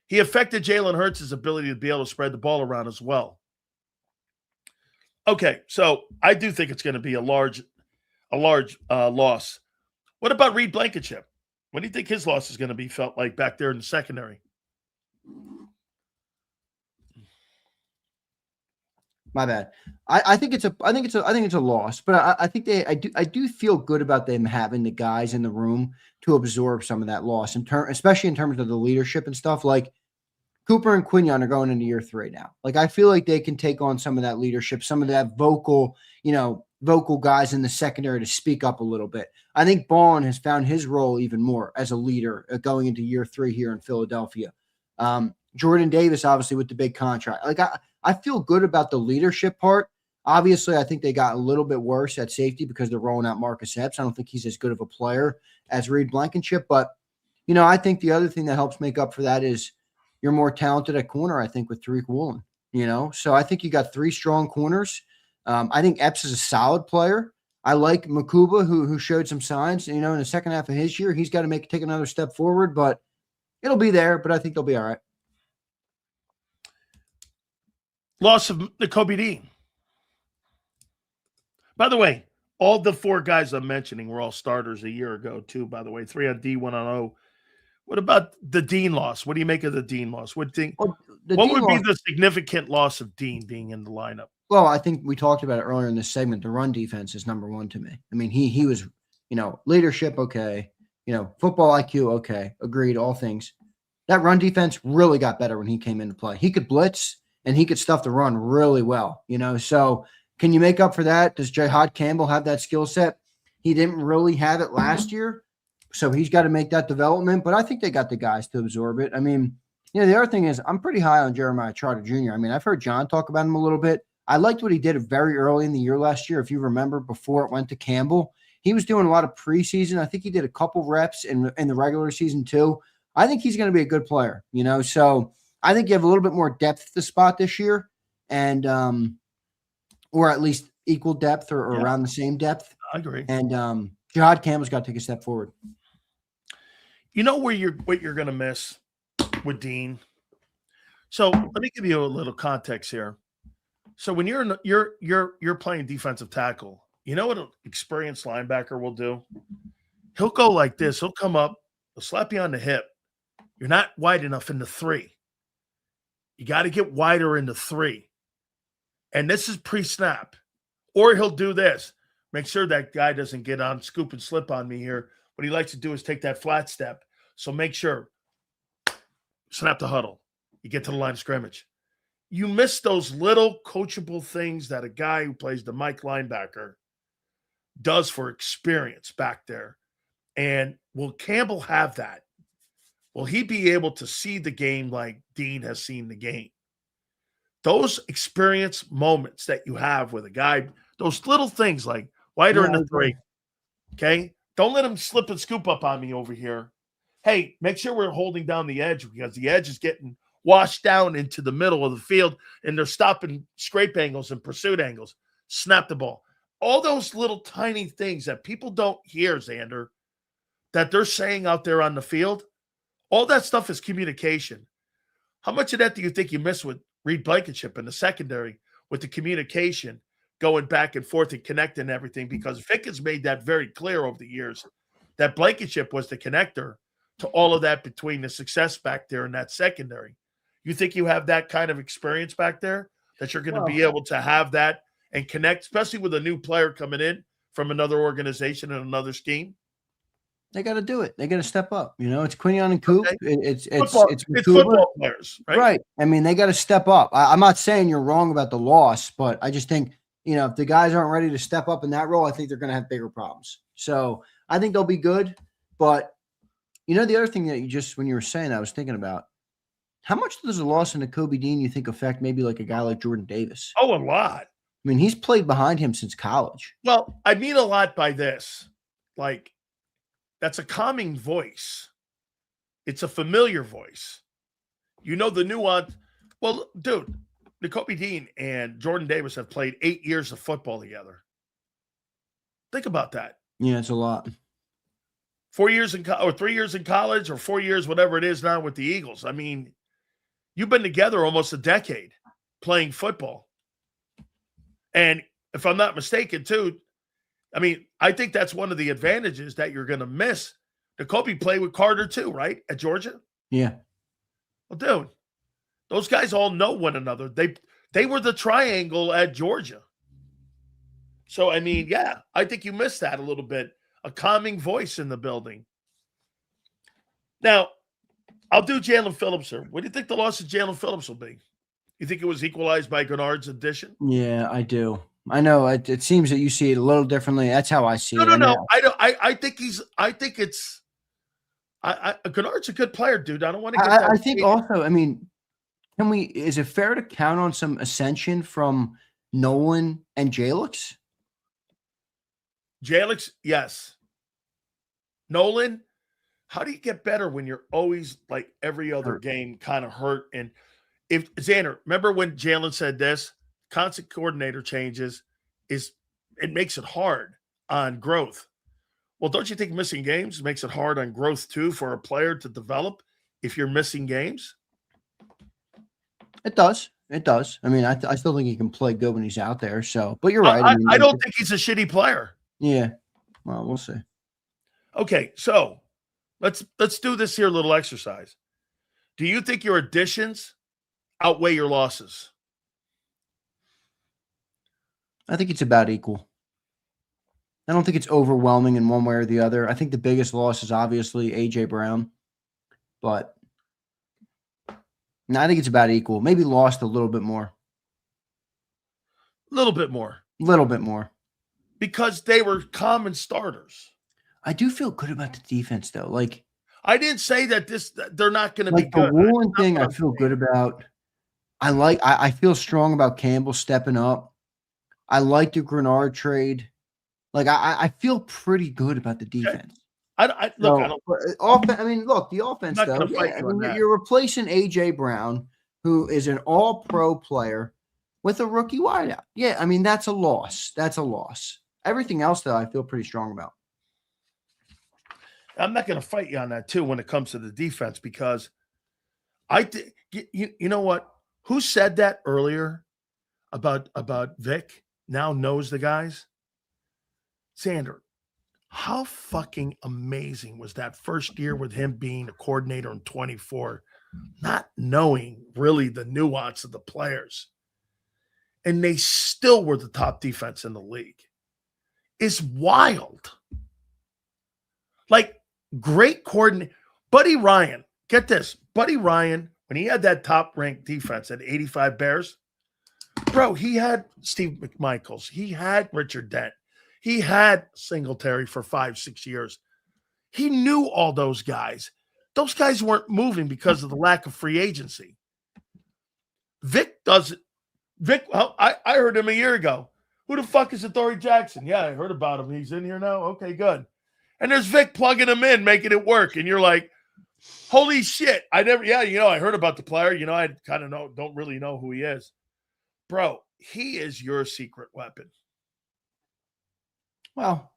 He affected Jalen Hurts' ability to be able to spread the ball around as well. Okay, so I do think it's going to be a large loss. What about Reed Blankenship? What do you think his loss is going to be felt like back there in the secondary? My bad. I think it's a loss, but I think I do feel good about them having the guys in the room to absorb some of that loss, especially in terms of the leadership and stuff. Like Cooper and Quinion are going into year 3 now. Like I feel like they can take on some of that leadership, some of that vocal guys in the secondary to speak up a little bit. I think Bond has found his role even more as a leader going into year 3 here in Philadelphia. Jordan Davis, obviously, with the big contract. Like I feel good about the leadership part. Obviously, I think they got a little bit worse at safety because they're rolling out Marcus Epps. I don't think he's as good of a player as Reed Blankenship. But, I think the other thing that helps make up for that is you're more talented at corner, I think, with Tariq Woolen. So I think you got 3 strong corners. I think Epps is a solid player. I like Makuba, who showed some signs. In the second half of his year, he's got to take another step forward. But it'll be there, but I think they'll be all right. Loss of Nakobe Dean. By the way, all the 4 guys I'm mentioning were all starters a year ago, too, by the way. 3 on D, 1 on O. What about the Dean loss? What do you make of the Dean loss? What would be the significant loss of Dean being in the lineup? Well, I think we talked about it earlier in this segment. The run defense is number 1 to me. I mean, he was, leadership, okay. Football IQ, okay. Agreed, all things. That run defense really got better when he came into play. He could blitz and he could stuff the run really well, So can you make up for that? Does Jihad Campbell have that skill set? He didn't really have it last year, so he's got to make that development. But I think they got the guys to absorb it. I mean, the other thing is I'm pretty high on Jeremiah Trotter Jr. I mean, I've heard John talk about him a little bit. I liked what he did very early in the year last year. If you remember, before it went to Campbell, he was doing a lot of preseason. I think he did a couple reps in the regular season too. I think he's going to be a good player, So I think you have a little bit more depth at the spot this year, and or at least equal depth or around the same depth. I agree. And Jihad Campbell's got to take a step forward. What you're going to miss with Dean. So let me give you a little context here. So when you're playing defensive tackle, you know what an experienced linebacker will do? He'll go like this. He'll come up, he'll slap you on the hip. You're not wide enough in the 3. You got to get wider in the 3. And this is pre-snap. Or he'll do this. Make sure that guy doesn't get on scoop and slip on me here. What he likes to do is take that flat step. So make sure, snap the huddle. You get to the line of scrimmage. You miss those little coachable things that a guy who plays the Mike linebacker does for experience back there. And will Campbell have that? Will he be able to see the game like Dean has seen the game? Those experience moments that you have with a guy, those little things like wider in the 3, okay? Don't let him slip and scoop up on me over here. Hey, make sure we're holding down the edge because the edge is getting washed down into the middle of the field, and they're stopping scrape angles and pursuit angles. Snap the ball. All those little tiny things that people don't hear, Zander, that they're saying out there on the field, all that stuff is communication. How much of that do you think you miss with Reed Blankenship in the secondary with the communication going back and forth and connecting everything? Because Vic has made that very clear over the years that Blankenship was the connector to all of that between the success back there in that secondary. You think you have that kind of experience back there that you're going to be Well, able to have that and connect, especially with a new player coming in from another organization and another scheme? they got to do it. They got to step up. It's Quinion and Coop. Okay. It's It's Vancouver. football players, right? Right. I mean, they got to step up. I'm not saying you're wrong about the loss, but I just think, if the guys aren't ready to step up in that role, I think they're going to have bigger problems. So I think they'll be good. But, the other thing that when you were saying, I was thinking about, how much does a loss in Kobe Dean you think affect maybe like a guy like Jordan Davis? Oh, a lot. I mean, he's played behind him since college. Well, I mean a lot by this. Like, that's a calming voice. It's a familiar voice. The nuance. Well, dude, Kobe Dean and Jordan Davis have played 8 years of football together. Think about that. Yeah, it's a lot. 4 years or 3 years in college, or 4 years, whatever it is now with the Eagles. I mean, you've been together almost a decade playing football. And if I'm not mistaken, too, I mean, I think that's one of the advantages that you're going to miss. Kobe played with Carter, too, right, at Georgia? Yeah. Well, dude, those guys all know one another. They were the triangle at Georgia. So, I mean, yeah, I think you missed that a little bit. A calming voice in the building. Now, I'll do Jalen Phillips here. What do you think the loss of Jalen Phillips will be? You think it was equalized by Gennard's addition? Yeah, I do. I know it seems that you see it a little differently. That's how I see it. No. I don't. I think it's. Gennard's a good player, dude. I don't want to get. I think also. I mean, is it fair to count on some ascension from Nolan and Jalix? Jalix, yes. Nolan, how do you get better when you're always like every other game kind of hurt? And if Zander, remember when Jalen said this? Constant coordinator changes it makes it hard on growth. Well, don't you think missing games makes it hard on growth too for a player to develop if you're missing games? It does. It does. I mean, I still think he can play good when he's out there. So, but you're right. I don't think he's a shitty player. Yeah. Well, we'll see. Okay, so let's do this here little exercise. Do you think your additions outweigh your losses? I think it's about equal. I don't think it's overwhelming in one way or the other. I think the biggest loss is obviously A.J. Brown. But no, I think it's about equal. Maybe lost a little bit more. A little bit more. Little bit more. Because they were common starters. I do feel good about the defense, though. Like, I didn't say that they're not going to be like good. The Woolen thing I feel good about. I feel strong about Campbell stepping up. I like the Grenard trade. Like, I feel pretty good about the defense. I don't. I mean, look, the offense, though. Yeah, I mean, you're replacing A.J. Brown, who is an all-pro player, with a rookie wideout. Yeah, I mean, that's a loss. That's a loss. Everything else, though, I feel pretty strong about. I'm not going to fight you on that, too, when it comes to the defense, because you know what? Who said that earlier about Vic now knows the guys? Zander, how fucking amazing was that first year with him being a coordinator in 24, not knowing really the nuance of the players? And they still were the top defense in the league. It's wild. Like, great coordinator. Buddy Ryan, get this. Buddy Ryan, when he had that top-ranked defense at 85 Bears, bro, he had Steve McMichaels. He had Richard Dent. He had Singletary for 5-6 years. He knew all those guys. Those guys weren't moving because of the lack of free agency. Vic doesn't. Vic, well, I heard him a year ago. Who the fuck is Adoree Jackson? Yeah, I heard about him. He's in here now? Okay, good. And there's Vic plugging him in, making it work. And you're like, holy shit. I heard about the player. I kind of don't really know who he is. Bro, he is your secret weapon. Well,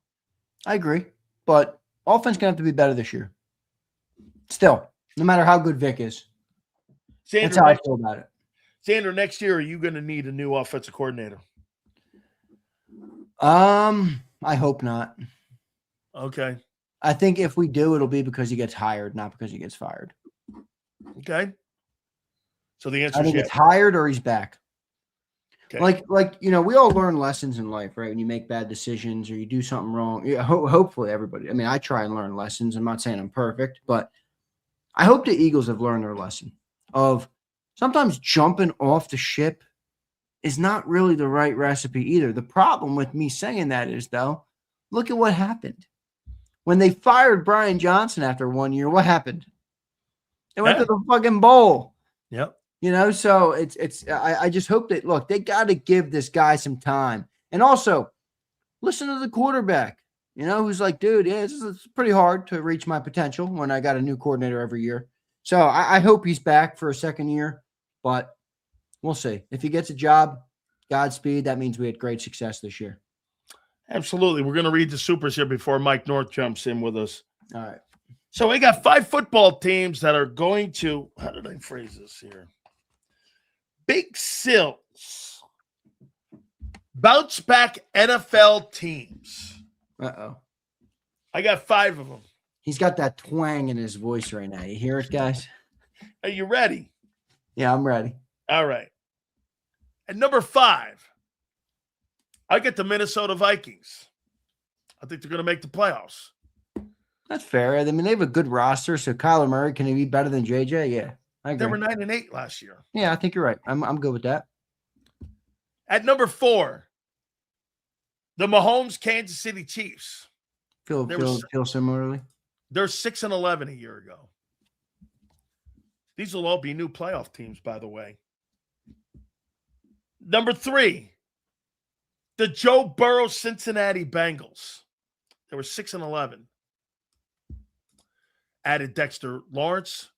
I agree. But offense going to have to be better this year. Still, no matter how good Vic is. Zander, that's how I feel about it. Zander, next year, are you going to need a new offensive coordinator? I hope not. Okay. I think if we do, it'll be because he gets hired, not because he gets fired. Okay. So the answer I is think yes. it's hired or he's back. Okay. Like we all learn lessons in life, right? When you make bad decisions or you do something wrong. Yeah, hopefully everybody. I mean, I try and learn lessons. I'm not saying I'm perfect, but I hope the Eagles have learned their lesson of sometimes jumping off the ship is not really the right recipe either. The problem with me saying that is, though, look at what happened. When they fired Brian Johnson after 1 year, what happened? They went to the fucking bowl. Yep. So I just hope that, look, they got to give this guy some time. And also, listen to the quarterback, who's like, dude, yeah, it's pretty hard to reach my potential when I got a new coordinator every year. So I hope he's back for a second year, but we'll see. If he gets a job, Godspeed. That means we had great success this year. Absolutely. We're going to read the supers here before Mike North jumps in with us. All right. So we got 5 football teams that are going to, how did I phrase this here? Big Sills. Bounce back NFL teams. Uh-oh. I got 5 of them. He's got that twang in his voice right now. You hear it, guys? Are you ready? Yeah, I'm ready. All right. At number 5, I get the Minnesota Vikings. I think they're going to make the playoffs. That's fair. I mean, they have a good roster, so Kyler Murray, can he be better than JJ? Yeah, I agree. They were 9-8 last year. Yeah, I think you're right. I'm good with that. At number 4, the Mahomes Kansas City Chiefs. Feel similarly. They're 6-11 a year ago. These will all be new playoff teams, by the way. Number 3, the Joe Burrow Cincinnati Bengals. They were 6-11. Added Dexter Lawrence,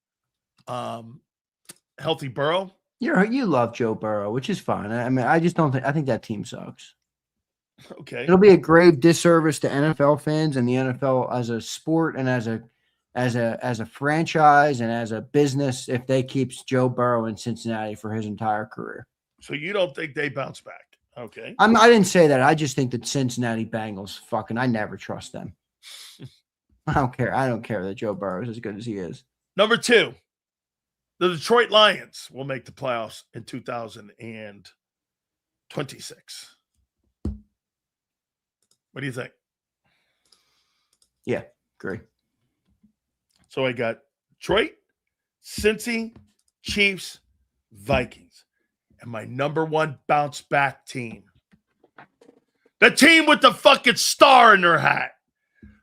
healthy Burrow. You love Joe Burrow, which is fine. I mean, I just don't think. I think that team sucks. Okay, it'll be a grave disservice to NFL fans and the NFL as a sport and as a franchise and as a business if they keeps Joe Burrow in Cincinnati for his entire career. So you don't think they bounce back? Okay, I didn't say that. I just think that Cincinnati Bengals I never trust them. I don't care. I don't care that Joe Burrow is as good as he is. Number 2, the Detroit Lions will make the playoffs in 2026. What do you think? Yeah, agree. So I got Detroit, Cincy, Chiefs, Vikings. And my number 1 bounce back team. The team with the fucking star in their hat.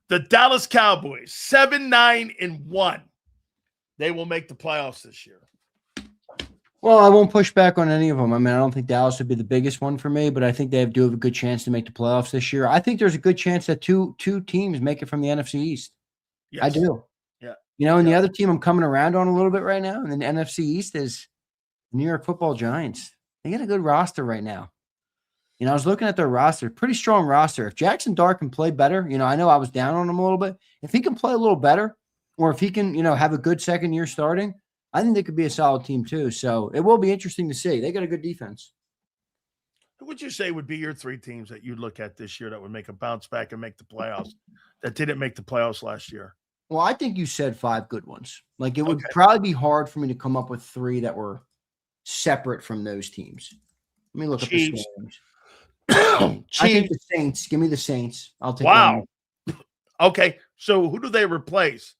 The Dallas Cowboys, 7-9-1. They will make the playoffs this year. Well, I won't push back on any of them. I mean, I don't think Dallas would be the biggest one for me, but I think they do have a good chance to make the playoffs this year. I think there's a good chance that two teams make it from the NFC East. Yes. I do. Yeah. And the other team I'm coming around on a little bit right now, and then the NFC East is New York Football Giants. They got a good roster right now. I was looking at their roster, pretty strong roster. If Jackson Dart can play better, I know I was down on him a little bit. If he can play a little better, or if he can, have a good second year starting, I think they could be a solid team too. So it will be interesting to see. They got a good defense. Who would you say would be your 3 teams that you'd look at this year that would make a bounce back and make the playoffs that didn't make the playoffs last year? Well, I think you said 5 good ones. Like it would probably be hard for me to come up with 3 that were separate from those teams. Let me look at the standings. I think the Saints. Give me the Saints. I'll take Wow. Okay. So who do they replace?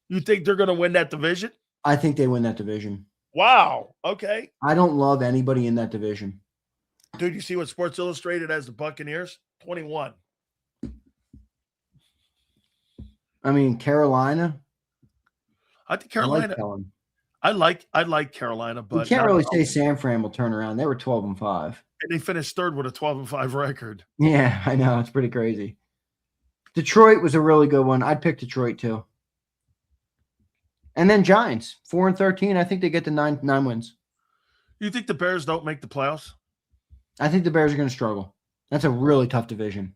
You think they're going to win that division? I think they win that division. Wow. Okay. I don't love anybody in that division. Dude, you see what Sports Illustrated has the Buccaneers? 21. I mean, Carolina. I think Carolina. I like Carolina, but you can't really say San Fran will turn around. They were 12-5. And they finished 3rd with a 12-5 record. Yeah, I know. It's pretty crazy. Detroit was a really good one. I'd pick Detroit too. And then Giants, 4-13. I think they get to 9 wins. You think the Bears don't make the playoffs? I think the Bears are going to struggle. That's a really tough division.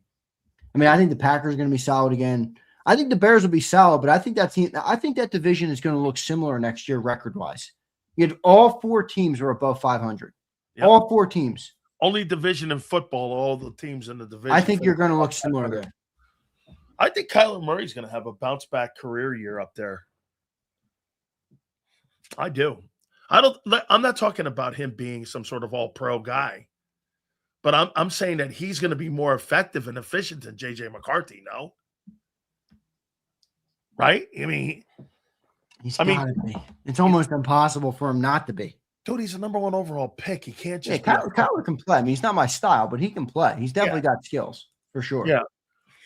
I mean, I think the Packers are going to be solid again. I think the Bears will be solid, but I think that division is going to look similar next year record-wise. You had all 4 teams were above 500. Yep. All 4 teams. Only division in football, all the teams in the division. I think you're going to look similar there. I think Kyler Murray's going to have a bounce-back career year up there. I do. I'm not talking about him being some sort of all-pro guy, but I'm saying that he's going to be more effective and efficient than JJ McCarthy. No, right? I mean, he's got to be. It's almost impossible for him not to be. Dude, he's a number 1 overall pick. He can't just. Kyler can play. I mean, he's not my style, but he can play. He's definitely got skills for sure. Yeah.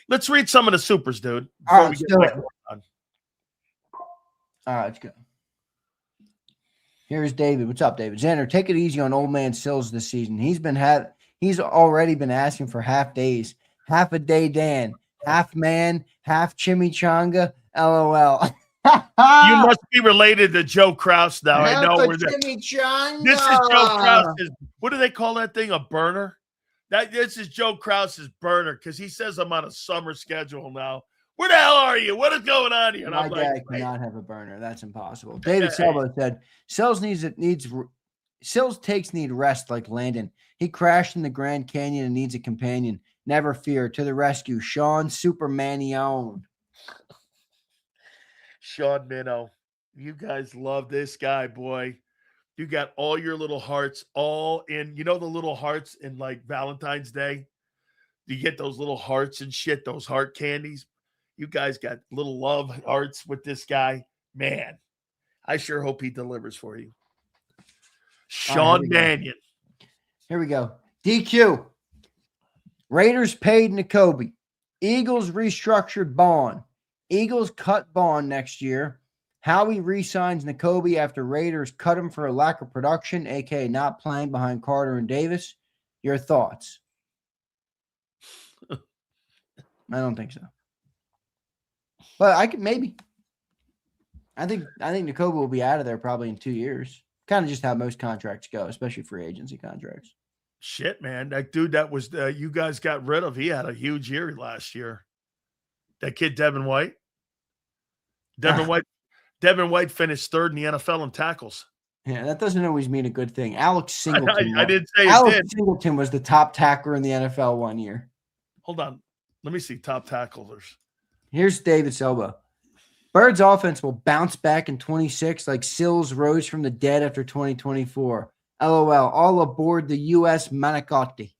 Let's read some of the supers, dude. All right, let's do it. On. All right, let's go. Here's David. What's up, David? Zander, take it easy on old man Sills this season. He's already been asking for half days. Half a day, Dan. Half man, half chimichanga. LOL. You must be related to Joe Krause now. Half I know a where chimichanga. This is Joe Krause's. What do they call that thing? A burner? This is Joe Krause's burner because he says I'm on a summer schedule now. Where the hell are you? What is going on here? And My I'm dad cannot have a burner. That's impossible. David Selbo said, Sills need rest like Landon. He crashed in the Grand Canyon and needs a companion. Never fear. To the rescue. Sean Super Mannion. Sean Minnow. You guys love this guy, boy. You got all your little hearts all in. You know the little hearts in like Valentine's Day? You get those little hearts and shit, those heart candies. You guys got little love hearts with this guy. Man, I sure hope he delivers for you. Sean Mannion. Here we go. DQ. Raiders paid Nakobe. Eagles restructured Bond. Eagles cut Bond next year. Howie re-signs Nakobe after Raiders cut him for a lack of production, a.k.a. not playing behind Carter and Davis. Your thoughts? I don't think so. But I could maybe. I think Nakobe will be out of there probably in 2 years. Kind of just how most contracts go, especially free agency contracts. Shit, man. That dude that was you guys got rid of, he had a huge year last year. That kid, Devin White. Devin White finished 3rd in the NFL in tackles. Yeah, that doesn't always mean a good thing. Alex Singleton. I didn't say Alex Singleton was the top tackler in the NFL 1 year. Hold on. Let me see top tacklers. Here's David's elbow. Bird's offense will bounce back in 26 like Sills rose from the dead after 2024. LOL. All aboard the U.S. Manicotti.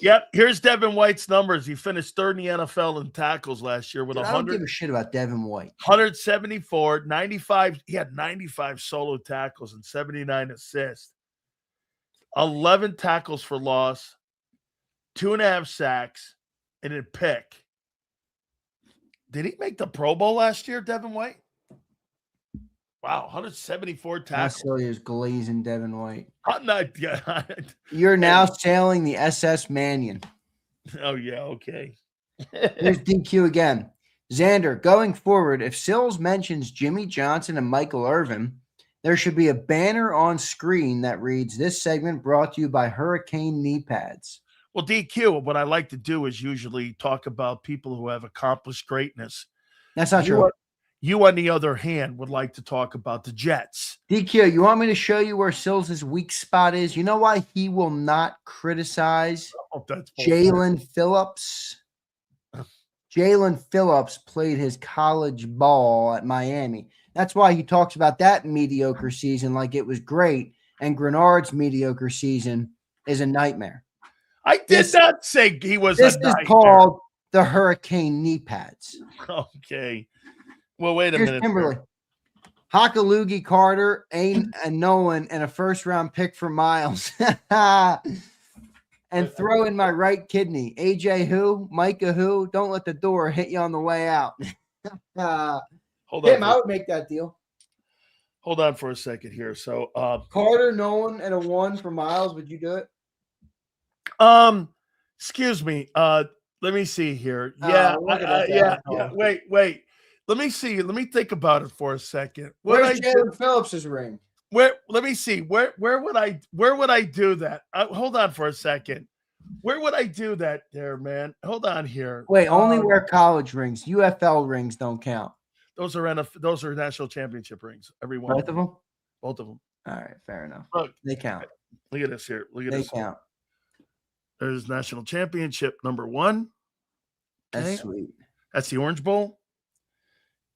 Yep. Here's Devin White's numbers. He finished 3rd in the NFL in tackles last year with 100. I don't give a shit about Devin White. 174, 95. He had 95 solo tackles and 79 assists. 11 tackles for loss, 2.5 sacks, and a pick. Did he make the Pro Bowl last year, Devin White? Wow, 174 tackles. Silio's glazing Devin White. I'm not. You're now sailing the SS Mannion. Oh, yeah, okay. Here's DQ again. Zander, going forward, if Sills mentions Jimmy Johnson and Michael Irvin, there should be a banner on screen that reads, "This segment brought to you by Hurricane Knee Pads." Well, DQ, what I like to do is usually talk about people who have accomplished greatness. That's not true. You, on the other hand, would like to talk about the Jets. DQ, you want me to show you where Sills' weak spot is? You know why he will not criticize Jalen Phillips? Jalen Phillips played his college ball at Miami. That's why he talks about that mediocre season like it was great, and Grenard's mediocre season is a nightmare. I did not say he was a nightmare. This is called the Hurricane Knee Pads. Okay. Well, wait a Here's minute. Kimberly. Hakalugi, Carter, and Nolan, and a first-round pick for Miles. And throw in my right kidney. AJ who? Micah who? Don't let the door hit you on the way out. Hold on. I would make that deal. Hold on for a second here. So Carter, Nolan, and a 1 for Miles. Would you do it? Excuse me. Let me see here. Yeah. Wait. Let me see. Let me think about it for a second. Where's Jalen Phillips' ring? Let me see. Where would I do that? Hold on for a second. Where would I do that there, man? Hold on here. Wait, only wear college rings. UFL rings don't count. Those are national championship rings. Every one. Both of them? Both of them. All right, fair enough. Look, they count. Look at this here. Look at this. They count. There's national championship number 1. That's sweet. That's the Orange Bowl.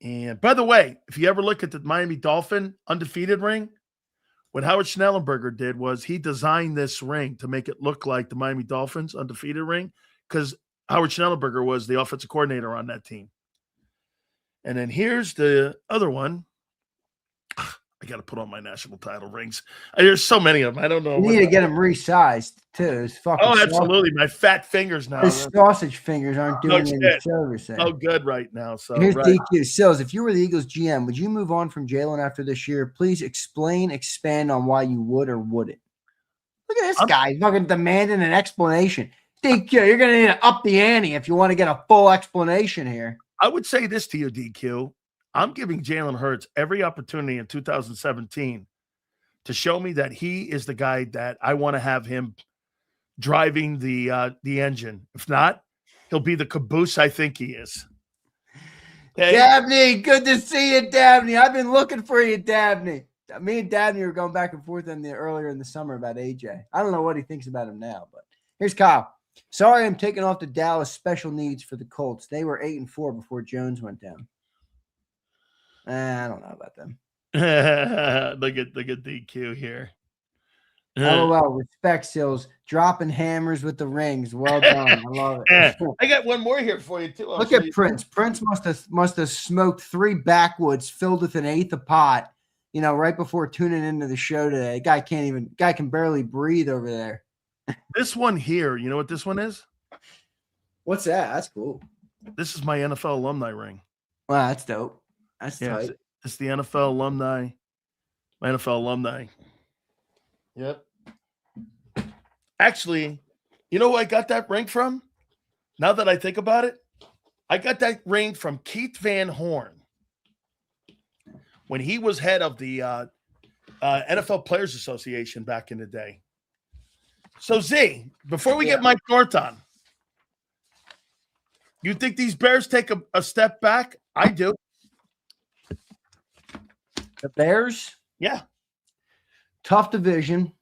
And by the way, if you ever look at the Miami Dolphin undefeated ring, what Howard Schnellenberger did was he designed this ring to make it look like the Miami Dolphins undefeated ring because Howard Schnellenberger was the offensive coordinator on that team. And then here's the other one. I got to put on my national title rings. There's so many of them. I don't know. You need to get them resized too. It's fucking absolutely. My fat fingers now. The sausage fingers aren't doing any service. So good right now. So here's DQ. Sills, if you were the Eagles GM, would you move on from Jalen after this year? Please expand on why you would or wouldn't. Look at this guy fucking demanding an explanation. DQ, you're going to need to up the ante if you want to get a full explanation here. I would say this to you, DQ. I'm giving Jalen Hurts every opportunity in 2017 to show me that he is the guy that I want to have him driving the engine. If not, he'll be the caboose I think he is. Hey. Dabney, good to see you, Dabney. I've been looking for you, Dabney. Me and Dabney were going back and forth earlier in the summer about AJ. I don't know what he thinks about him now, but here's Kyle. Sorry, I'm taking off the Dallas special needs for the Colts. They were 8-4 before Jones went down. I don't know about them. look at DQ here. LOL, respect, Sills. Dropping hammers with the rings. Well done. I love it. I got one more here for you too. Look at Prince. Prince must have smoked 3 backwoods filled with an eighth of pot. Right before tuning into the show today. Guy can barely breathe over there. This one here, you know what this one is? What's that? That's cool. This is my NFL alumni ring. Wow, that's dope. That's tight. It's the NFL alumni. My NFL alumni. Yep. Actually, you know who I got that ring from? Now that I think about it, I got that ring from Keith Van Horn when he was head of the NFL Players Association back in the day. So, Z, before we get Mike North on, you think these Bears take a step back? I do. The Bears? Yeah. Tough division.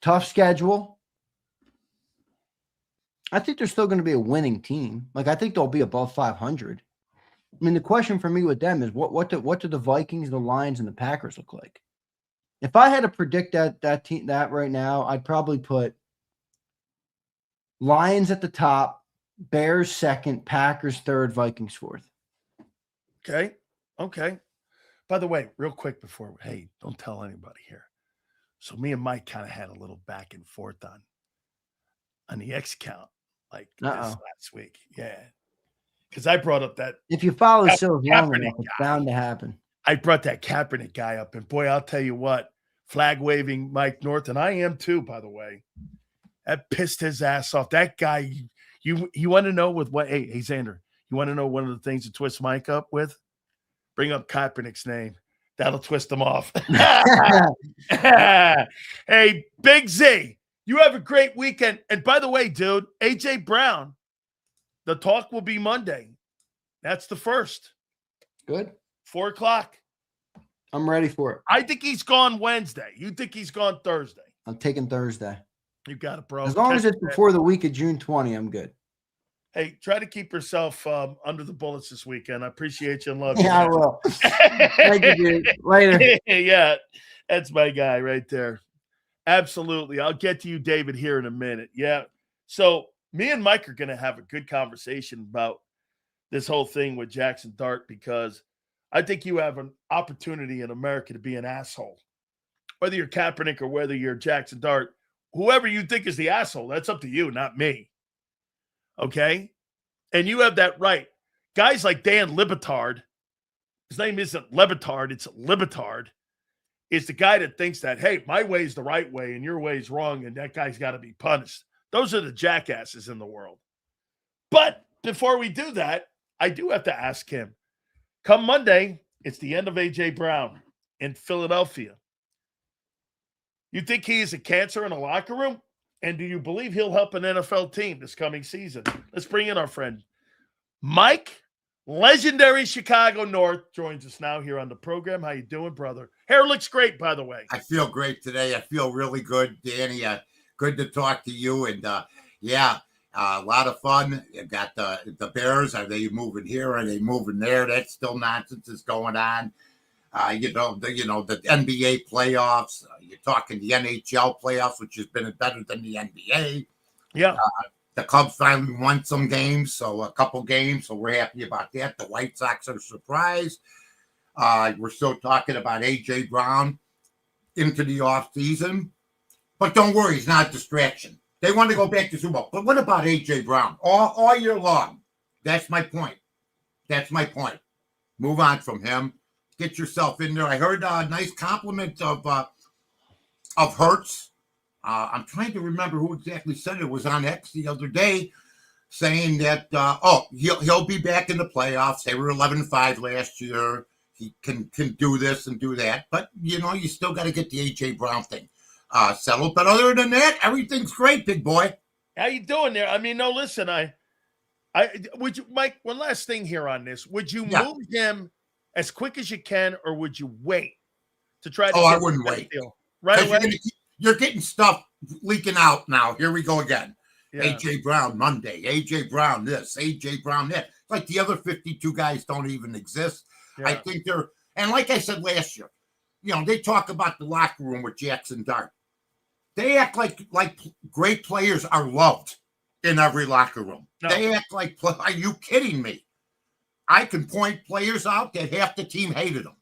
Tough schedule. I think they're still going to be a winning team. I think they'll be above 500. I mean, the question for me with them is what do the Vikings, the Lions, and the Packers look like? If I had to predict that team right now, I'd probably put Lions at the top, Bears second, Packers third, Vikings fourth. Okay. By the way, real quick before, hey, don't tell anybody here. So me and Mike kind of had a little back and forth on the X count this last week. Yeah. Because I brought up that. If you follow Sills long enough, it's bound to happen. I brought that Kaepernick guy up, and boy, I'll tell you what, flag waving Mike North, and I am too, by the way. That pissed his ass off. That guy, you want to know with what? Hey, Zander, you want to know one of the things to twist Mike up with? Bring up Kaepernick's name. That'll twist him off. Hey, Big Z, you have a great weekend. And by the way, dude, AJ Brown, the talk will be Monday. That's the first. Good. 4:00. I'm ready for it. I think he's gone Wednesday. You think he's gone Thursday? I'm taking Thursday. You got it, bro. As long as it's before the week of June 20, I'm good. Hey, try to keep yourself under the bullets this weekend. I appreciate you and love you. Yeah, I will. Thank you, dude. Later. Yeah, that's my guy right there. Absolutely. I'll get to you, David, here in a minute. Yeah. So me and Mike are going to have a good conversation about this whole thing with Jackson Dart because I think you have an opportunity in America to be an asshole. Whether you're Kaepernick or whether you're Jackson Dart, whoever you think is the asshole, that's up to you, not me. Okay? And you have that right. Guys like Dan Libetard, his name isn't Lebitard, it's Libetard, is the guy that thinks that, hey, my way is the right way and your way is wrong, and that guy's got to be punished. Those are the jackasses in the world. But before we do that, I do have to ask him. Come Monday, it's the end of A.J. Brown in Philadelphia. You think he is a cancer in a locker room? And do you believe he'll help an NFL team this coming season? Let's bring in our friend Mike, legendary Chicago North, joins us now here on the program. How you doing, brother? Hair looks great, by the way. I feel great today. I feel really good, Danny. Good to talk to you. And, yeah, A lot of fun. You got the Bears. Are they moving here? Are they moving there? That's still nonsense is going on. The NBA playoffs. You're talking the NHL playoffs, which has been better than the NBA. Yeah. The Cubs finally won some games, so a couple games, so we're happy about that. The White Sox are surprised. We're still talking about A.J. Brown into the offseason. But don't worry, he's not a distraction. They want to go back to Super Bowl. But what about A.J. Brown? All year long. That's my point. Move on from him. Get yourself in there. I heard a nice compliment of Hurts. I'm trying to remember who exactly said it. It was on X the other day, saying that he'll be back in the playoffs. They were 11-5 last year. He can do this and do that, but you still got to get the A.J. Brown thing settled. But other than that, everything's great, big boy. How you doing there? I mean, no, listen, I would you, Mike. One last thing here on this: would you move him as quick as you can, or would you wait to try to? I wouldn't wait. Deal right away. You're getting stuff leaking out now. Here we go again. Yeah. A.J. Brown Monday. A.J. Brown this. A.J. Brown that. Like the other 52 guys don't even exist. Yeah. I think they're, and like I said last year, they talk about the locker room with Jackson Dart. They act like great players are loved in every locker room. No. They act like, are you kidding me? I can point players out that half the team hated them.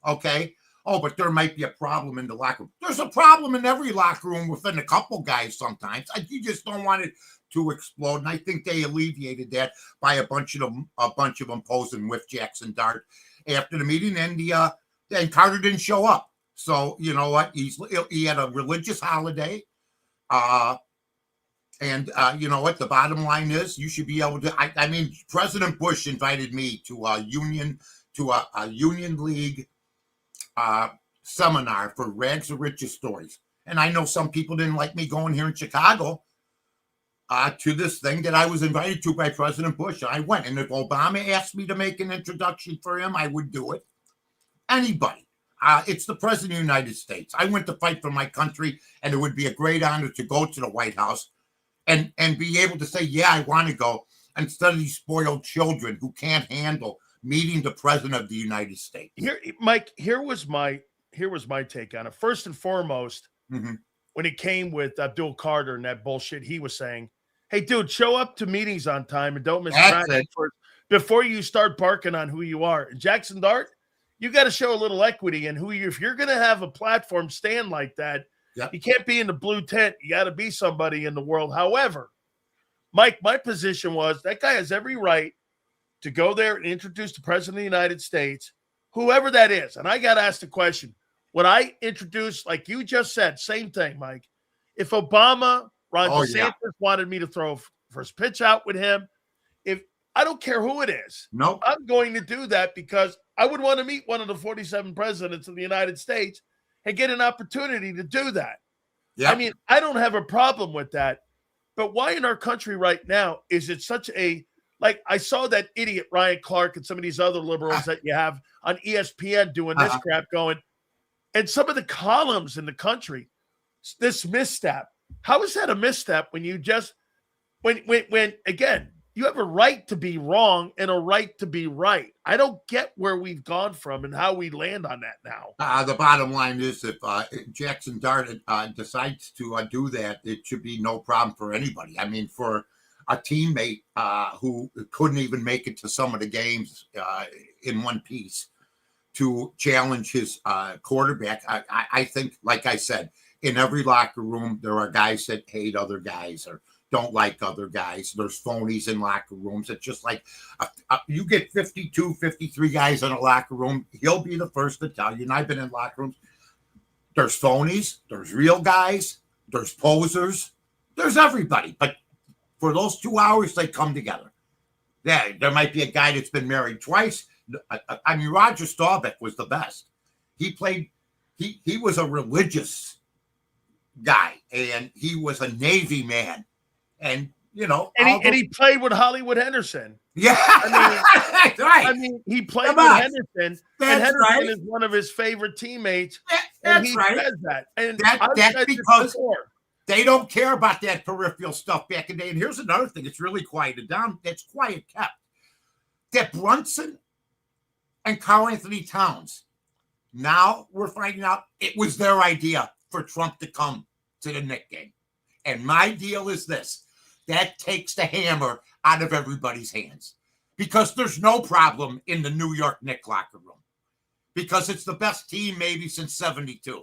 Okay. Oh, but there might be a problem in the locker room. There's a problem in every locker room within a couple guys sometimes. You just don't want it to explode. And I think they alleviated that by a bunch of them posing with Jackson Dart after the meeting. And Carter didn't show up. So you know what? He had a religious holiday. You know what? The bottom line is you should be able to. I mean, President Bush invited me to a union league seminar for rags to riches stories. And I know some people didn't like me going here in Chicago to this thing that I was invited to by President Bush. I went. And if Obama asked me to make an introduction for him, I would do it. Anybody. It's the President of the United States. I went to fight for my country, and it would be a great honor to go to the White House and be able to say, yeah, I want to go, instead of these spoiled children who can't handle meeting the President of the United States. Here, Mike, here was my take on it. First and foremost, when it came with Abdul Carter and that bullshit he was saying, hey, dude, show up to meetings on time and don't miss practice before you start barking on who you are. And Jackson Dart, you got to show a little equity in who you. If you're going to have a platform stand like that, you can't be in the blue tent. You got to be somebody in the world. However, Mike, my position was that guy has every right to go there and introduce the President of the United States, whoever that is. And I got asked the question, would I introduce, like you just said, same thing, Mike. If Obama, Ron DeSantis wanted me to throw first pitch out with him, I don't care who it is. Nope. I'm going to do that because I would want to meet one of the 47 presidents of the United States and get an opportunity to do that. Yep. I mean, I don't have a problem with that. But why in our country right now is it such a, like I saw that idiot Ryan Clark and some of these other liberals that you have on ESPN doing this crap going, and some of the columns in the country, this misstep. How is that a misstep when you just, when again, you have a right to be wrong and a right to be right. I don't get where we've gone from and how we land on that now. The bottom line is if Jackson Dart decides to do that, it should be no problem for anybody. I mean, for a teammate who couldn't even make it to some of the games in one piece to challenge his quarterback, I think, like I said, in every locker room, there are guys that hate other guys or don't like other guys. There's phonies in locker rooms. It's just like you get 52, 53 guys in a locker room. He'll be the first to tell you. And I've been in locker rooms. There's phonies. There's real guys. There's posers. There's everybody. But for those 2 hours, they come together. Yeah, there might be a guy that's been married twice. I mean, Roger Staubach was the best. He was a religious guy, and he was a Navy man. And, you know. And he played with Hollywood Henderson. Yeah. That's right. I mean, he played with Henderson. That's and Henderson right. is one of his favorite teammates. That's and he right. says that. And that's because They don't care about that peripheral stuff back in the day. And here's another thing. It's really quieted down. That's quiet kept. That Brunson and Karl Anthony Towns, now we're finding out it was their idea for Trump to come to the Knick game. And my deal is this. That takes the hammer out of everybody's hands. Because there's no problem in the New York Knicks locker room. Because it's the best team maybe since 72.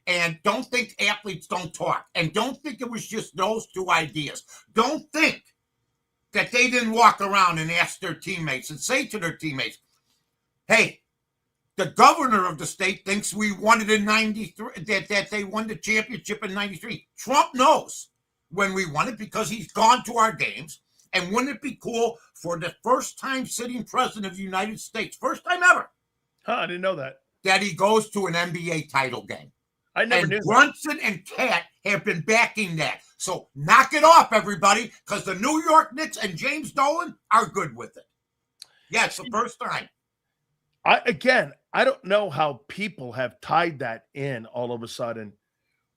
And don't think athletes don't talk. And don't think it was just those two ideas. Don't think that they didn't walk around and ask their teammates and say to their teammates, hey, the governor of the state thinks we won it in 93, that they won the championship in 93. Trump knows when we won it because he's gone to our games. And wouldn't it be cool for the first time sitting president of the United States, first time ever, I didn't know that he goes to an NBA title game. I never knew. Brunson and Cat have been backing that. So knock it off, everybody, because the New York Knicks and James Dolan are good with it. Yeah, it's the first time. I don't know how people have tied that in all of a sudden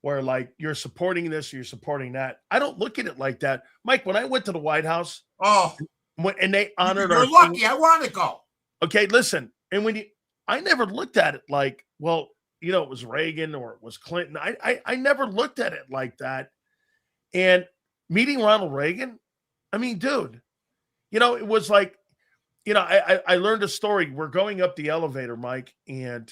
where, like, you're supporting this or you're supporting that. I don't look at it like that. Mike, when I went to the White House, and they honored you're lucky. I want to go. Okay, listen. And I never looked at it like, well, it was Reagan or it was Clinton. I never looked at it like that. And meeting Ronald Reagan, I mean, dude, it was like, I learned a story. We're going up the elevator, Mike, and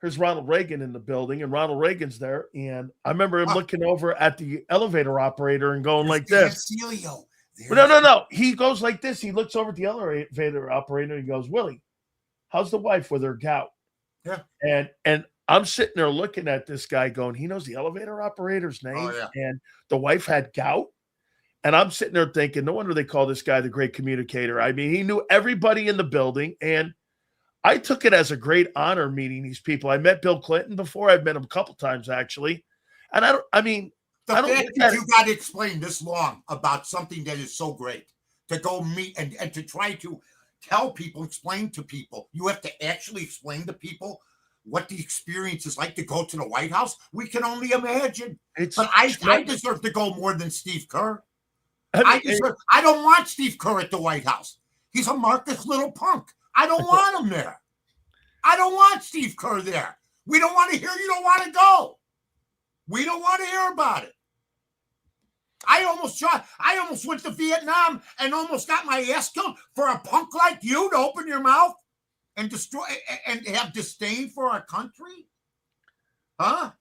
there's Ronald Reagan in the building, and Ronald Reagan's there. And I remember him looking over at the elevator operator and going like this. Sileo. No. He goes like this. He looks over at the elevator operator and he goes, Willie, how's the wife with her gout? Yeah. And I'm sitting there looking at this guy going, he knows the elevator operator's name. Oh, yeah. And the wife had gout. And I'm sitting there thinking, no wonder they call this guy the great communicator. I mean, he knew everybody in the building. And I took it as a great honor meeting these people. I met Bill Clinton before. I've met him a couple times, actually. And the fact that you got to explain this long about something that is so great, to go meet and to try to tell people, explain to people, you have to actually explain to people what the experience is like to go to the White House. We can only imagine. But I deserve to go more than Steve Kerr. I don't want Steve Kerr at the White House. He's a Marcus little punk. I don't want him there. I don't want Steve Kerr there. We don't want to hear you don't want to go. We don't want to hear about it. I almost went to Vietnam and almost got my ass killed for a punk like you to open your mouth and destroy and have disdain for our country. Huh?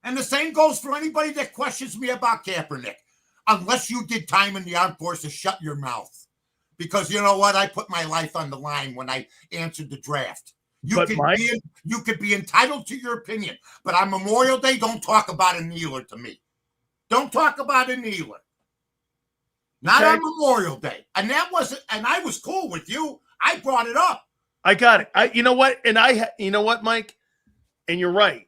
And the same goes for anybody that questions me about Kaepernick. Unless you did time in the armed forces, shut your mouth. Because you know what? I put my life on the line when I answered the draft. You could be entitled to your opinion. But on Memorial Day, don't talk about a kneeler to me. Don't talk about a kneeler. Not on Memorial Day. And I was cool with you. I brought it up. I got it. You know what? And you know what, Mike? And you're right.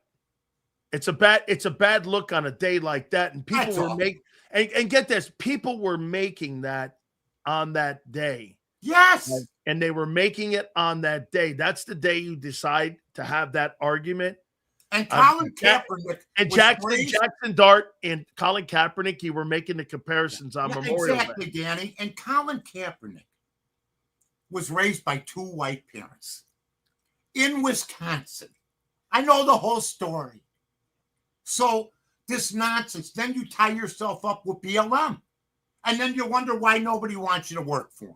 It's a bad look on a day like that. And people were making, and get this, people were making that on that day. Yes. And they were making it on that day. That's the day you decide to have that argument. And Colin Kaepernick and Jackson Dart and Colin Kaepernick, you were making the comparisons on Memorial Day. Exactly, Danny. And Colin Kaepernick was raised by two white parents in Wisconsin. I know the whole story. So this nonsense, then you tie yourself up with BLM. And then you wonder why nobody wants you to work for him.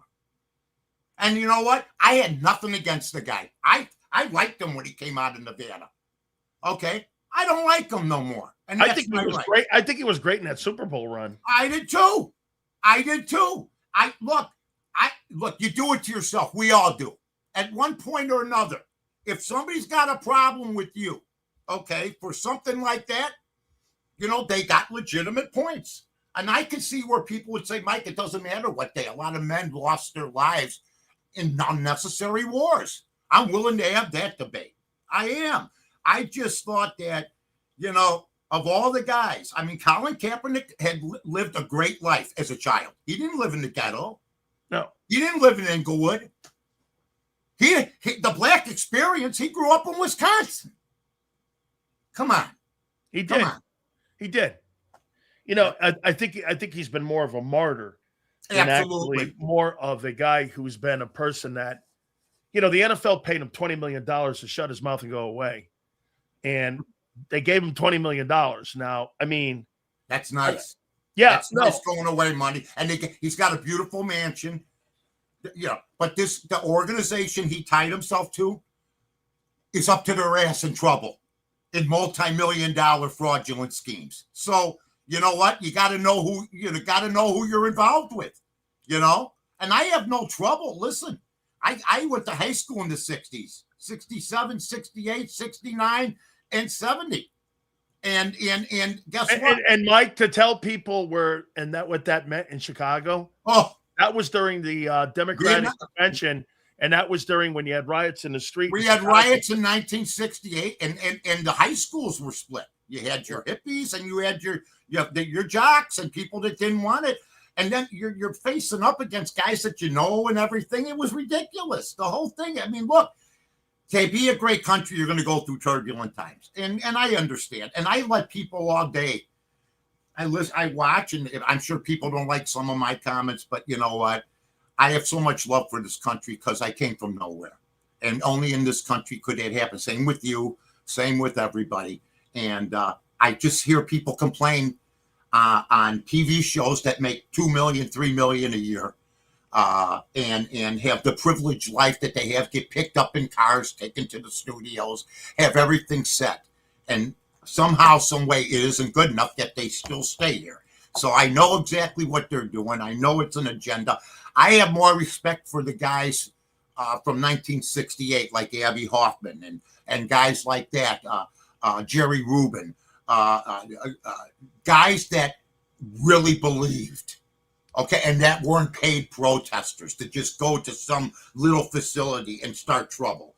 And you know what? I had nothing against the guy. I liked him when he came out in Nevada. Okay? I don't like him no more. And I think he was great. I think he was great in that Super Bowl run. I did too. Look, you do it to yourself. We all do. At one point or another, if somebody's got a problem with you, okay, for something like that, they got legitimate points. And I can see where people would say, Mike, it doesn't matter what day. A lot of men lost their lives in unnecessary wars. I'm willing to have that debate. I am. I just thought that, of all the guys, I mean, Colin Kaepernick had lived a great life as a child. He didn't live in the ghetto. No. He didn't live in Inglewood. The black experience, he grew up in Wisconsin. Come on. He did. He did. I think he's been more of a martyr than Absolutely. actually more of a guy who's been a person that, the NFL paid him $20 million to shut his mouth and go away. And they gave him $20 million. Now, I mean, That's nice. Yeah, That's nice throwing away money. And he's got a beautiful mansion. But the organization he tied himself to is up to their ass in trouble in multi-million-dollar fraudulent schemes. So you know what? You got to know who you're involved with. And I have no trouble. Listen, I went to high school in the 60s, 67, 68, 69, and 70. And guess what? And Mike, to tell people what that meant in Chicago. Oh, that was during the Democratic Convention, and that was during when you had riots in the street. We had riots in 1968, and the high schools were split. You had your hippies, and you had your jocks, and people that didn't want it. And then you're facing up against guys that and everything. It was ridiculous. The whole thing. I mean, look. To be a great country, you're going to go through turbulent times. And I understand. And I let people all day. I watch, and I'm sure people don't like some of my comments, but you know what? I have so much love for this country because I came from nowhere. And only in this country could that happen. Same with you. Same with everybody. And I just hear people complain on TV shows that make $2 million, $3 million a year. And have the privileged life that they have, get picked up in cars, taken to the studios, have everything set. And somehow, some way, it isn't good enough yet they still stay here. So I know exactly what they're doing. I know it's an agenda. I have more respect for the guys from 1968, like Abby Hoffman and guys like that, Jerry Rubin, guys that really believed. Okay, and that weren't paid protesters to just go to some little facility and start trouble.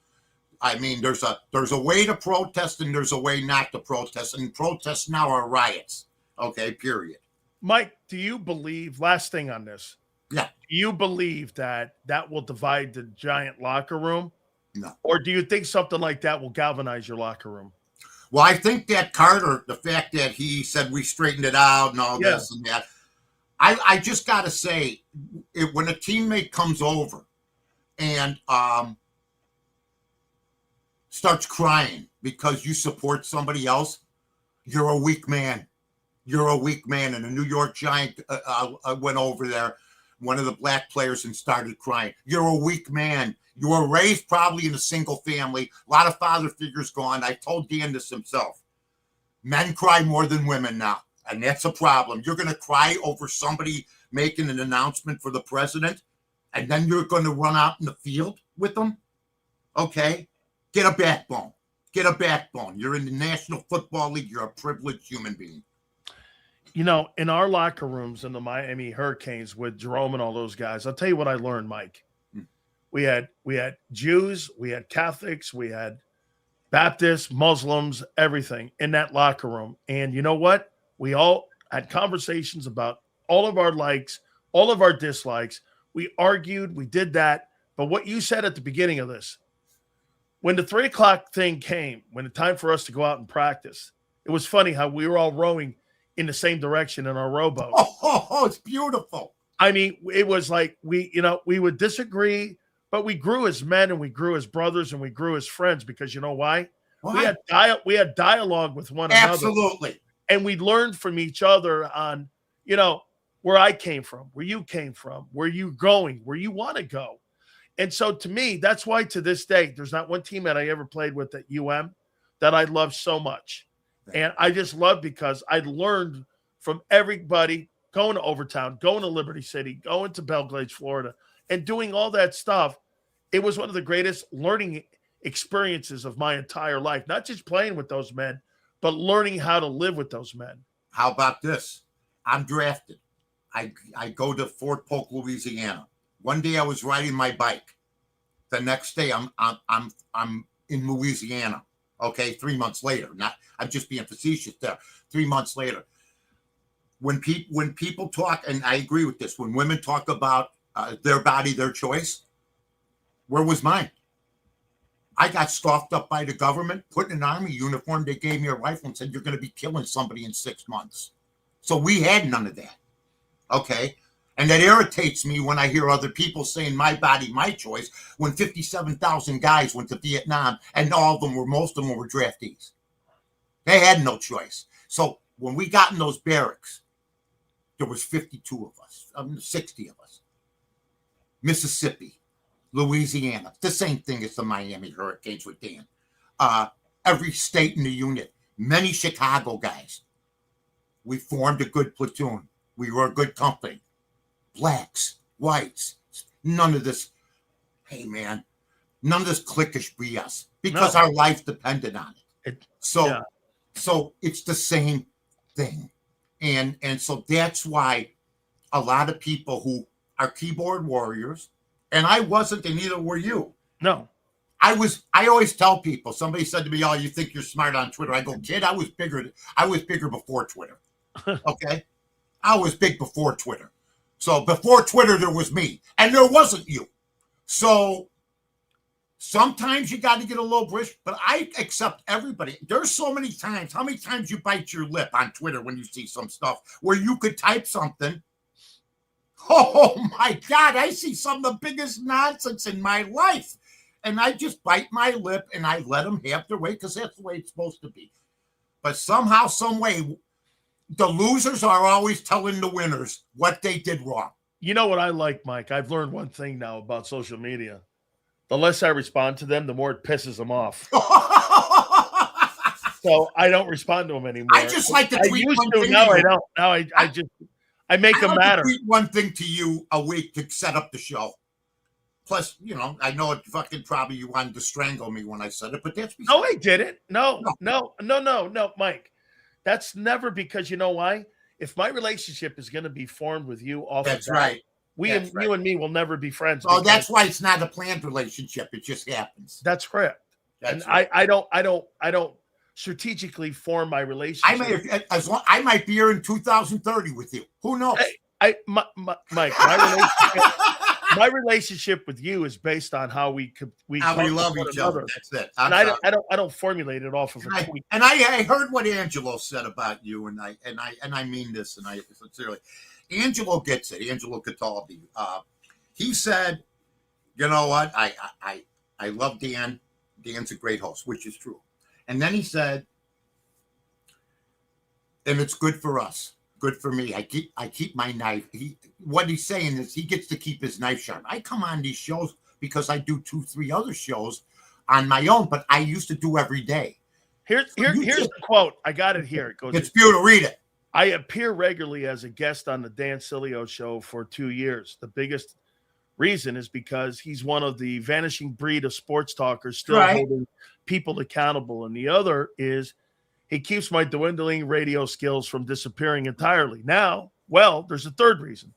I mean, there's a way to protest and there's a way not to protest, and protests now are riots. Okay, period. Mike, do you believe, last thing on this, yeah, do you believe that will divide the giant locker room? No. Or do you think something like that will galvanize your locker room? Well, I think that Carter, the fact that he said we straightened it out and all this and that, I just got to say, when a teammate comes over and starts crying because you support somebody else, you're a weak man. You're a weak man. And a New York Giant went over there, one of the black players, and started crying. You're a weak man. You were raised probably in a single family. A lot of father figures gone. I told Dan this himself. Men cry more than women now. And that's a problem. You're going to cry over somebody making an announcement for the president, and then you're going to run out in the field with them? Okay? Get a backbone. Get a backbone. You're in the National Football League. You're a privileged human being. In our locker rooms in the Miami Hurricanes with Jerome and all those guys, I'll tell you what I learned, Mike. We had Jews, we had Catholics, we had Baptists, Muslims, everything in that locker room. And you know what? We all had conversations about all of our likes, all of our dislikes. We argued, we did that. But what you said at the beginning of this, when the 3:00 thing came, when the time for us to go out and practice, it was funny how we were all rowing in the same direction in our rowboat. Oh, it's beautiful. I mean, it was like we would disagree, but we grew as men and we grew as brothers and we grew as friends because you know why? We had dialogue with one another. Absolutely. And we learned from each other on, where I came from, where you came from, where you going, where you want to go. And so to me, that's why to this day, there's not one teammate I ever played with at UM that I love so much. And I just love because I learned from everybody going to Overtown, going to Liberty City, going to Belgrade, Florida, and doing all that stuff. It was one of the greatest learning experiences of my entire life, not just playing with those men, but learning how to live with those men. How about this? I'm drafted. I go to Fort Polk, Louisiana. One day I was riding my bike. The next day I'm in Louisiana. Okay, 3 months later. I'm just being facetious there. 3 months later. When people talk, and I agree with this, when women talk about their body, their choice, where was mine? I got scoffed up by the government, put in an army uniform. They gave me a rifle and said, you're going to be killing somebody in 6 months. So we had none of that. Okay. And that irritates me when I hear other people saying my body, my choice, when 57,000 guys went to Vietnam and most of them were draftees. They had no choice. So when we got in those barracks, there was 52 of us, 60 of us. Mississippi, Louisiana, the same thing as the Miami Hurricanes with Dan. Every state in the unit, many Chicago guys. We formed a good platoon. We were a good company. Blacks, whites, none of this, hey man, none of this cliquish BS because our life depended on it. So it's the same thing. And so that's why a lot of people who are keyboard warriors, and I wasn't, and neither were you. No. I always tell people, somebody said to me, oh, you think you're smart on Twitter. I go, kid, I was bigger before Twitter. Okay. I was big before Twitter. So before Twitter, there was me and there wasn't you. So sometimes you got to get a little brisk, but I accept everybody. There's so many times. How many times you bite your lip on Twitter when you see some stuff where you could type something? Oh my God, I see some of the biggest nonsense in my life. And I just bite my lip and I let them have their way because that's the way it's supposed to be. But somehow, some way, the losers are always telling the winners what they did wrong. You know what I like, Mike? I've learned one thing now about social media. The less I respond to them, the more it pisses them off. So I don't respond to them anymore. I just like to tweet one thing. Now I don't. Now I make them matter. Tweet one thing to you a week to set up the show. Plus, I know it fucking probably you wanted to strangle me when I said it, but that's no, I didn't. No, Mike. That's never because you know why? If my relationship is going to be formed with you off that's of that, right. You and me will never be friends. Oh, that's why it's not a planned relationship. It just happens. That's correct. That's and right. I don't strategically form my relationship. I might be here in 2030 with you. Who knows? Mike, my relationship with you is based on how we love each other. That's it. And I don't formulate it off of a tweet. And I heard what Angelo said about you, and I mean this, and I sincerely. Angelo gets it. Angelo Cataldi. He said, "You know what? I love Dan. Dan's a great host," which is true. And then he said, "And it's good for us. Good for me. I keep my knife." What he's saying is he gets to keep his knife sharp. I come on these shows because I do 2-3 other shows on my own, but I used to do every day. Here's the quote. I got it here. It goes. It's beautiful. Read it. I appear regularly as a guest on the Dan Sileo show for 2 years. The biggest reason is because he's one of the vanishing breed of sports talkers still holding people accountable. And the other is he keeps my dwindling radio skills from disappearing entirely. Now, well, there's a third reason.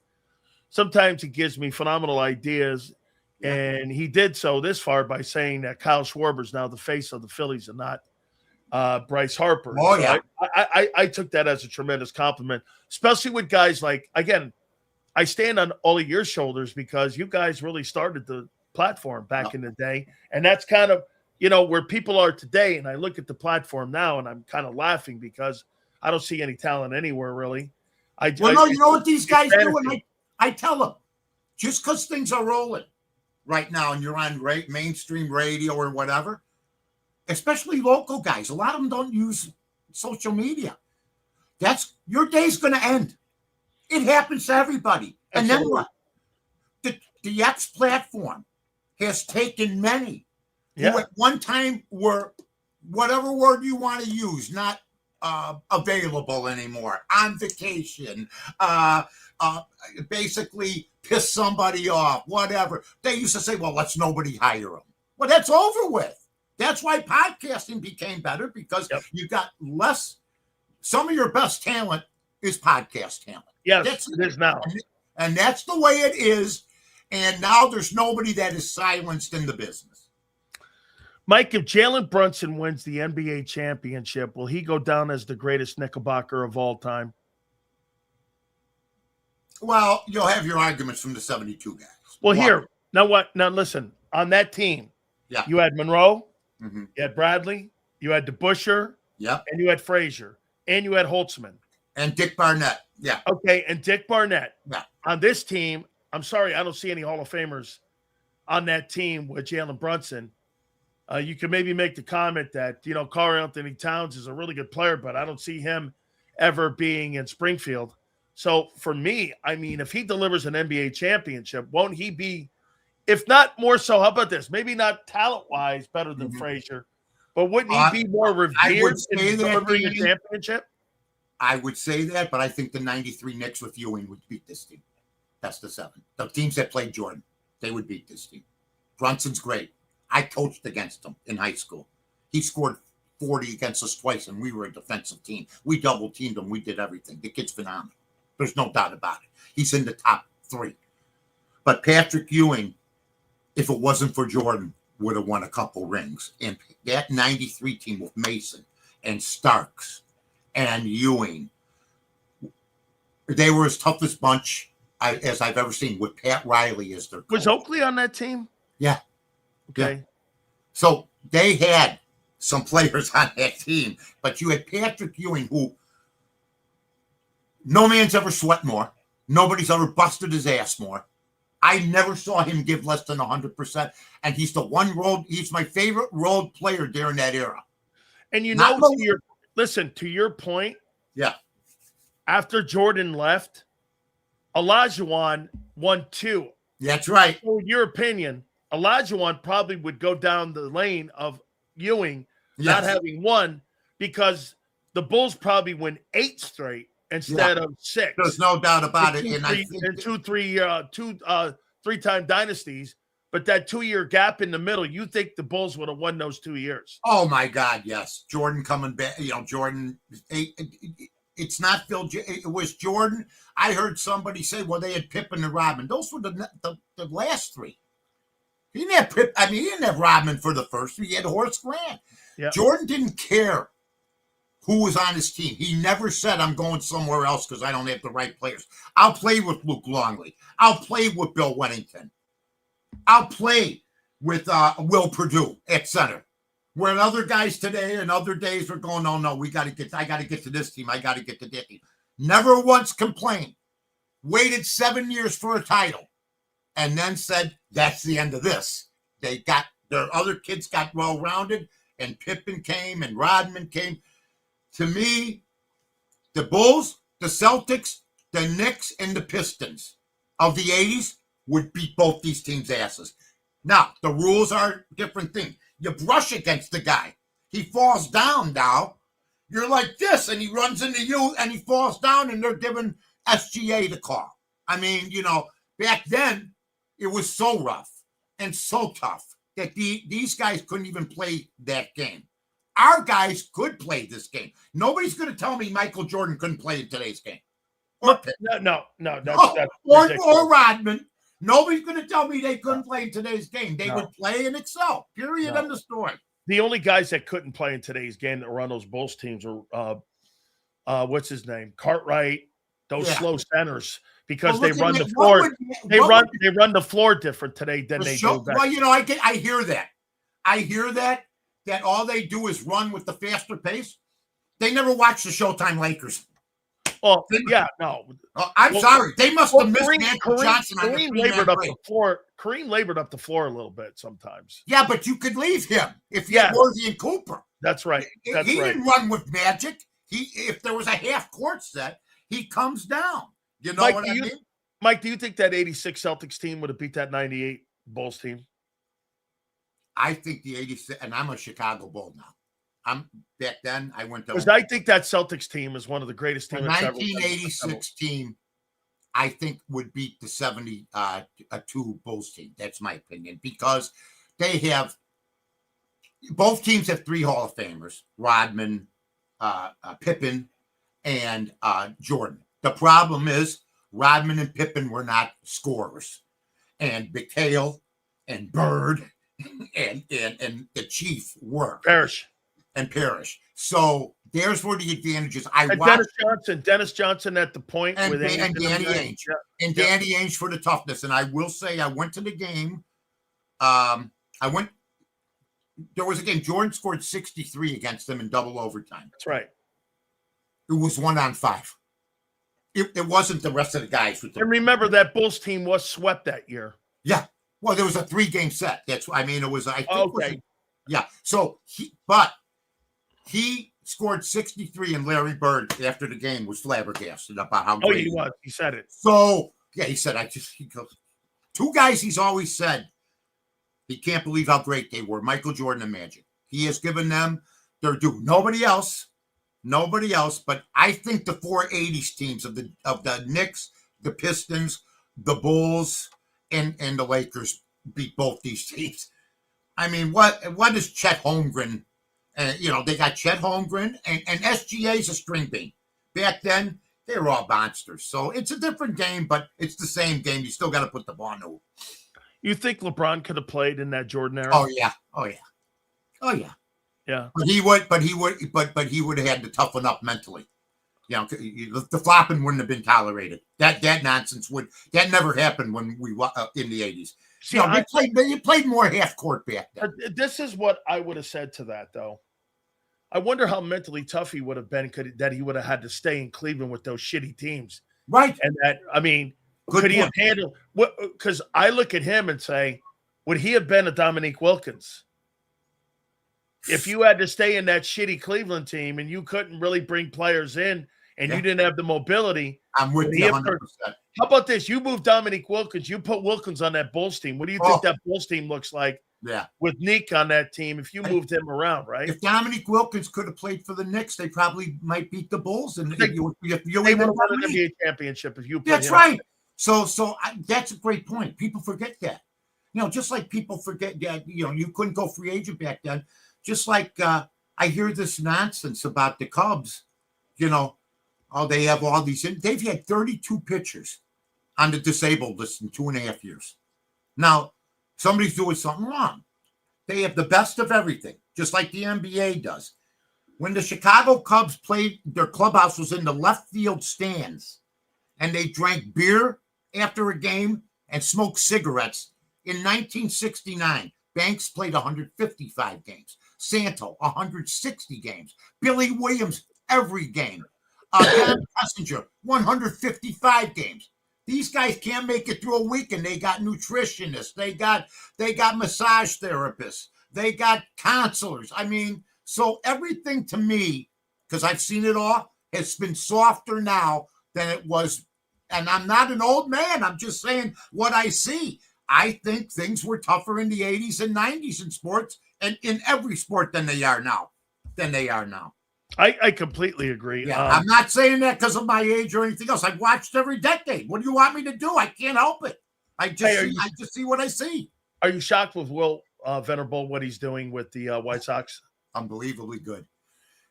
Sometimes he gives me phenomenal ideas, and he did so this far by saying that Kyle Schwarber's now the face of the Phillies and not Bryce Harper. Oh, yeah. I took that as a tremendous compliment, especially with guys like, again, I stand on all of your shoulders because you guys really started the platform back in the day. And that's kind of, where people are today. And I look at the platform now and I'm kind of laughing because I don't see any talent anywhere, really. You know what these guys do? And I tell them, just because things are rolling right now and you're on mainstream radio or whatever, especially local guys, a lot of them don't use social media. Your day's going to end. It happens to everybody. And then what? The X platform has taken many who at one time were, whatever word you want to use, not available anymore, on vacation, basically piss somebody off, whatever. They used to say, well, let's nobody hire them. Well, that's over with. That's why podcasting became better because you got less. Some of your best talent is podcast talent. Yes, it is now. And that's the way it is. And now there's nobody that is silenced in the business. Mike, if Jalen Brunson wins the NBA championship, will he go down as the greatest Knickerbocker of all time? Well, you'll have your arguments from the 72 guys. Well, here. Now listen. On that team, you had Monroe, you had Bradley, you had DeBusschere, and you had Frazier, and you had Holtzman. And Dick Barnett. Yeah. Okay, and Dick Barnett. Yeah. On this team, I'm sorry, I don't see any Hall of Famers on that team with Jalen Brunson. You can maybe make the comment that, Karl Anthony Towns is a really good player, but I don't see him ever being in Springfield. So for me, I mean, if he delivers an NBA championship, won't he be, if not more so, how about this? Maybe not talent-wise better than Frazier, but wouldn't he be more revered in delivering a championship? I would say that, but I think the 93 Knicks with Ewing would beat this team. That's the 7. The teams that played Jordan, they would beat this team. Brunson's great. I coached against him in high school. He scored 40 against us twice, and we were a defensive team. We double-teamed him. We did everything. The kid's phenomenal. There's no doubt about it. He's in the top 3. But Patrick Ewing, if it wasn't for Jordan, would have won a couple rings. And that 93 team with Mason and Starks and Ewing, they were as toughest bunch as I've ever seen, with Pat Riley as their coach. Was Oakley on that team? Yeah. Okay. Yeah. So they had some players on that team, but you had Patrick Ewing, who no man's ever sweat more. Nobody's ever busted his ass more. I never saw him give less than 100%. And he's he's my favorite road player during that era. And to your point. Yeah. After Jordan left, Olajuwon won 2. That's right. So in your opinion, Olajuwon probably would go down the lane of Ewing not having won, because the Bulls probably win 8 straight instead of 6. There's no doubt about it. And 3-time dynasties, but that 2-year gap in the middle, you think the Bulls would have won those 2 years? Oh my God, yes. Jordan coming back. Jordan. It's not Phil. It was Jordan. I heard somebody say, well, they had Pippen and Rodman. Those were the last 3. He didn't have Pippen. I mean, he didn't have Rodman for the first 3. He had Horace Grant. Yeah. Jordan didn't care who was on his team. He never said, I'm going somewhere else because I don't have the right players. I'll play with Luke Longley. I'll play with Bill Wennington. I'll play with Will Perdue at center. Where other guys today and other days were going, no, I got to get to this team. I got to get to that team. Never once complained. Waited 7 years for a title. And then said, that's the end of this. Their other kids got well-rounded, and Pippen came and Rodman came. To me, the Bulls, the Celtics, the Knicks, and the Pistons of the 80s would beat both these teams' asses. Now, the rules are a different thing. You brush against the guy. He falls down now. You're like this, and he runs into you, and he falls down, and they're giving SGA the call. I mean, back then, it was so rough and so tough that these guys couldn't even play that game. Our guys could play this game. Nobody's going to tell me Michael Jordan couldn't play in today's game. Or Rodman. Nobody's going to tell me they couldn't play in today's game. They would play and excel. Period. End of story. The only guys that couldn't play in today's game that were on those Bulls teams were, what's his name? Cartwright, those slow centers, because they run the floor. They run the floor different today than they do back. Well, I hear that. I hear that all they do is run with the faster pace. They never watch the Showtime Lakers. Oh, yeah, no. I'm sorry. They must have missed Michael Johnson on Kareem the labored up the floor. Kareem labored up the floor a little bit sometimes. Yeah, but you could leave him if you had Worthy and Cooper. That's right. He didn't run with magic. If there was a half court set, he comes down. You know what I mean? Mike, do you think that 86 Celtics team would have beat that 98 Bulls team? I think the 86, and I'm a Chicago Bull now. Back then, I went to. Because I think that Celtics team is one of the greatest teams. The 1986 team, I think, would beat the 72 Bulls team. That's my opinion, because both teams have 3 Hall of Famers: Rodman, Pippen, and Jordan. The problem is Rodman and Pippen were not scorers, and McHale and Bird and the Chief were. Parrish. So there's where the advantages. Dennis Johnson at the point and with Danny Ainge. Yeah. And Danny Ainge for the toughness. And I will say, I went to the game. There was a game. Jordan scored 63 against them in double overtime. That's right. It was 1-on-5. it wasn't the rest of the guys. With the, And remember that Bulls team was swept that year. yeah. Well, there was a 3-game set. It was, I think, Okay. yeah. So he scored 63, and Larry Bird after the game was flabbergasted about how great he was. He said it. So yeah, he said, he goes, 2 guys he's always said he can't believe how great they were, Michael Jordan and Magic. He has given them their due. Nobody else, but I think the 4 80s teams of the Knicks, the Pistons, the Bulls, and the Lakers beat both these teams. I mean, what is Chet Holmgren? They got Chet Holmgren, and SGA's a string bean. Back then, they were all monsters. So it's a different game, but it's the same game. You still got to put the ball in the hoop. You think LeBron could have played in that Jordan era? Oh yeah. Yeah. But he would have had to toughen up mentally. The flopping wouldn't have been tolerated. That nonsense that never happened when we in the 80s. See, you played more half court back then. This is what I would have said to that, though. I wonder how mentally tough he would have been that he would have had to stay in Cleveland with those shitty teams. Right. And that, I mean, Good could he point. have handled what? Because I look at him and say, would he have been a Dominique Wilkins? If you had to stay in that shitty Cleveland team and you couldn't really bring players in and you didn't have the mobility. I'm with you 100%. How about this? You move Dominique Wilkins, you put Wilkins on that Bulls team. What do you think that Bulls team looks like? Yeah. With Nick on that team, if you moved him around, right? If Dominique Wilkins could have played for the Knicks, they probably might beat the Bulls. And they would have won an NBA championship if you put That's him right. So that's a great point. People forget that. Just like people forget that, you couldn't go free agent back then. Just like I hear this nonsense about the Cubs, they have all these. They've had 32 pitchers on the disabled list in 2.5 years. Now, somebody's doing something wrong. They have the best of everything, just like the NBA does. When the Chicago Cubs played, their clubhouse was in the left field stands, and they drank beer after a game and smoked cigarettes. In 1969, Banks played 155 games. Santo, 160 games. Billy Williams, every game. Don Kessinger, 155 games. These guys can't make it through a week, and they got nutritionists. They got massage therapists. They got counselors. I mean, so everything to me, because I've seen it all, has been softer now than it was. And I'm not an old man. I'm just saying what I see. I think things were tougher in the 80s and 90s in sports, and in every sport than they are now. I completely agree. Yeah, I'm not saying that because of my age or anything else. I've watched every decade. What do you want me to do? I can't help it. I just see what I see. Are you shocked with Will Venable, what he's doing with the White Sox? Unbelievably good.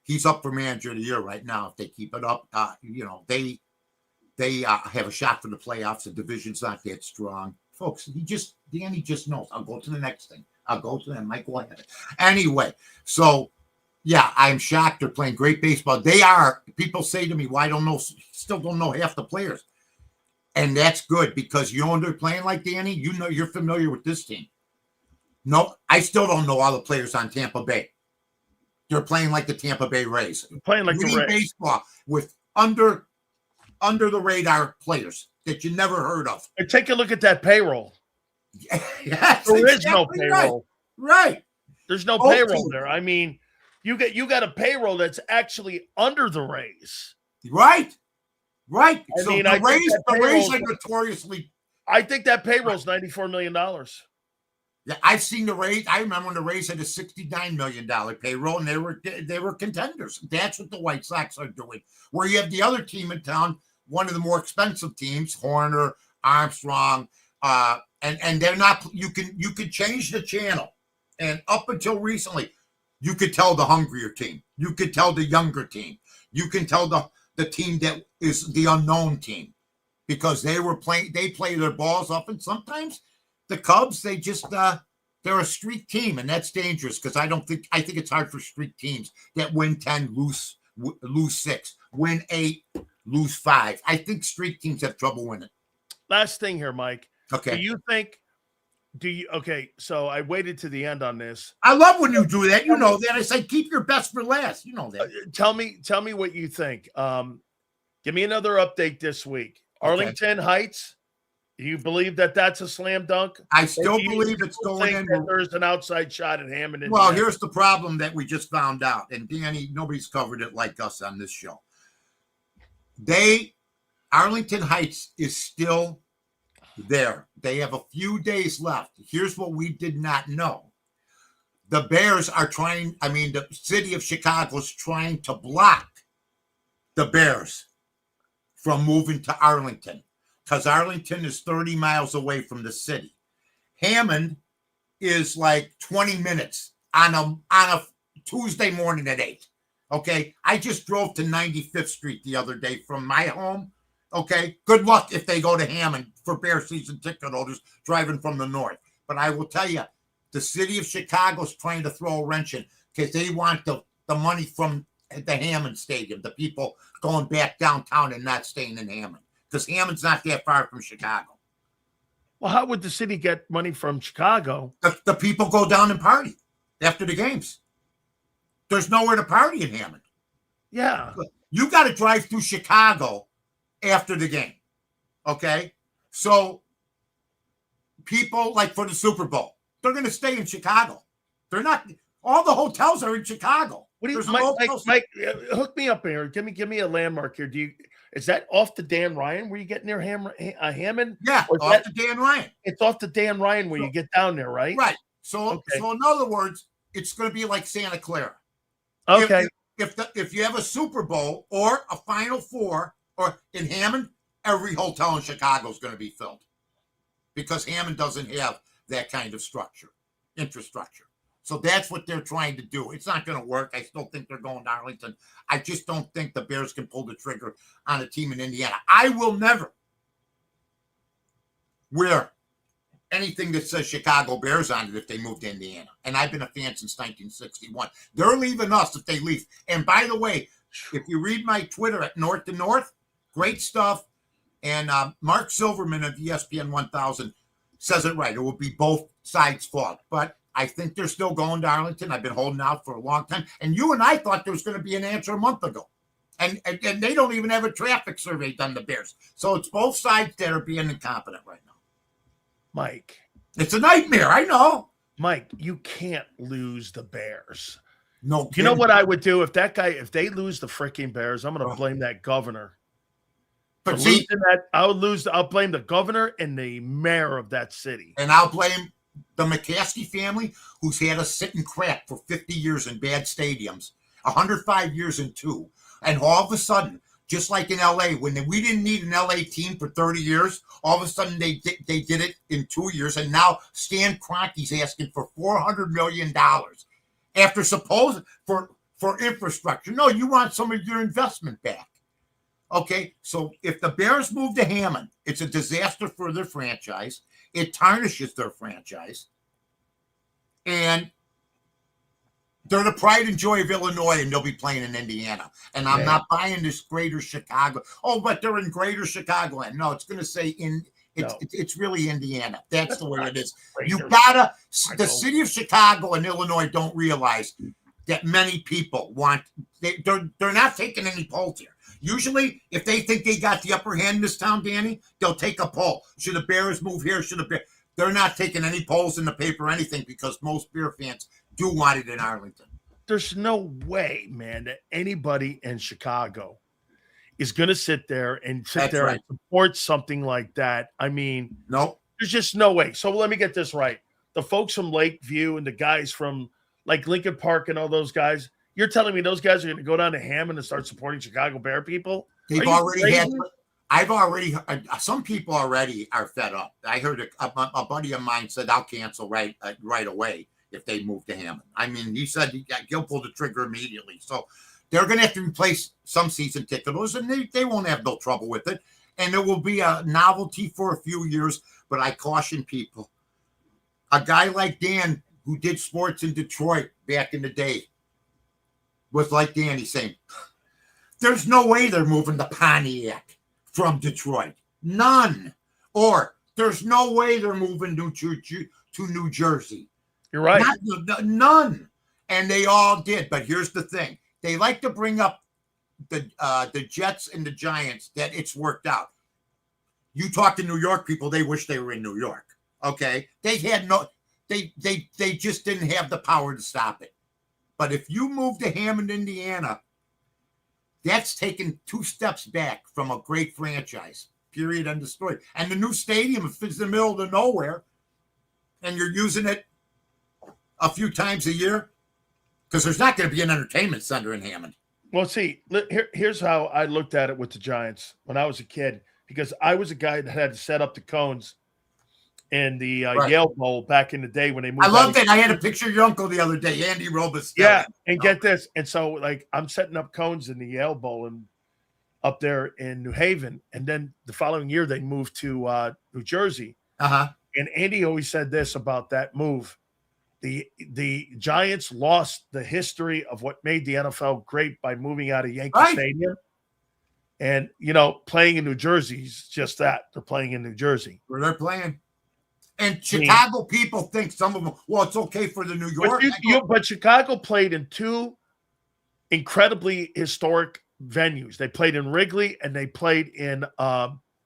He's up for manager of the year right now. If they keep it up, they have a shot for the playoffs. The division's not that strong. Folks, Danny just knows. I'll go to the next thing. I'll go to that. Mike, go ahead. Anyway, so yeah, I'm shocked. They're playing great baseball. They are. People say to me, "Well, I don't know. Still don't know half the players," and that's good because they're playing like Danny. You're familiar with this team. No, I still don't know all the players on Tampa Bay. They're playing like the Tampa Bay Rays. Playing like the Rays. Baseball with under the radar players that you never heard of. And take a look at that payroll. Yes, there is no payroll. Right. There's no payroll there. I mean, you got a payroll that's actually under the Rays. Right. I mean, the Rays are notoriously. I think that payroll is $94 million. Yeah, I've seen the Rays. I remember when the Rays had a $69 million payroll, and they were contenders. That's what the White Sox are doing. Where you have the other team in town, one of the more expensive teams, Horner, Armstrong, and they're not. You could change the channel, and up until recently, you could tell the hungrier team. You could tell the younger team. You can tell the team that is the unknown team, because they play their balls up, and sometimes the Cubs, they just they're a streak team, and that's dangerous because I think it's hard for streak teams that win 10, lose 6, win 8, lose 5. I think streak teams have trouble winning. Last thing here, Mike. Okay. Okay, so I waited to the end on this. I love when you do that. You know that. I say keep your best for last. You know that. Tell me what you think. Give me another update this week. Okay. Arlington Heights. Do you believe that that's a slam dunk? I still Or do you believe it's still going think in. that there's an outside shot at Hammond. Well, Indiana? here's the problem that we just found out, and Danny, nobody's covered it like us on this show. Arlington Heights is still there. They have a few days left. Here's what we did not know. The Bears are the city of Chicago is trying to block the Bears from moving to Arlington because Arlington is 30 miles away from the city. Hammond is like 20 minutes on a Tuesday morning at 8. Okay. I just drove to 95th Street the other day from my home. Okay. Good luck if they go to Hammond for Bear season ticket holders driving from the north. But I will tell you, the city of Chicago is trying to throw a wrench in because they want the money from the Hammond Stadium, the people going back downtown and not staying in Hammond because Hammond's not that far from Chicago. Well, how would the city get money from Chicago? The people go down and party after the games. There's nowhere to party in Hammond. Yeah. You got to drive through Chicago after the game. Okay? So people, like for the Super Bowl, they're going to stay in Chicago. They're not – all the hotels are in Chicago. What do you, Mike, hook me up here. Give me a landmark here. Is that off the Dan Ryan where you get near Hammond? Yeah, off the Dan Ryan. It's off the Dan Ryan where you get down there, right? Right. So in other words, it's going to be like Santa Clara. Okay. If you have a Super Bowl or a Final Four or in Hammond, every hotel in Chicago is going to be filled because Hammond doesn't have that kind of infrastructure. So that's what they're trying to do. It's not going to work. I still think they're going to Arlington. I just don't think the Bears can pull the trigger on a team in Indiana. I will never wear anything that says Chicago Bears on it if they move to Indiana. And I've been a fan since 1961. They're leaving us if they leave. And by the way, if you read my Twitter at North to North, great stuff. And Mark Silverman of ESPN 1000 says it right. It will be both sides' fault. But I think they're still going to Arlington. I've been holding out for a long time. And you and I thought there was going to be an answer a month ago. And they don't even have a traffic survey done, the Bears. So it's both sides that are being incompetent right now. Mike. It's a nightmare. I know. Mike, you can't lose the Bears. No kidding. You know what I would do if they lose the freaking Bears? I'm going to blame that governor. But see, I'll blame the governor and the mayor of that city. And I'll blame the McCaskey family, who's had us sit and crack for 50 years in bad stadiums, 105 years in two. And all of a sudden, just like in LA, when we didn't need an LA team for 30 years, all of a sudden they did it in 2 years. And now Stan Kroenke's asking for $400 million after for infrastructure. No, you want some of your investment back. Okay, so if the Bears move to Hammond, it's a disaster for their franchise. It tarnishes their franchise. And they're the pride and joy of Illinois, and they'll be playing in Indiana. And I'm not buying this greater Chicago. Oh, but they're in greater Chicagoland. No, it's going to say it's really Indiana. That's the way it is. The city of Chicago and Illinois don't realize that many people they're not taking any polls here. Usually, if they think they got the upper hand in this town, Danny, they'll take a poll. Should the Bears move here? They're not taking any polls in the paper or anything because most Bear fans do want it in Arlington. There's no way, man, that anybody in Chicago is going to sit there and support something like that. I mean, nope. There's just no way. So let me get this right. The folks from Lakeview and the guys from like Lincoln Park and all those guys, you're telling me those guys are going to go down to Hammond and start supporting Chicago Bear people? Some people already are fed up. I heard a buddy of mine said, I'll cancel right away if they move to Hammond. I mean, he said he'll pull the trigger immediately. So they're going to have to replace some season ticket holders, and they won't have no trouble with it. And it will be a novelty for a few years, but I caution people. A guy like Dan, who did sports in Detroit back in the day, was like Danny saying, there's no way they're moving to Pontiac from Detroit. None. Or there's no way they're moving to New Jersey. You're right. None. And they all did. But here's the thing. They like to bring up the Jets and the Giants that it's worked out. You talk to New York people, they wish they were in New York. Okay, they just didn't have the power to stop it. But if you move to Hammond, Indiana, that's taken 2 steps back from a great franchise. Period. End of story. And the new stadium, if it's in the middle of nowhere, and you're using it a few times a year, because there's not going to be an entertainment center in Hammond. Well, see, here's how I looked at it with the Giants when I was a kid, because I was a guy that had to set up the cones in the Yale Bowl back in the day when they moved. I love that. I had a picture of your uncle the other day, Andy Robus. Yeah, and get this. And so, like, I'm setting up cones in the Yale Bowl and up there in New Haven. And then the following year, they moved to New Jersey. Uh-huh. And Andy always said this about that move. The Giants lost the history of what made the NFL great by moving out of Yankee Stadium. And, playing in New Jersey is just that. They're playing in New Jersey. Where they're playing. And Chicago people think some of them, well, it's okay for the New York. But Chicago played in 2 incredibly historic venues. They played in Wrigley and they played in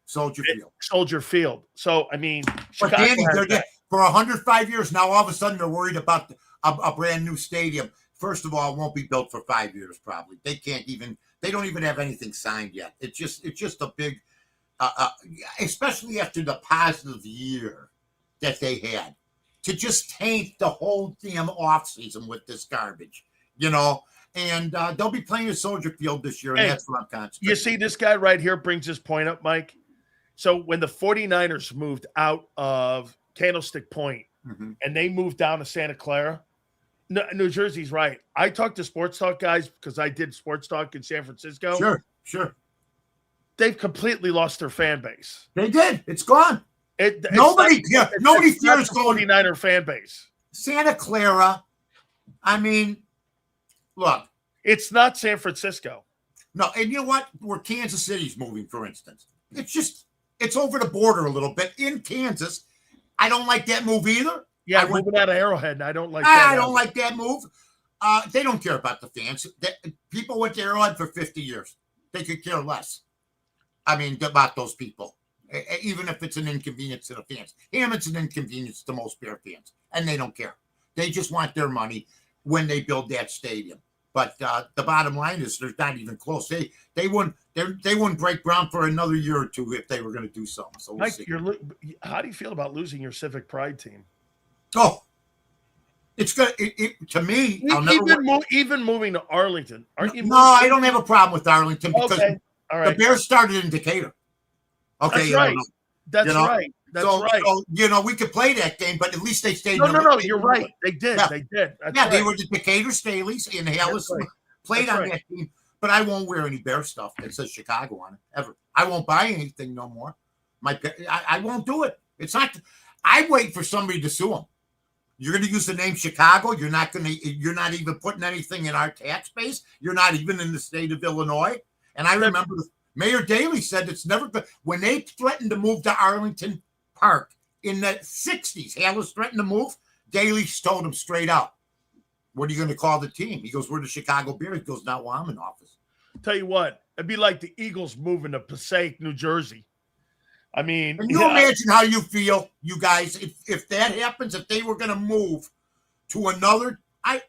Soldier Field. So, I mean, but Danny, for 105 years now, all of a sudden they're worried about a brand new stadium. First of all, it won't be built for 5 years, probably. They don't even have anything signed yet. It's just a big, especially after the positive year that they had, to just taint the whole damn offseason with this garbage, and they'll be playing at Soldier Field this year, and that's what I'm concentrating. You see, this guy right here brings this point up, Mike. So when the 49ers moved out of Candlestick Point and they moved down to Santa Clara, New Jersey's right. I talked to Sports Talk guys because I did Sports Talk in San Francisco. Sure. They've completely lost their fan base. They did. It's gone. Nobody fears going 49er fan base. Santa Clara. I mean, look, it's not San Francisco. No, and you know what? Where Kansas City's moving, for instance, it's over the border a little bit in Kansas. I don't like that move either. Yeah, moving out of Arrowhead, and I don't like that. I don't like that move. They don't care about the fans. People went to Arrowhead for 50 years. They could care less. I mean, about those people. Even if it's an inconvenience to the fans. Hammond's an inconvenience to most Bear fans, and they don't care. They just want their money when they build that stadium. But the bottom line is they're not even close. They wouldn't break ground for another year or two if they were going to do something. So we'll see. How do you feel about losing your Civic Pride team? Oh, it's good. To me, even moving to Arlington. I don't have a problem with Arlington because the Bears started in Decatur. Okay, that's right. That's right. So, we could play that game, but at least they stayed. No, you're right. They did. Yeah. They did. They were the Decatur Staleys and Hallis played on that team. But I won't wear any Bear stuff that says Chicago on it ever. I won't buy anything no more. I won't do it. It's not. I wait for somebody to sue them. You're going to use the name Chicago. You're not even putting anything in our tax base. You're not even in the state of Illinois. And I remember Mayor Daley said it's never been when they threatened to move to Arlington Park in the 60s. Hallis threatened to move. Daley told him straight out, "What are you going to call the team?" He goes, "We're the Chicago Bears." He goes, "Not while I'm in office." Tell you what, it'd be like the Eagles moving to Passaic, New Jersey. I mean, can you imagine how you feel, you guys, if that happens? If they were going to move to another, out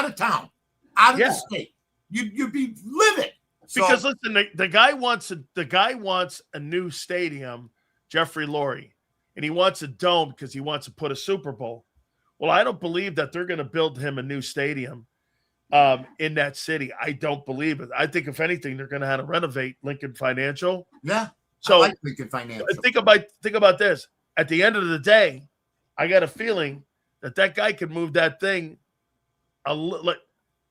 of town, out of the state, you'd be livid. Because listen, the guy wants a new stadium, Jeffrey Lurie, and he wants a dome because he wants to put a Super Bowl. Well, I don't believe that they're going to build him a new stadium in that city. I don't believe it. I think if anything, they're going to have to renovate Lincoln Financial. Yeah. So I like Lincoln Financial. Think about this. At the end of the day, I got a feeling that guy could move that thing like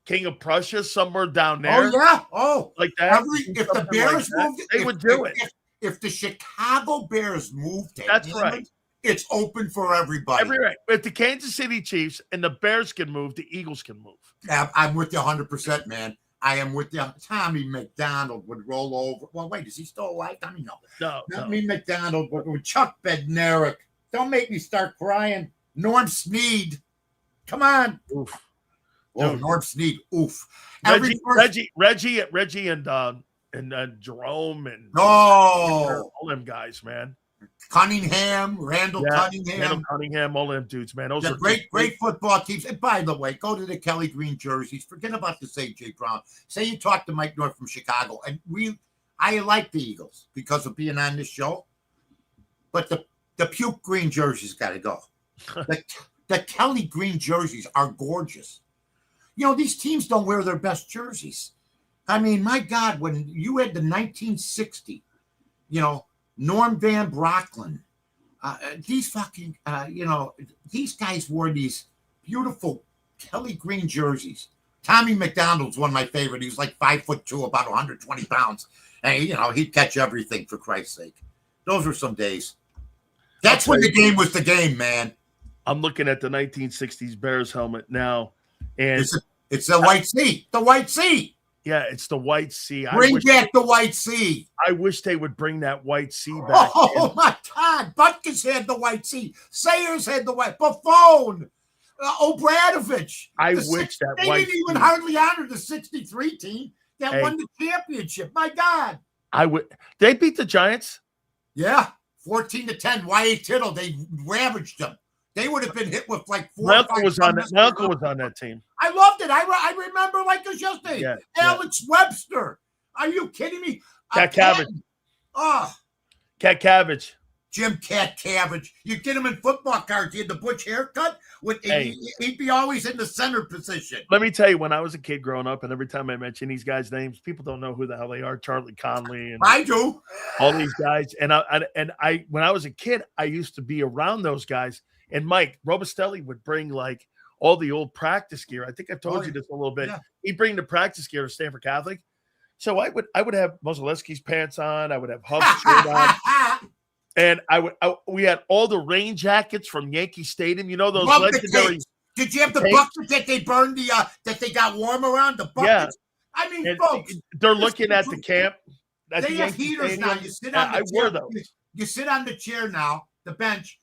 King of Prussia somewhere down there. Oh yeah. Oh, like that. If the Bears moved, they would do it. If the Chicago Bears moved to that's Hammond, right. It's open for everybody. If the Kansas City Chiefs and the Bears can move, the Eagles can move. I'm with you 100%, man. I am with you. Tommy McDonald would roll over. Well, wait, is he still alive? Tommy, no. No. Not me, McDonald, but with Chuck Bednarik. Don't make me start crying. Norm Snead. Come on. Oof. Oh, Dude. Norm Snead. Oof. Reggie and Jerome and No. all them guys, man. Cunningham, Randall Randall Cunningham. Cunningham, all them dudes, man. Those The are great football teams. And by the way, go to the Kelly Green jerseys. Forget about this A.J. Brown. Say you talk to Mike North from Chicago, and I like the Eagles because of being on this show. But the puke green jerseys got to go. The Kelly Green jerseys are gorgeous. You know, these teams don't wear their best jerseys. I mean, my God, when you had the 1960, you know, Norm Van Brocklin, these fucking, these guys wore these beautiful Kelly Green jerseys. Tommy McDonald's one of my favorite. He was like 5'2", about 120 pounds. And, you know, he'd catch everything for Christ's sake. Those were some days. That's when the game was the game, man. I'm looking at the 1960s Bears helmet now. And it's the white C. The white C. Yeah, it's the white C. Bring back the white C. I wish they would bring that white C back. Oh, my God. Butkus had the white C. Sayers had the white. Buffon. Obradovich. I wish that they white didn't even hardly honor the 63 team that won the championship. My God. They beat the Giants? Yeah. 14-10. Y.A. Tittle. They ravaged them. They would have been hit with like 4 My uncle was on that team. I loved it. I remember like it was yesterday. Yeah, Alex Webster. Are you kidding me? Cat Cabbage. Cat Cabbage. Jim Cat Cabbage. You get him in football cards. He had the butch haircut. He'd be always in the center position. Let me tell you, when I was a kid growing up, and every time I mention these guys' names, people don't know who the hell they are. Charlie Conley and I do. All these guys. And I when I was a kid, I used to be around those guys. And Mike Robustelli would bring like all the old practice gear. I think I've told you this a little bit. Yeah. He'd bring the practice gear to Stanford Catholic. So I would have Mozelewski's pants on. I would have Huff's shirt on. And we had all the rain jackets from Yankee Stadium. You know those legendary. Did you have the buckets that they burned that they got warm around? The buckets. Yeah. I mean, folks, they're looking at the camp. They have heaters now. You sit on the chair. You sit on the chair now, the bench.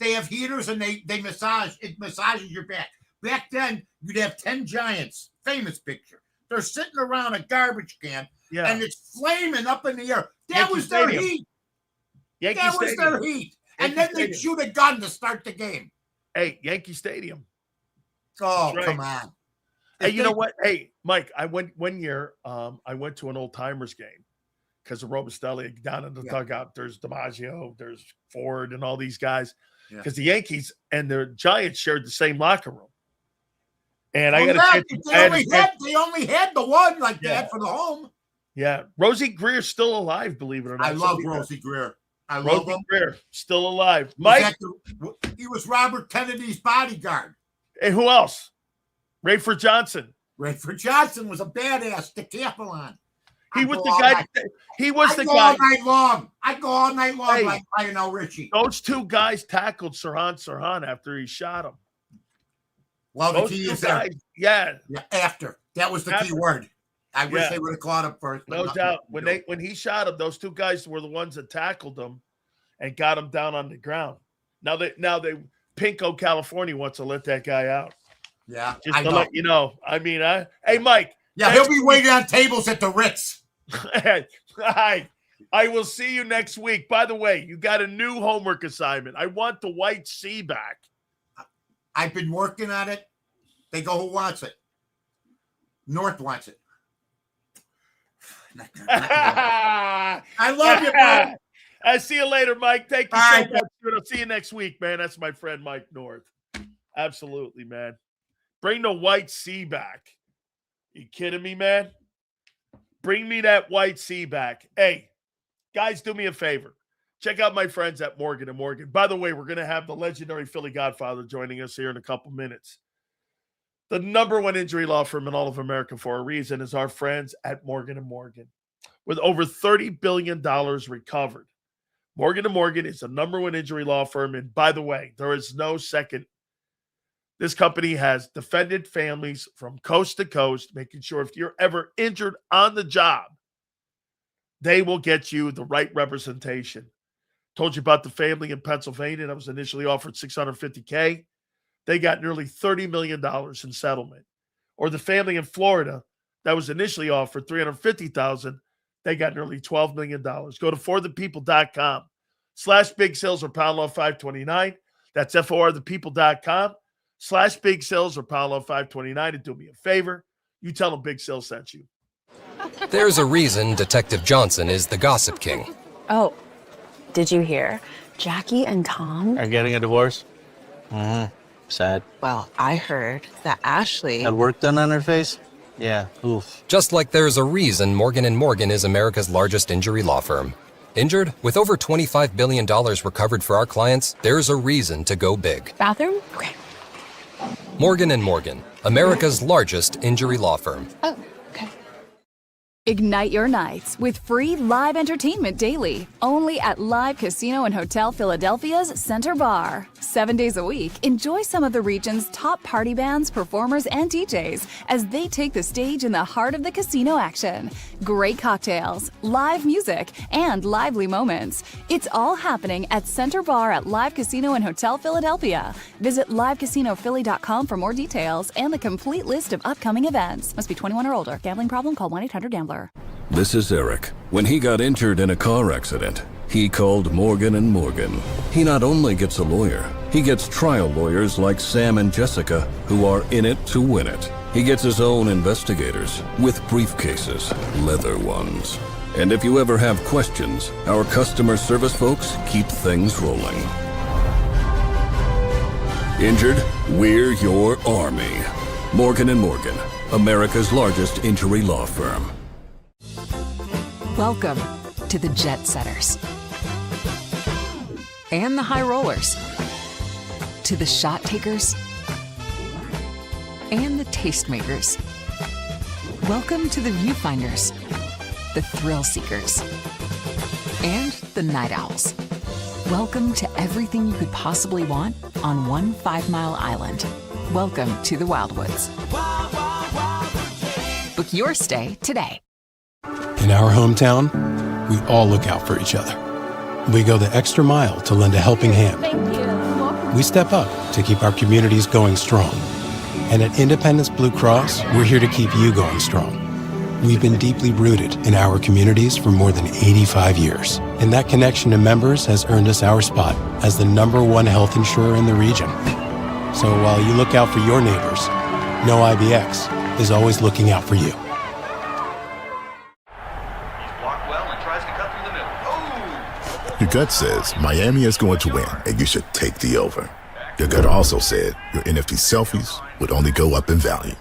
They have heaters and they massage. It massages your back. Back then, you'd have 10 Giants. Famous picture. They're sitting around a garbage can, and it's flaming up in the air. That was their heat. That was their heat. And then they'd shoot a gun to start the game. Hey, Yankee Stadium. Oh, come on. Hey, you know what? Hey, Mike, I went one year. I went to an old timers game because of Robustelli down in the dugout. There's DiMaggio, there's Ford, and all these guys. Because the Yankees and the Giants shared the same locker room. And I got to they only had the one like that for the home. Yeah. Rosie Greer's still alive, believe it or not. I love Rosie Greer. I love Rosie Greer, still alive. Mike. He was Robert Kennedy's bodyguard. And who else? Rayford Johnson. Rayford Johnson was a badass decathlon. He was the guy. He was the guy. I go all night long like Lionel Richie. Those two guys tackled Sirhan after he shot him. Well, the key is there. Yeah. After. That was the key word. I wish they would have caught him first. No doubt. When he shot him, those two guys were the ones that tackled him and got him down on the ground. Now they Pinko, California wants to let that guy out. Yeah. Just to let you know. I mean, hey, Mike. Yeah, he'll be waiting on tables at the Ritz. I will see you next week. By the way, you got a new homework assignment. I want the white C back. I've been working on it. They go, who wants it? North wants it. I love you, bro. I'll see you later, Mike. Thank you so much. I'll see you next week, man. That's my friend Mike North. Absolutely, man. Bring the white C back. You kidding me, man? Bring me that white C back. Hey, guys, do me a favor. Check out my friends at Morgan & Morgan. By the way, we're going to have the legendary Philly Godfather joining us here in a couple minutes. The number one injury law firm in all of America for a reason is our friends at Morgan & Morgan. With over $30 billion recovered, Morgan & Morgan is the number one injury law firm. And by the way, there is no second. This company has defended families from coast to coast, making sure if you're ever injured on the job, they will get you the right representation. Told you about the family in Pennsylvania that was initially offered $650K. They got nearly $30 million in settlement. or the family in Florida that was initially offered $350,000, they got nearly $12 million. Go to forthepeople.com/big sales or pound law 529. That's forthepeople.com/big sales or pound law 529. And do me a favor, you tell them Big Sales sent you. There's a reason Detective Johnson is the gossip king. Oh, did you hear? Jackie and Tom are getting a divorce? Sad. Well, I heard that Ashley Had work done on her face? Yeah, oof. Just like there's a reason Morgan & Morgan is America's largest injury law firm. Injured? With over $25 billion recovered for our clients, there's a reason to go big. Bathroom? Okay. Morgan & Morgan, America's largest injury law firm. Oh, okay. Ignite your nights with free live entertainment daily, only at Live Casino and Hotel Philadelphia's Center Bar. 7 days a week, enjoy some of the region's top party bands, performers, and DJs as they take the stage in the heart of the casino action. Great cocktails, live music, and lively moments. It's all happening at Center Bar at Live Casino and Hotel Philadelphia. Visit livecasinophilly.com for more details and the complete list of upcoming events. Must be 21 or older. Gambling problem? Call 1-800-GAMBLER. This is Eric. When he got injured in a car accident, he called Morgan & Morgan. He not only gets a lawyer, he gets trial lawyers like Sam and Jessica who are in it to win it. He gets his own investigators with briefcases, leather ones. And if you ever have questions, our customer service folks keep things rolling. Injured? We're your army. Morgan & Morgan, America's largest injury law firm. Welcome to the Jet Setters and the High Rollers, to the Shot Takers and the Tastemakers. Welcome to the Viewfinders, the Thrill Seekers, and the Night Owls. Welcome to everything you could possibly want on one 5-mile island. Welcome to the Wildwoods. Book your stay today. In our hometown, we all look out for each other. We go the extra mile to lend a helping hand. We step up to keep our communities going strong. And at Independence Blue Cross, we're here to keep you going strong. We've been deeply rooted in our communities for more than 85 years. And that connection to members has earned us our spot as the #1 health insurer in the region. So while you look out for your neighbors, know IBX is always looking out for you. Your gut says Miami is going to win, and you should take the over. Your gut also said your NFT selfies would only go up in value.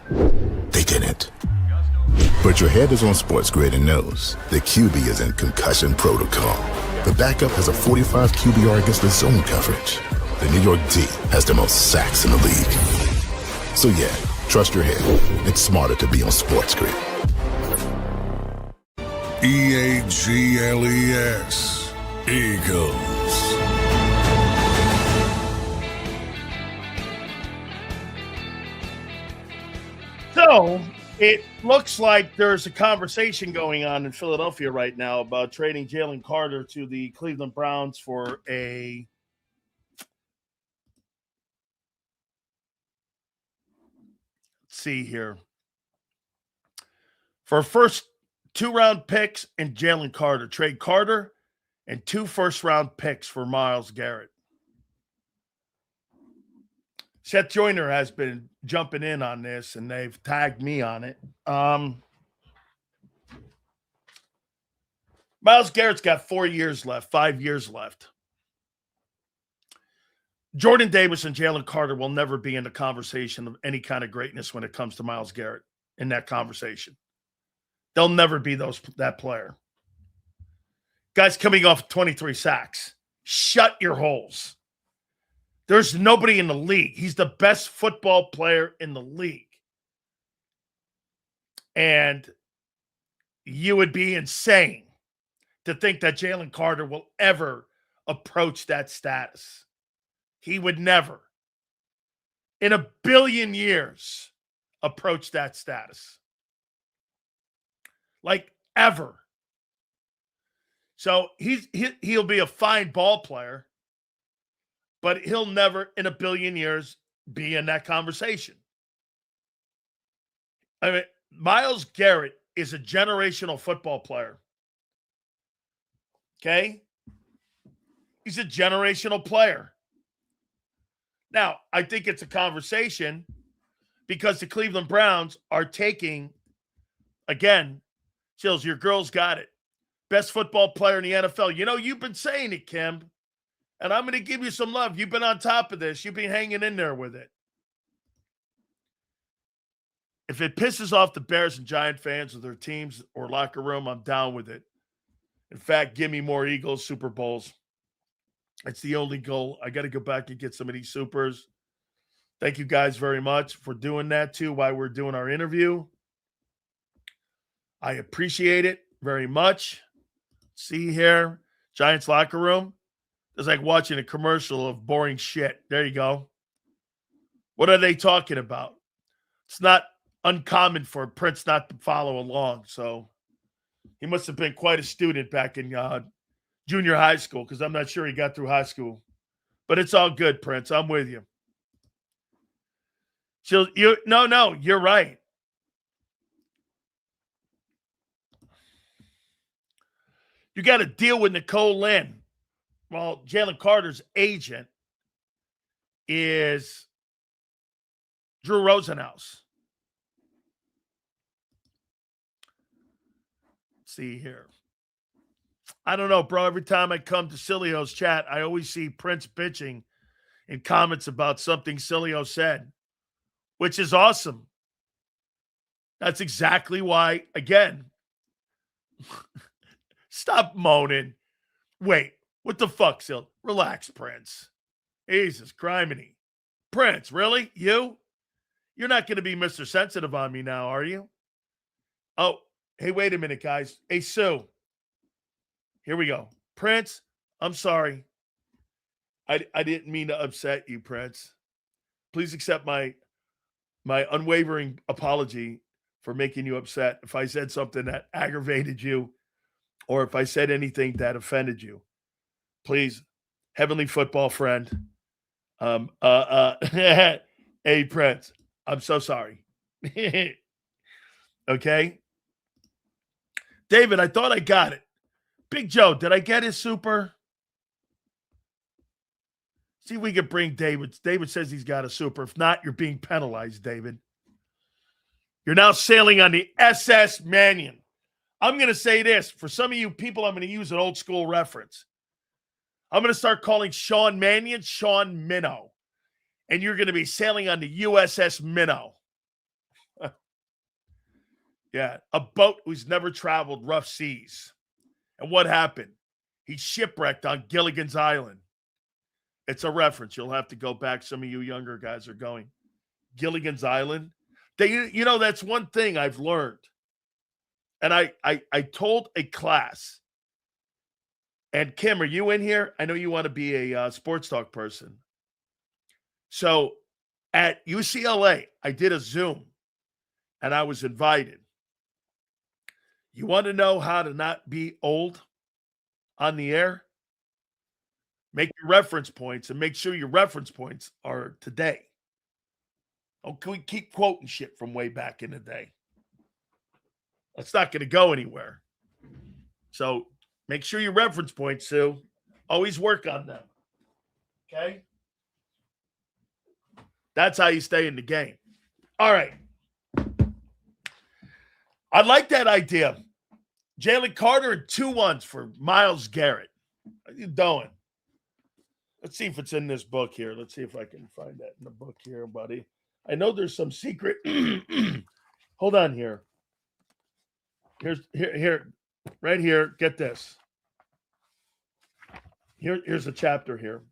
They didn't. But your head is on Sports Grid and knows the QB is in concussion protocol. The backup has a 45 QBR against the zone coverage. The New York D has the most sacks in the league. So yeah, trust your head. It's smarter to be on Sports Grid. EAGLES. Eagles. So it looks like there's a conversation going on in Philadelphia right now about trading Jalen Carter to the Cleveland Browns for a see here. For first 2-round picks and Jalen Carter. Trade Carter and 2 first-round picks for Myles Garrett. Seth Joyner has been jumping in on this, and they've tagged me on it. Myles Garrett's got 4 years left, 5 years left. Jordan Davis and Jalen Carter will never be in the conversation of any kind of greatness when it comes to Myles Garrett in that conversation. They'll never be that player. Guy's coming off 23 sacks. Shut your holes. There's nobody in the league. He's the best football player in the league. And you would be insane to think that Jalen Carter will ever approach that status. He would never, in a billion years, approach that status. Like ever. So he'll be a fine ball player, but he'll never in a billion years be in that conversation. I mean, Myles Garrett is a generational football player. Okay? He's a generational player. Now, I think it's a conversation because the Cleveland Browns are taking, again, Chills, your girl's got it. Best football player in the NFL. You know, you've been saying it, Kim, and I'm going to give you some love. You've been on top of this. You've been hanging in there with it. If it pisses off the Bears and Giant fans or their teams or locker room, I'm down with it. In fact, give me more Eagles Super Bowls. It's the only goal. I got to go back and get some of these supers. Thank you guys very much for doing that too while we're doing our interview. I appreciate it very much. See here, Giants locker room. It's like watching a commercial of boring shit. There you go. What are they talking about? It's not uncommon for Prince not to follow along. So he must have been quite a student back in junior high school, because I'm not sure he got through high school. But it's all good, Prince. I'm with you. No, you're right. You got to deal with Nicole Lynn. Well, Jalen Carter's agent is Drew Rosenhaus. Let's see here. I don't know, bro. Every time I come to Sileo's chat, I always see Prince bitching in comments about something Sileo said, which is awesome. That's exactly why, again, stop moaning. Wait, what the fuck, Sil? Relax, Prince. Jesus, criminy. Prince, really? You? You're not going to be Mr. Sensitive on me now, are you? Oh, hey, wait a minute, guys. Hey, Sue. Here we go. Prince, I'm sorry. I didn't mean to upset you, Prince. Please accept my unwavering apology for making you upset if I said something that aggravated you or if I said anything that offended you. Please, heavenly football friend. Hey, Prince, I'm so sorry. Okay? David, I thought I got it. Big Joe, did I get his super? See if we can bring David. David says he's got a super. If not, you're being penalized, David. You're now sailing on the SS Mannion. I'm going to say this. For some of you people, I'm going to use an old school reference. I'm going to start calling Sean Mannion Sean Minnow. And you're going to be sailing on the USS Minnow. Yeah, a boat who's never traveled rough seas. And what happened? He shipwrecked on Gilligan's Island. It's a reference. You'll have to go back. Some of you younger guys are going. Gilligan's Island. That's one thing I've learned. And I told a class. And Kim, are you in here? I know you want to be a sports talk person. So at UCLA, I did a Zoom. And I was invited. You want to know how to not be old on the air? Make your reference points and make sure your reference points are today. Oh, can we keep quoting shit from way back in the day? That's not going to go anywhere. So make sure your reference points, Sue. Always work on them. Okay? That's how you stay in the game. All right. I like that idea. Jalen Carter and 2-1s for Myles Garrett. How you doing? Let's see if it's in this book here. Let's see if I can find that in the book here, buddy. I know there's some secret. Hold on here. Here, right here. Get this. Here's a chapter here.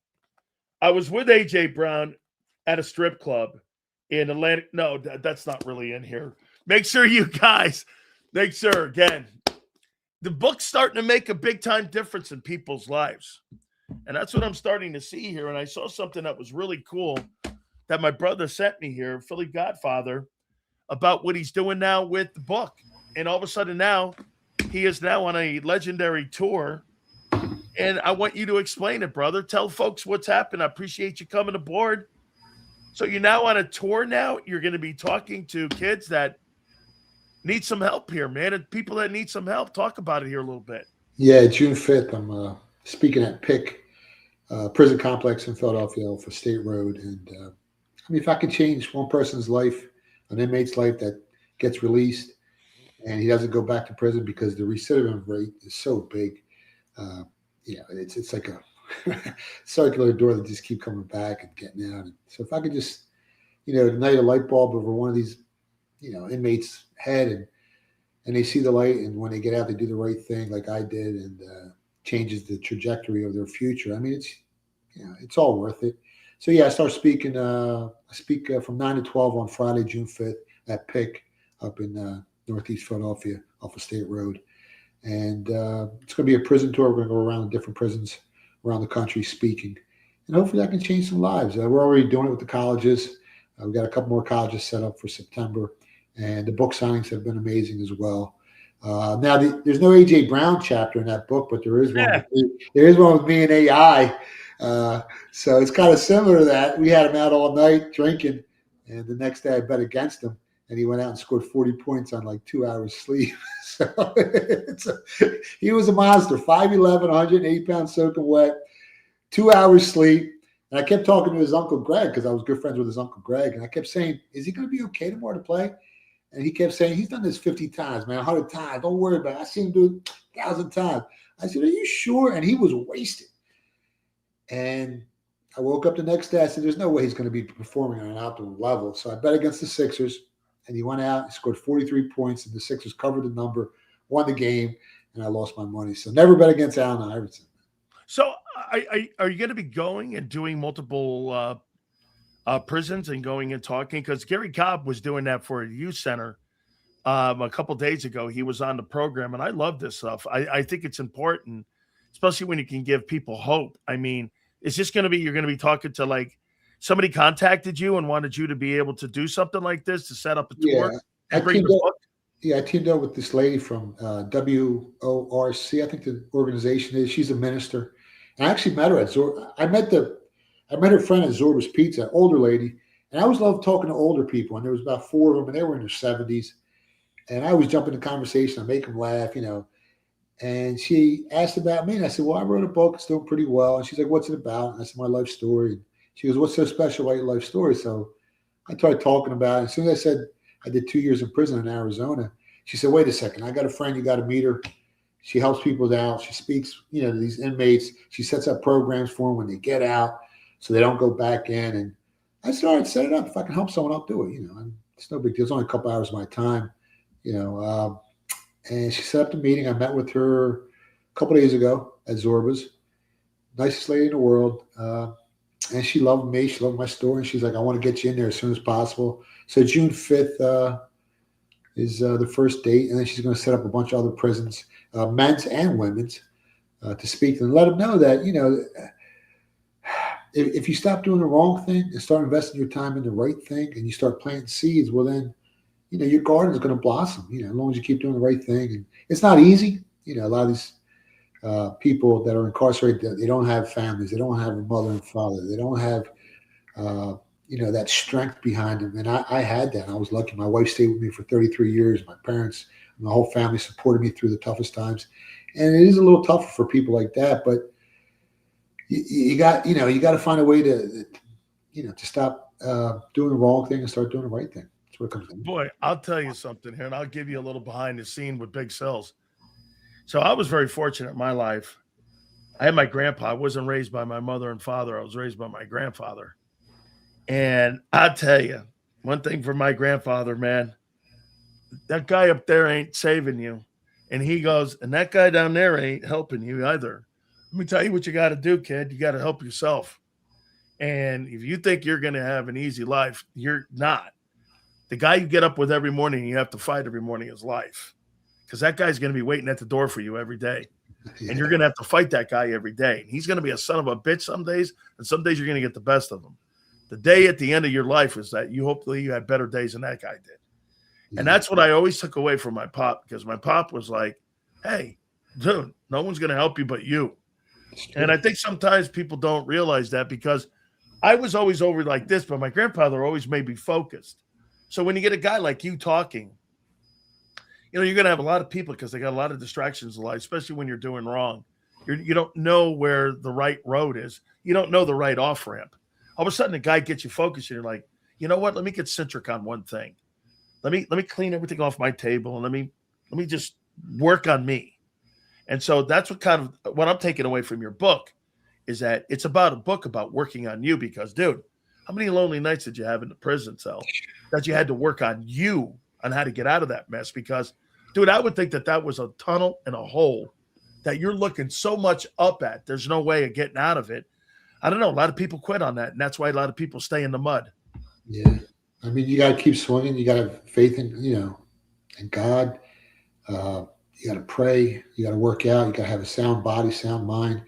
I was with AJ Brown at a strip club in Atlantic. No, that's not really in here. Make sure you guys, again, the book's starting to make a big time difference in people's lives. And that's what I'm starting to see here. And I saw something that was really cool that my brother sent me here, Philly Godfather, about what he's doing now with the book. And all of a sudden now, he is now on a legendary tour. And I want you to explain it, brother. Tell folks what's happened. I appreciate you coming aboard. So you're now on a tour now. You're going to be talking to kids that need some help here, man. And people that need some help, talk about it here a little bit. Yeah, June 5th, I'm speaking at PIC Prison Complex in Philadelphia off of State Road. And I mean, if I could change one person's life, an inmate's life that gets released and he doesn't go back to prison because the recidivism rate is so big, it's like a circular door that just keep coming back and getting out. And so if I could just, ignite a light bulb over one of these, inmates' head and they see the light, and when they get out, they do the right thing like I did, and changes the trajectory of their future. I mean, it's all worth it. So yeah, I start speaking. I speak from 9 to 12 on Friday, June 5th at PIC up in Northeast Philadelphia off of State Road. And it's going to be a prison tour. We're going to go around different prisons around the country speaking. And hopefully I can change some lives. We're already doing it with the colleges. We've got a couple more colleges set up for September. And the book signings have been amazing as well. Now, there's no A.J. Brown chapter in that book, but there is one. There is one with me and AI. So it's kind of similar to that. We had him out all night drinking, and the next day I bet against him, and he went out and scored 40 points on like 2 hours sleep. So he was a monster. 5'11", 108 pounds soaking wet, 2 hours sleep. And I kept talking to his Uncle Greg because I was good friends with his Uncle Greg, and I kept saying, "Is he going to be okay tomorrow to play?" And he kept saying, "He's done this 50 times, man, 100 times. Don't worry about it. I seen him do it 1,000 times." I said, "Are you sure?" And he was wasted. And I woke up the next day. I said, "There's no way he's going to be performing on an optimal level." So I bet against the Sixers, and he went out, he scored 43 points, and the Sixers covered the number, won the game, and I lost my money. So never bet against Allen Iverson. So are you going to be going and doing multiple prisons and going and talking? Because Gary Cobb was doing that for a youth center a couple days ago. He was on the program, and I love this stuff. I think it's important, especially when you can give people hope. I mean, is this going to be, you're going to be talking to, like, somebody contacted you and wanted you to be able to do something like this, to set up a tour and bring the book? Yeah, I teamed up with this lady from WORC, I think the organization is. She's a minister. And I actually met her at I met her friend at Zorba's Pizza, older lady. And I always love talking to older people. And there was about 4 of them, and they were in their 70s. And I always jump into conversation. I make them laugh, And she asked about me. And I said, "Well, I wrote a book. It's doing pretty well." And she's like, "What's it about?" And I said, "My life story." And she goes, "What's so special about your life story?" So I started talking about it. As soon as I said I did 2 years in prison in Arizona, she said, "Wait a second. I got a friend. You got to meet her. She helps people out. She speaks, to these inmates. She sets up programs for them when they get out so they don't go back in." And I started set it up. If I can help someone, I'll do it. It's no big deal. It's only a couple hours of my time, And she set up the meeting. I met with her a couple days ago at Zorba's. Nicest lady in the world. And she loved me. She loved my story. And she's like, "I want to get you in there as soon as possible." So June 5th is the first date. And then she's going to set up a bunch of other prisons, men's and women's, to speak and let them know that, if you stop doing the wrong thing and start investing your time in the right thing and you start planting seeds, well, then, your garden is going to blossom, as long as you keep doing the right thing. And it's not easy. A lot of these people that are incarcerated, they don't have families. They don't have a mother and father. They don't have, that strength behind them. And I had that. I was lucky. My wife stayed with me for 33 years. My parents, my whole family supported me through the toughest times. And it is a little tougher for people like that, but you got to find a way to stop doing the wrong thing and start doing the right thing. That's what it comes down to. Boy, I'll tell you something here, and I'll give you a little behind the scene with Big Cells. So I was very fortunate in my life. I had my grandpa. I wasn't raised by my mother and father. I was raised by my grandfather. And I'll tell you, one thing for my grandfather, man, that guy up there ain't saving you. And he goes, and that guy down there ain't helping you either. Let me tell you what you got to do, kid. You got to help yourself. And if you think you're going to have an easy life, you're not. The guy you get up with every morning, you have to fight every morning is life. Because that guy's going to be waiting at the door for you every day. Yeah. And you're going to have to fight that guy every day. And he's going to be a son of a bitch some days, and some days you're going to get the best of him. The day at the end of your life is that hopefully you had better days than that guy did. Yeah. And that's what I always took away from my pop, because my pop was like, "Hey, dude, no one's going to help you but you." And I think sometimes people don't realize that, because I was always over like this, but my grandfather always made me focused. So when you get a guy like you talking, you're going to have a lot of people because they got a lot of distractions in life, especially when you're doing wrong. You don't know where the right road is. You don't know the right off ramp. All of a sudden, a guy gets you focused, and you're like, you know what? Let me get centric on one thing. Let me clean everything off my table, and let me just work on me. And so that's what I'm taking away from your book is that it's about a book about working on you. Because, dude, how many lonely nights did you have in the prison cell that you had to work on you on how to get out of that mess? Because, dude, I would think that was a tunnel and a hole that you're looking so much up at. There's no way of getting out of it. I don't know. A lot of people quit on that, and that's why a lot of people stay in the mud. Yeah. I mean, you got to keep swinging. You got to have faith in, in God. You got to pray. You got to work out. You got to have a sound body, sound mind.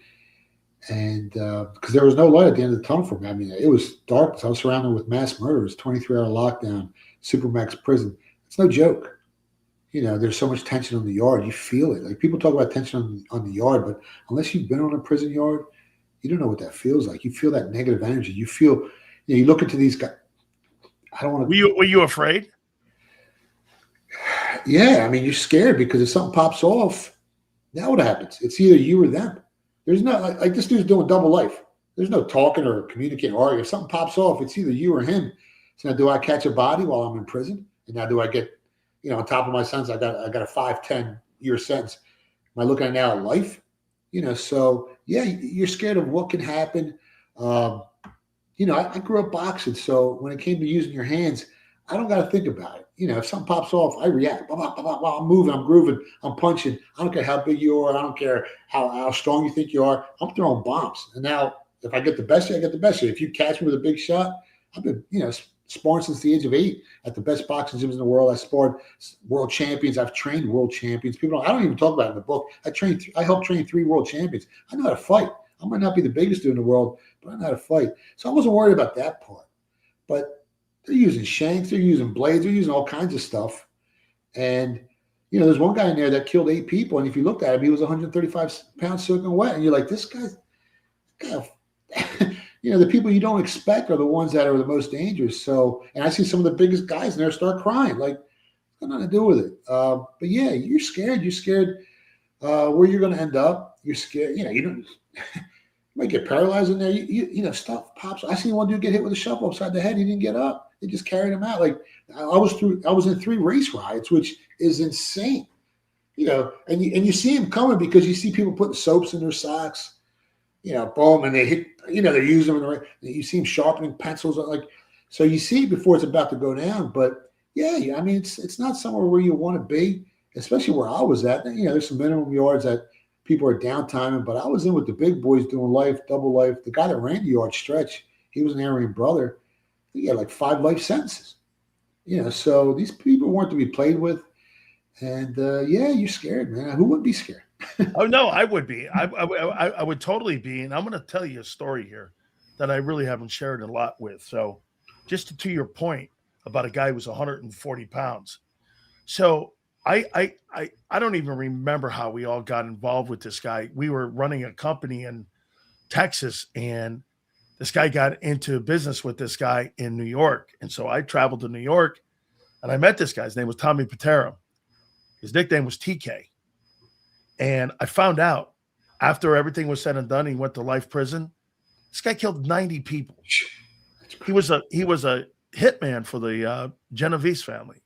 And because there was no light at the end of the tunnel for me. I mean, it was dark. I was surrounded with mass murderers, 23-hour lockdown, supermax prison. It's no joke. There's so much tension on the yard. You feel it. Like, people talk about tension on the yard, but unless you've been on a prison yard, you don't know what that feels like. You feel that negative energy. You feel, you look into these guys. I don't want to. Were you afraid? Yeah. I mean, you're scared because if something pops off, now what happens? It's either you or them. There's no, like this dude's doing double life. There's no talking or communicating or arguing. If something pops off, it's either you or him. So now, do I catch a body while I'm in prison? And now do I get, on top of my sentence, I got a 5-10 year sentence. Am I looking at now at life? So yeah, you're scared of what can happen. I grew up boxing, so when it came to using your hands, I don't got to think about it. If something pops off, I react. Blah, blah, blah, blah, blah. I'm moving, I'm grooving, I'm punching. I don't care how big you are. I don't care how strong you think you are. I'm throwing bombs. And now, if I get the best, I get the best. If you catch me with a big shot, I've been, sparring since the age of 8 at the best boxing gyms in the world. I sparred world champions. I've trained world champions. I don't even talk about it in the book. I helped train 3 world champions. I know how to fight. I might not be the biggest dude in the world, but I know how to fight. So I wasn't worried about that part. But they're using shanks, they're using blades, they're using all kinds of stuff. And, there's one guy in there that killed 8 people. And if you looked at him, he was 135 pounds soaking wet. And you're like, this guy the people you don't expect are the ones that are the most dangerous. So, and I see some of the biggest guys in there start crying, like, got nothing to do with it. But yeah, you're scared. You're scared where you're going to end up. You're scared. You don't. You might get paralyzed in there. Stuff pops. I seen one dude get hit with a shovel upside the head. He didn't get up. They just carried him out. Like, I was in 3 race riots, which is insane. And you see him coming because you see people putting soaps in their socks. Boom, and they hit. They're using them. You see them sharpening pencils. So you see it before it's about to go down. But yeah, I mean, it's not somewhere where you want to be, especially where I was at. There's some minimum yards that people are downtiming, but I was in with the big boys doing life, double life. The guy that ran the yard stretch, he was an Aryan brother. He had like 5 life sentences. So these people weren't to be played with. And yeah, you're scared, man. Who wouldn't be scared? Oh no, I would be. I would totally be. And I'm going to tell you a story here that I really haven't shared a lot with. So, just to your point about a guy who was 140 pounds. So I don't even remember how we all got involved with this guy. We were running a company in Texas, and this guy got into business with this guy in New York. And so I traveled to New York, and I met this guy. His name was Tommy Patera. His nickname was TK. And I found out after everything was said and done, he went to life prison. This guy killed 90 people. He was a hitman for the Genovese family.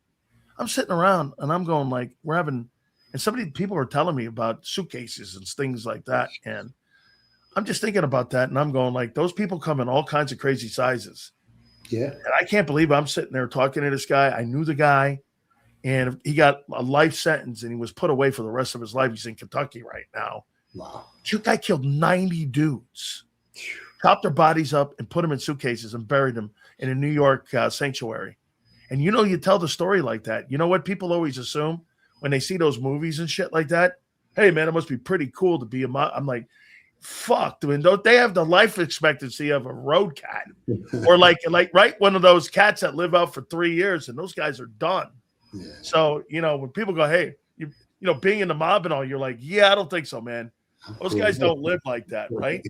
I'm sitting around and I'm going like, people are telling me about suitcases and things like that. And I'm just thinking about that. And I'm going like, those people come in all kinds of crazy sizes. Yeah. And I can't believe I'm sitting there talking to this guy. I knew the guy. And he got a life sentence, and he was put away for the rest of his life. He's in Kentucky right now. Wow. The guy killed 90 dudes, chopped their bodies up, and put them in suitcases and buried them in a New York sanctuary. And you tell the story like that. You know what people always assume when they see those movies and shit like that? Hey, man, it must be pretty cool to be I'm like, fuck, dude. Don't they have the life expectancy of a road cat? Or like one of those cats that live out for 3 years, and those guys are done. Yeah. So, when people go, hey, being in the mob and all, you're like, yeah, I don't think so, man. Those guys don't live like that, right?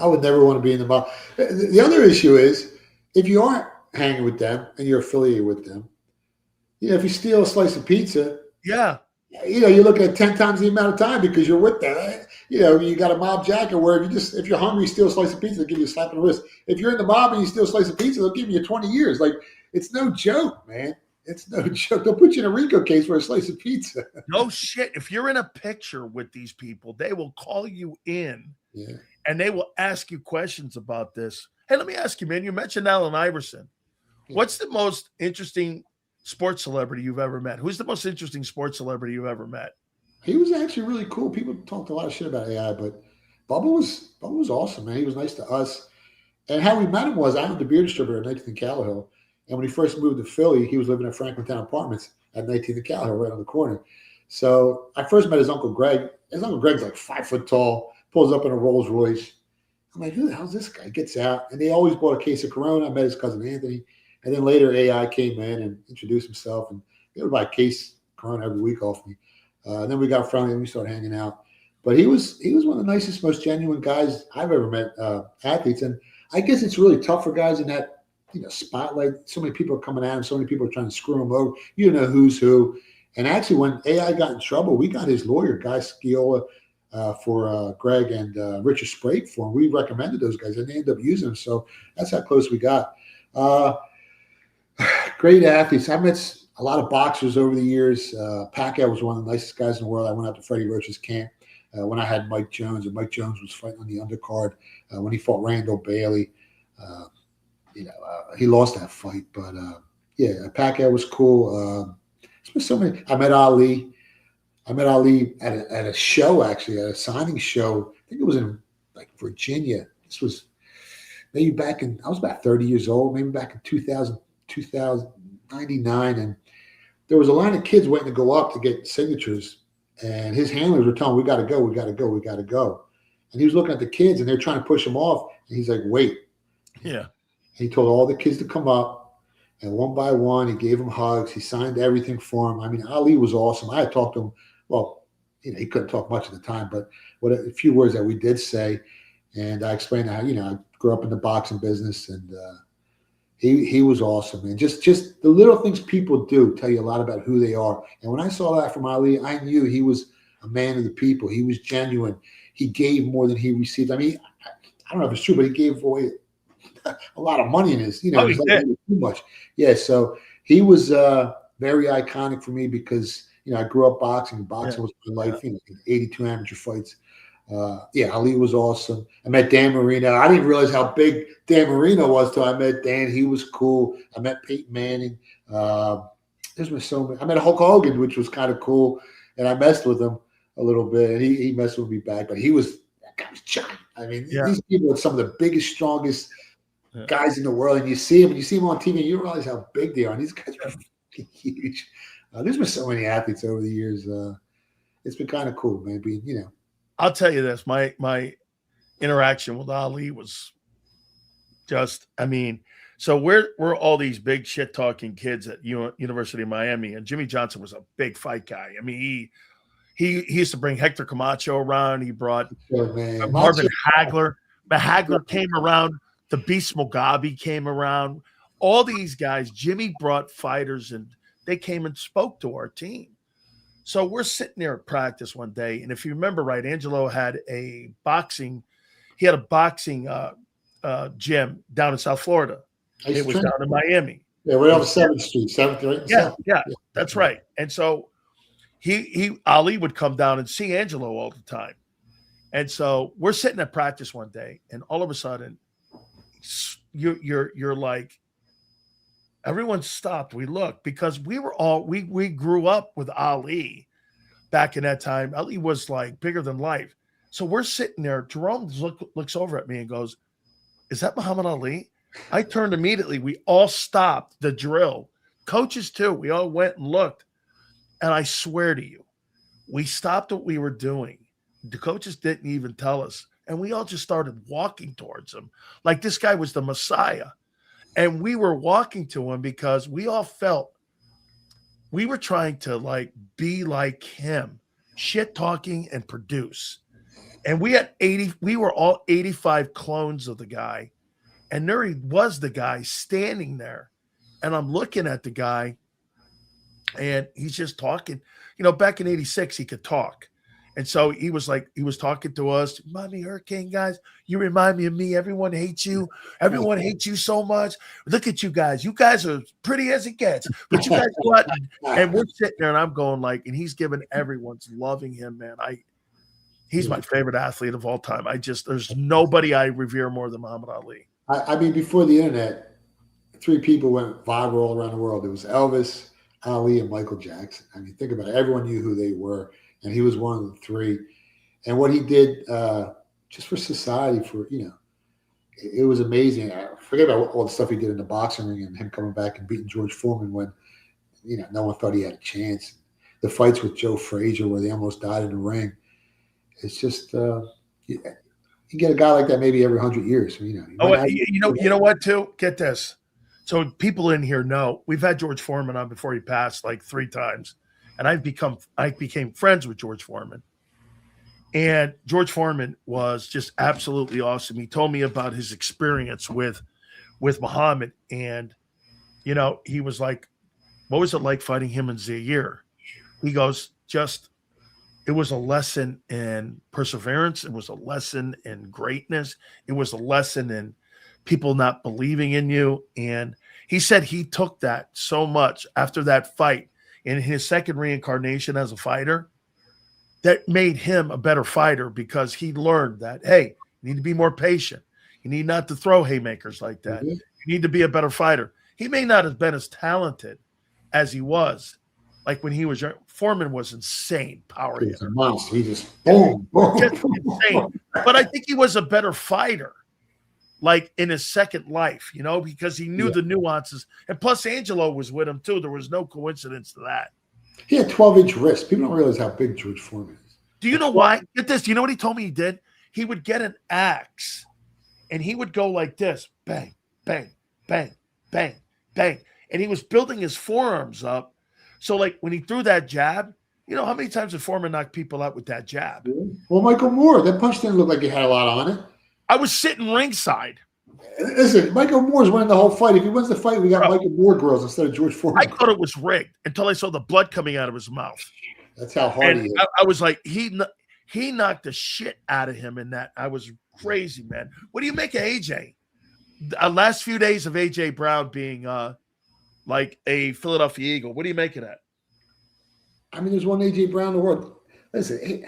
I would never want to be in the mob. The other issue is if you aren't hanging with them and you're affiliated with them, if you steal a slice of pizza, Yeah. You look at 10 times the amount of time because you're with them. You got a mob jacket where if you're hungry, you steal a slice of pizza, they'll give you a slap on the wrist. If you're in the mob and you steal a slice of pizza, they'll give you 20 years. Like, it's no joke, man. It's no joke. They'll put you in a RICO case for a slice of pizza. No shit. If you're in a picture with these people, they will call you in and they will ask you questions about this. Hey, let me ask you, man. You mentioned Allen Iverson. What's the most interesting sports celebrity you've ever met? Who's the most interesting sports celebrity you've ever met? He was actually really cool. People talked a lot of shit about AI, but Bubba was awesome, man. He was nice to us. And how we met him was I owned a beer distributor at 19th and Callowhill. And when he first moved to Philly, he was living at Franklintown Apartments at 19th and Callowhill, right on the corner. So I first met his Uncle Greg. His Uncle Greg's like 5 foot tall, pulls up in a Rolls Royce. I'm like, who the hell's this guy? Gets out. And they always bought a case of Corona. I met his cousin Anthony. And then later AI came in and introduced himself. And they would buy a case of Corona every week off me. And then we got friendly and we started hanging out. But he was one of the nicest, most genuine guys I've ever met, athletes. And I guess it's really tough for guys in that spotlight. So many people are coming at him. So many people are trying to screw him over. You know who's who. And actually, when AI got in trouble, we got his lawyer, Guy Sciola, for Greg and Richard Sprague for him. We recommended those guys, and they ended up using them. So that's how close we got. Great athletes. I met a lot of boxers over the years. Pacquiao was one of the nicest guys in the world. I went out to Freddie Roach's camp when I had Mike Jones, and Mike Jones was fighting on the undercard when he fought Randall Bailey. He lost that fight, but Pacquiao was cool. So many. I met Ali. at a show, actually, at a signing show. I think it was in like Virginia. This was maybe I was about 30 years old, maybe back in 2099. And there was a line of kids waiting to go up to get signatures. And his handlers were telling him, we got to go, we got to go, we got to go. And he was looking at the kids and they're trying to push him off. And he's like, wait. Yeah. And he told all the kids to come up. And one by one, he gave them hugs. He signed everything for him. I mean, Ali was awesome. I had talked to him. Well, he couldn't talk much at the time, but a few words that we did say. And I explained how, I grew up in the boxing business, and he was awesome. And just the little things people do tell you a lot about who they are. And when I saw that from Ali, I knew he was a man of the people. He was genuine. He gave more than he received. I mean, I don't know if it's true, but he gave away a lot of money in his, it was like too much. Yeah. So he was very iconic for me because, I grew up boxing. Boxing was my life, 82 amateur fights. Ali was awesome. I met Dan Marino. I didn't realize how big Dan Marino was till I met Dan. He was cool. I met Peyton Manning. There's been so many. I met Hulk Hogan, which was kind of cool. And I messed with him a little bit. And he messed with me back. But that guy was giant. I mean, these people are some of the biggest, strongest guys in the world. And you see them on TV, and you realize how big they are. And these guys are huge. There's been so many athletes over the years. It's been kind of cool, man. I'll tell you this, my interaction with Ali was just, so we're all these big shit talking kids at University of Miami, and Jimmy Johnson was a big fight guy. I mean, he used to bring Hector Camacho around. He brought Marvin Hagler. But Hagler came around. The Beast Mugabe came around. All these guys, Jimmy brought fighters, and they came and spoke to our team. So we're sitting there at practice one day, and if you remember right, Angelo had a boxing gym down in South Florida. It was down in Miami. Yeah, right off 7th Street, 7th, right? Yeah, that's right. And so Ali would come down and see Angelo all the time. And so we're sitting at practice one day, and all of a sudden, you're like, everyone stopped. We looked because we grew up with Ali back in that time. Ali was like bigger than life. So we're sitting there. Jerome looks over at me and goes, "Is that Muhammad Ali?" I turned immediately. We all stopped the drill. Coaches too. We all went and looked. And I swear to you, we stopped what we were doing. The coaches didn't even tell us. And we all just started walking towards him like this guy was the Messiah. And we were walking to him because we all felt we were trying to be like him, shit talking and produce. And we were all 85 clones of the guy. And there he was, the guy standing there. And I'm looking at the guy and he's just talking. back in '86, he could talk. And so he was talking to us, Miami Hurricane guys, you remind me of me. Everyone hates you. Everyone hates you so much. Look at you guys. You guys are pretty as it gets. But you guys go out and we're sitting there and I'm going and he's giving everyone's loving him, man. He's my favorite athlete of all time. There's nobody I revere more than Muhammad Ali. I mean, before the internet, 3 people went viral all around the world. It was Elvis, Ali, and Michael Jackson. I mean, think about it. Everyone knew who they were. And he was one of the 3. And what he did just for society, it was amazing. I forget about all the stuff he did in the boxing ring and him coming back and beating George Foreman when, no one thought he had a chance. The fights with Joe Frazier where they almost died in the ring. It's just, you get a guy like that maybe every 100 years. You know what, too? Get this. So people in here know we've had George Foreman on before he passed 3 times. And I became friends with George Foreman. And George Foreman was just absolutely awesome. He told me about his experience with Muhammad. And, he was like, what was it like fighting him in Zaire? He goes, it was a lesson in perseverance. It was a lesson in greatness. It was a lesson in people not believing in you. And he said he took that so much after that fight in his second reincarnation as a fighter that made him a better fighter because he learned that, hey, you need to be more patient. You need not to throw haymakers like that. You need to be a better fighter. He may not have been as talented as he was. Like when he was young, Foreman was insane power. He was a monster. He just boom, boom. Just insane. But I think he was a better fighter, in his second life, because he knew the nuances. And plus, Angelo was with him too. There was no coincidence to that. He had 12-inch wrists. People don't realize how big George Foreman is. Do you know why? Get this. Do you know what he told me he did? He would get an axe, and he would go like this: bang, bang, bang, bang, bang. And he was building his forearms up. So, when he threw that jab, how many times did Foreman knock people out with that jab? Well, Michael Moore, that punch didn't look like he had a lot on it. I was sitting ringside. Listen, Michael Moore's winning the whole fight. If he wins the fight, we got Michael Moore girls instead of George Foreman. I thought it was rigged until I saw the blood coming out of his mouth. That's how hard he is. I was like, he knocked the shit out of him in that. I was crazy, man. What do you make of AJ? Last few days of AJ Brown being a Philadelphia Eagle. What do you make of that? I mean, there's one AJ Brown in the world. Listen, he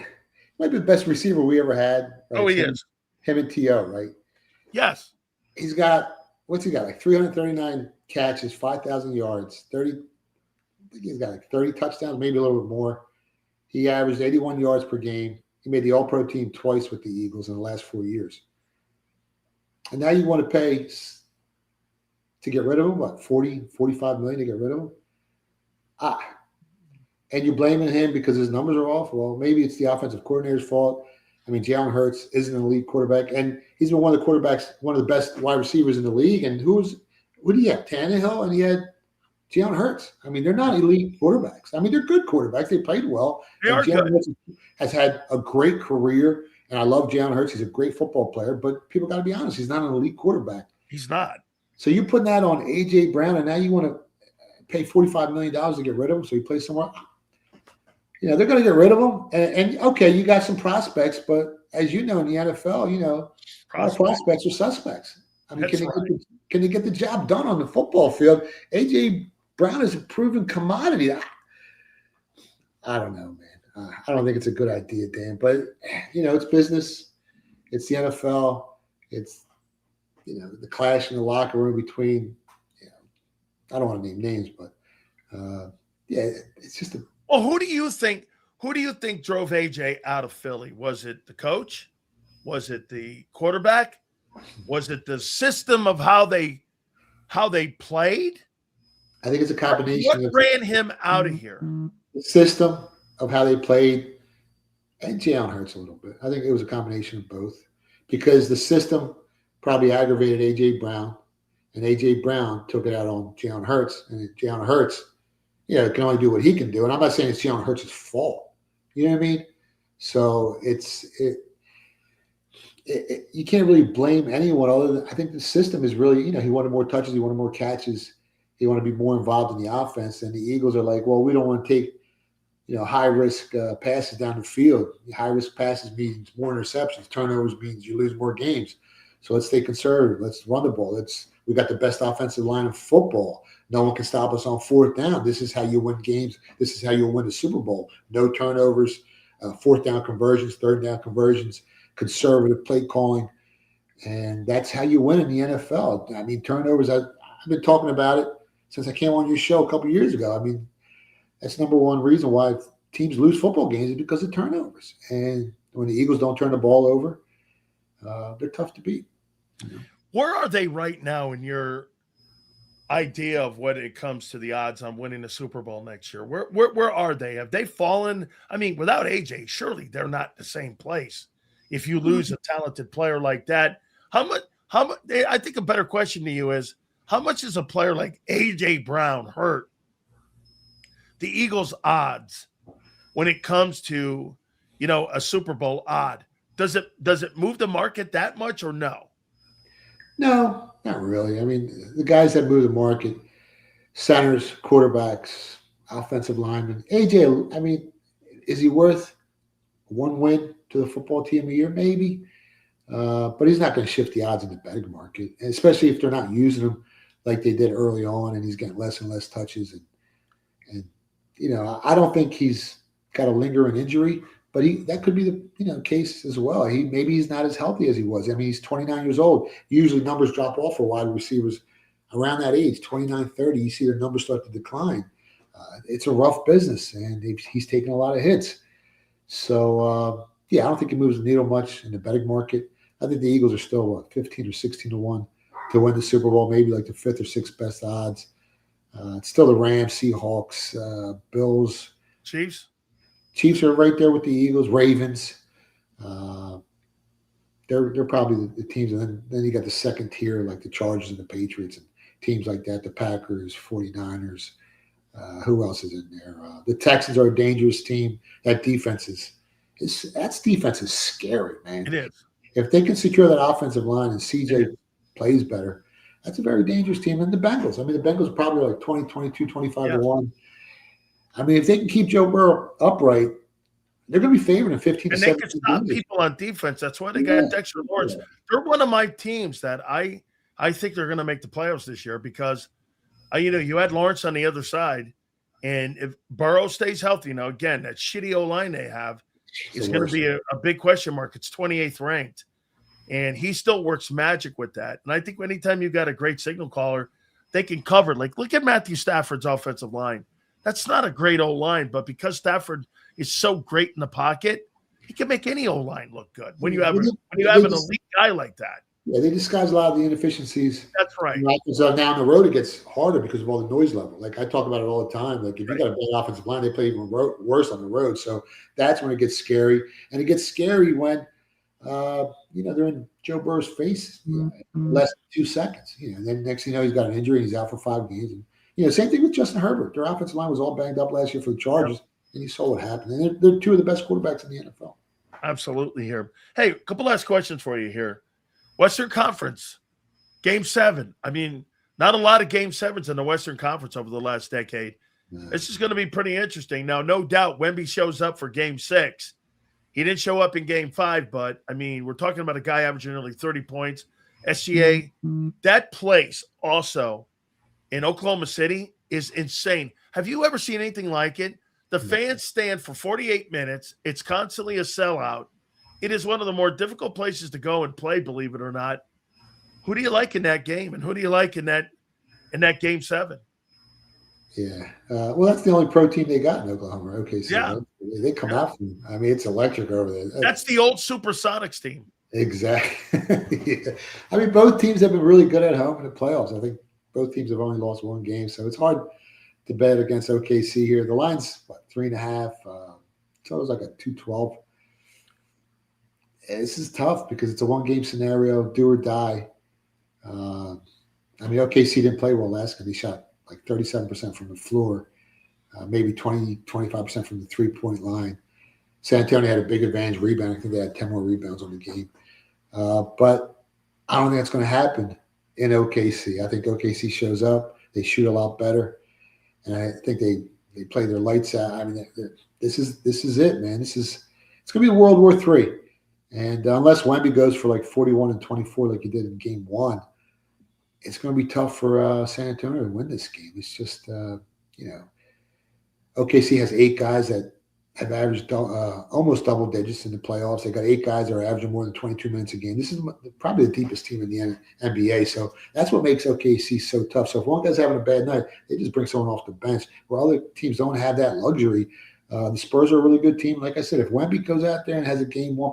might be the best receiver we ever had. Right? Oh, he is. Him and T.O., right? Yes. He's got, what's he got? 339 catches, 5,000 yards, 30. I think he's got 30 touchdowns, maybe a little bit more. He averaged 81 yards per game. He made the All-Pro team twice with the Eagles in the last 4 years. And now you want to pay to get rid of him, what, 40, 45 million to get rid of him? And you're blaming him because his numbers are off? Well, maybe it's the offensive coordinator's fault. I mean, Jalen Hurts isn't an elite quarterback, and he's been one of the best wide receivers in the league. And who do you have? Tannehill, and he had Jalen Hurts. I mean, they're not elite quarterbacks. I mean, they're good quarterbacks. They played well. Jalen Hurts has had a great career, and I love Jalen Hurts. He's a great football player, but people got to be honest. He's not an elite quarterback. He's not. So you're putting that on A.J. Brown, and now you want to pay $45 million to get rid of him so he plays somewhere. They're going to get rid of him. And okay, you got some prospects, but as you know, in the NFL, prospects are suspects. I mean, can they get the job done on the football field? A.J. Brown is a proven commodity. I don't know, man. I don't think it's a good idea, Dan. But, it's business. It's the NFL. It's, the clash in the locker room between, I don't want to name names, but, it's just a. Well, who do you think drove AJ out of Philly? Was it the coach? Was it the quarterback? Was it the system of how they played? I think it's a combination. What ran him out of here? The system of how they played and Jalen Hurts a little bit. I think it was a combination of both because the system probably aggravated A.J. Brown, and A.J. Brown took it out on Jalen Hurts, and Jalen Hurts can only do what he can do. And I'm not saying it's Jalen Hurts' fault. You know what I mean? So you can't really blame anyone other than I think the system is really, he wanted more touches, he wanted more catches, he wanted to be more involved in the offense. And the Eagles are like, well, we don't want to take, high risk passes down the field. High risk passes means more interceptions. Turnovers means you lose more games. So let's stay conservative. Let's run the ball. We got the best offensive line in football. No one can stop us on fourth down. This is how you win games. This is how you'll win the Super Bowl. No turnovers, fourth down conversions, third down conversions, conservative play calling. And that's how you win in the NFL. I mean, turnovers, I've been talking about it since I came on your show a couple of years ago. I mean, that's number one reason why teams lose football games is because of turnovers. And when the Eagles don't turn the ball over, they're tough to beat. Where are they right now in your idea of what it comes to the odds on winning the Super Bowl next year? Where are they? Have they fallen? I mean, without AJ, surely they're not the same place. If you lose a talented player like that, how much? I think a better question to you is, how much is a player like AJ Brown hurt the Eagles' odds when it comes to, a Super Bowl odd? Does it move the market that much or no? No, not really. I mean, the guys that move the market, centers, quarterbacks, offensive linemen. AJ, I mean, is he worth one win to the football team a year? Maybe. But he's not going to shift the odds in the betting market, and especially if they're not using him like they did early on and he's getting less and less touches. And I don't think he's got a lingering injury, but that could be the case as well. Maybe he's not as healthy as he was. I mean, he's 29 years old. Usually numbers drop off for wide receivers around that age, 29, 30. You see their numbers start to decline. It's a rough business, and he's taking a lot of hits. So, I don't think it moves the needle much in the betting market. I think the Eagles are still 15 or 16 to 1 to win the Super Bowl, maybe like the fifth or sixth best odds. It's still the Rams, Seahawks, Bills. Chiefs? Chiefs are right there with the Eagles, Ravens. They're probably the teams. And then you got the second tier, like the Chargers and the Patriots and teams like that, the Packers, 49ers. Who else is in there? The Texans are a dangerous team. That defense is scary, man. It is. If they can secure that offensive line and CJ plays better, that's a very dangerous team. And the Bengals, the Bengals are probably like 20, 22, 25 to 1. I mean, if they can keep Joe Burrow upright, they're going to be favored in 15 to 17 And they can stop people on defense. That's why they got Dexter Lawrence. Yeah. They're one of my teams that I think they're going to make the playoffs this year because, you had Lawrence on the other side. And if Burrow stays healthy, again, that shitty O-line they have is going to be a big question mark. It's 28th ranked. And he still works magic with that. And I think anytime you've got a great signal caller, they can cover. Like, look at Matthew Stafford's offensive line. That's not a great O-line, but because Stafford is so great in the pocket, he can make any O-line look good when you have an elite guy like that. Yeah, they disguise a lot of the inefficiencies. That's right. So now on the road, it gets harder because of all the noise level. Like I talk about it all the time. Like if you got a bad offensive line, they play even worse on the road. So that's when it gets scary. And it gets scary when, they're in Joe Burrow's face less than 2 seconds. And then next thing you know, he's got an injury. He's out for 5 games. And, same thing with Justin Herbert. Their offensive line was all banged up last year for the Chargers, and you saw what happened. And they're two of the best quarterbacks in the NFL. Absolutely here. Hey, a couple last questions for you here. Western Conference, Game 7. I mean, not a lot of Game 7s in the Western Conference over the last decade. This is going to be pretty interesting. Now, no doubt Wemby shows up for Game 6. He didn't show up in Game 5, but, we're talking about a guy averaging nearly 30 points. SGA, that place also in Oklahoma City is insane. Have you ever seen anything like it? The fans stand for 48 minutes. It's constantly a sellout. It is one of the more difficult places to go and play, believe it or not. Who do you like in that game, and who do you like in that Game 7? Yeah. Well, that's the only pro team they got in Oklahoma. Okay, so yeah. They come out from – it's electric over there. That's the old Supersonics team. Exactly. Yeah. Both teams have been really good at home in the playoffs. I think both teams have only lost one game, so it's hard to bet against OKC here. The line's, 3.5. So it was like a 212. This is tough because it's a one-game scenario, do or die. OKC didn't play well last game. They shot like 37% from the floor, maybe 25% from the three-point line. San Antonio had a big advantage rebound. I think they had 10 more rebounds on the game. But I don't think that's going to happen in OKC. I think OKC shows up. They shoot a lot better. And I think they play their lights out. this is it, man. It's going to be World War III. And unless Wemby goes for like 41 and 24 like he did in game 1, it's going to be tough for San Antonio to win this game. It's just, OKC has 8 guys that have averaged almost double digits in the playoffs. They got 8 guys that are averaging more than 22 minutes a game. This is probably the deepest team in the NBA. So that's what makes OKC so tough. So if one guy's having a bad night, they just bring someone off the bench. Where other teams don't have that luxury. The Spurs are a really good team. Like I said, if Wemby goes out there and has a game 1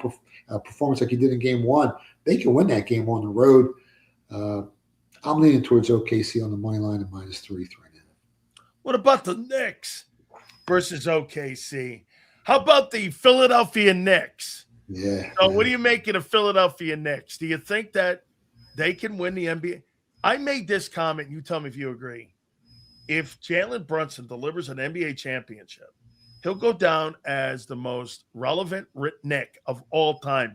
performance like he did in game 1, they can win that game on the road. I'm leaning towards OKC on the money line at -3 right now. What about the Knicks versus OKC? How about the Philadelphia Knicks? Yeah. So what do you make of the Philadelphia Knicks? Do you think that they can win the NBA? I made this comment. You tell me if you agree. If Jalen Brunson delivers an NBA championship, he'll go down as the most relevant Knick of all time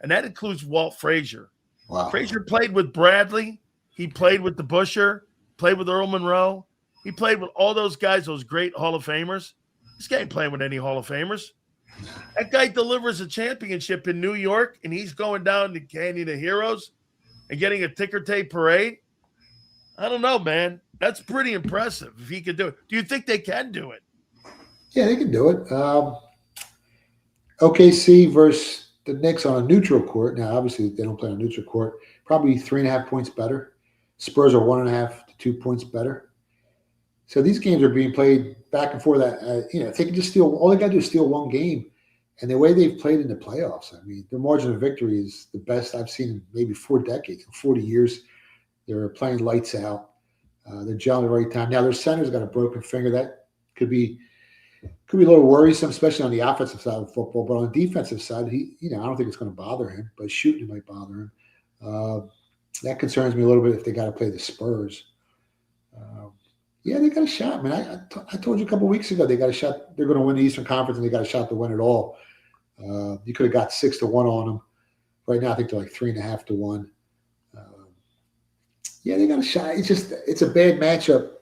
and that includes Walt Frazier. Wow. Frazier played with Bradley. He played with the Busher, played with Earl Monroe. He played with all those guys, those great Hall of Famers. This guy ain't playing with any Hall of Famers. That guy delivers a championship in New York, and he's going down to Canyon of Heroes and getting a ticker tape parade. I don't know, man. That's pretty impressive if he could do it. Do you think they can do it? Yeah, they can do it. OKC versus the Knicks on a neutral court. Now, obviously, they don't play on a neutral court. Probably 3.5 points better. Spurs are 1.5 to 2 points better. So these games are being played back and forth. If they can just all they got to do is steal one game. And the way they've played in the playoffs, I mean, their margin of victory is the best I've seen in maybe 4 decades, 40 years. They're playing lights out. They're gelling at the right time. Now, their center's got a broken finger. That could be a little worrisome, especially on the offensive side of football. But on the defensive side, I don't think it's going to bother him. But shooting might bother him. That concerns me a little bit if they got to play the Spurs. Yeah, they got a shot, man. I told you a couple of weeks ago they got a shot. They're going to win the Eastern Conference, and they got a shot to win it all. You could have got 6-1 on them. Right now, I think they're like 3.5 to 1. Yeah, they got a shot. It's a bad matchup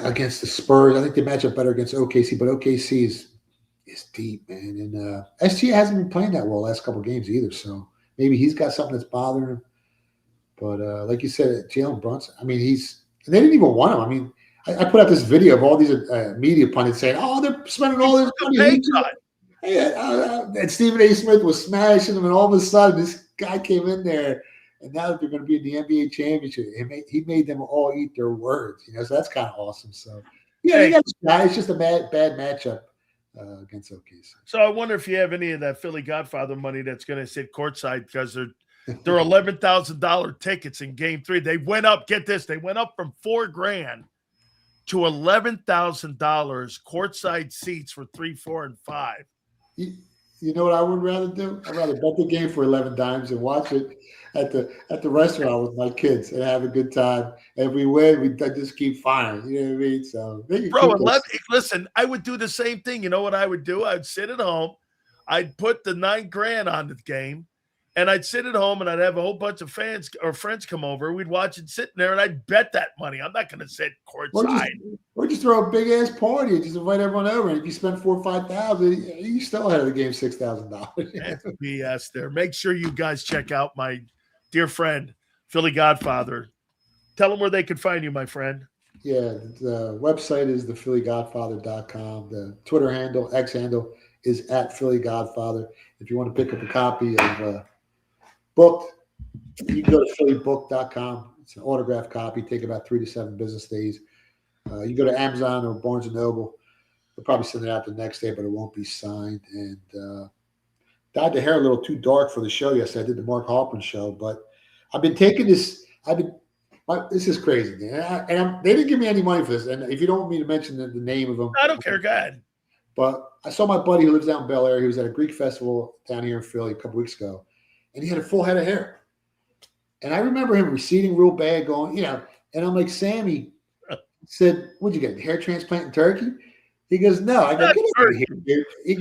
against the Spurs. I think they match up better against OKC, but OKC is deep, man. And SGA hasn't been playing that well the last couple of games either, so maybe he's got something that's bothering him. But like you said, Jalen Brunson, I mean, they didn't even want him. I mean, I put out this video of all these media pundits saying, "Oh, they're spending all this money." And Stephen A. Smith was smashing them, and all of a sudden, this guy came in there, and now that they're going to be in the NBA championship, he made them all eat their words. So that's kind of awesome. So yeah, they got a shot. It's just a bad matchup against OKC. So I wonder if you have any of that Philly Godfather money that's going to sit courtside because they're $11,000 tickets in Game 3. They went up. Get this. They went up from $4,000 to $11,000 courtside seats for 3, 4, and 5. You know what I would rather do? I'd rather bet the game for 11 dimes and watch it at the restaurant with my kids and have a good time. And if we win, we just keep firing. You know what I mean? So, listen, I would do the same thing. You know what I would do? I'd sit at home. I'd put the $9,000 on the game. And I'd sit at home and I'd have a whole bunch of fans or friends come over. We'd watch it sitting there and I'd bet that money. I'm not going to sit courtside. Or just throw a big ass party and just invite everyone over. And if you spend $4,000 or $5,000, you still ahead of the game $6,000. That's BS there. Make sure you guys check out my dear friend, Philly Godfather. Tell them where they can find you, my friend. Yeah, the website is thephillygodfather.com. The Twitter handle, X handle is @PhillyGodfather. If you want to pick up a copy of book, you can go to phillybook.com. It's an autographed copy. Take about 3 to 7 business days. You go to Amazon or Barnes & Noble. They'll probably send it out the next day, but it won't be signed. And dyed the hair a little too dark for the show yesterday. I did the Mark Halpin show, but I've been taking this. This is crazy, man. They didn't give me any money for this. And if you don't want me to mention the name of them, I don't care. Go ahead. But I saw my buddy who lives out in Bel Air. He was at a Greek festival down here in Philly a couple weeks ago, and he had a full head of hair. And I remember him receding real bad, going, and I'm like, Sammy said, "What'd you get? A hair transplant in Turkey?" He goes, "No." I go, "Get out of here." He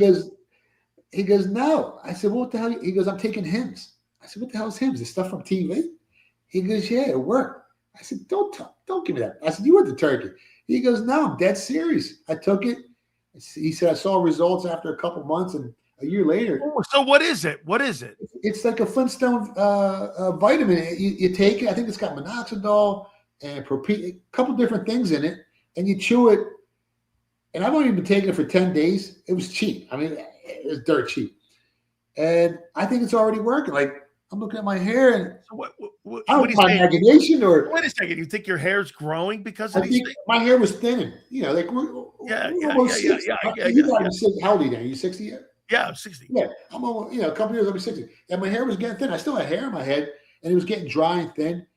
goes, "No." I said, "Well, what the hell?" He goes, "I'm taking Hims." I said, "What the hell is Hims? This stuff from TV?" He goes, "Yeah, it worked." I said, Don't give me that." I said, "You went to Turkey." He goes, "No, I'm dead serious. I took it. He said, I saw results after a couple months, and a year later. So what is it? What is it? It's like a Flintstone vitamin. You take it. I think it's got minoxidil and a couple different things in it, and you chew it. And I've only been taking it for 10 days. It was cheap. I mean, it was dirt cheap. And I think it's already working. Like, I'm looking at my hair, and I don't know, my imagination or. Wait a second. You think your hair's growing because of I these think things? my hair was thinning. You know, like we're almost 60. How old are you now? Are you 60 yet? Yeah, I'm 60. Yeah, I'm almost, a couple years, I'll be 60. And my hair was getting thin. I still had hair in my head, and it was getting dry and thin.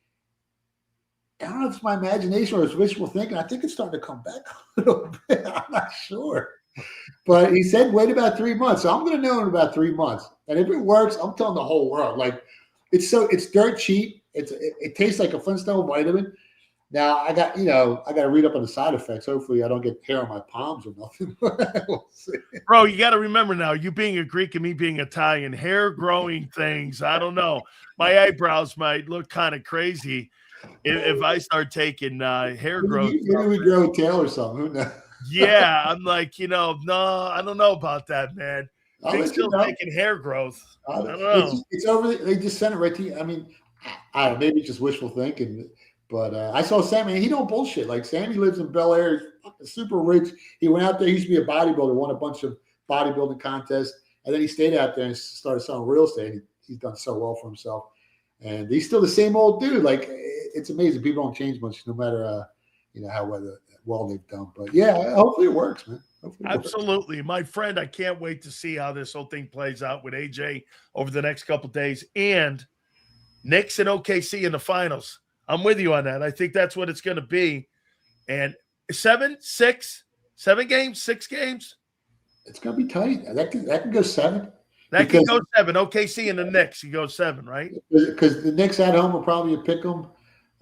I don't know if it's my imagination or it's wishful thinking. I think it's starting to come back a little bit. I'm not sure. But he said wait about 3 months. So I'm going to know in about 3 months. And if it works, I'm telling the whole world. Like, it's dirt cheap. It tastes like a Flintstone vitamin. Now I got to read up on the side effects. Hopefully I don't get hair on my palms or nothing. We'll see. Bro, you got to remember now, you being a Greek and me being Italian, hair growing things, I don't know. My eyebrows might look kind of crazy if I start taking hair growth. Maybe we grow a tail or something. Who knows? Yeah, I'm like, no, I don't know about that, man. They're still taking hair growth. I don't know. It's over. They just sent it right to you. I mean, I don't know, maybe it's just wishful thinking. But I saw Sammy. He don't bullshit. Like, Sammy lives in Bel Air. He's super rich. He went out there. He used to be a bodybuilder, won a bunch of bodybuilding contests. And then he stayed out there and started selling real estate. He's done so well for himself. And he's still the same old dude. Like, it's amazing. People don't change much no matter, how well they've done. But, yeah, hopefully it works, man. Absolutely. Works. My friend, I can't wait to see how this whole thing plays out with AJ over the next couple of days. And Knicks and OKC in the finals. I'm with you on that. I think that's what it's going to be. And 7 games, 6 games. It's going to be tight. That can go 7. That can go 7. OKC and the Knicks, you go 7, right? Because the Knicks at home will probably pick them.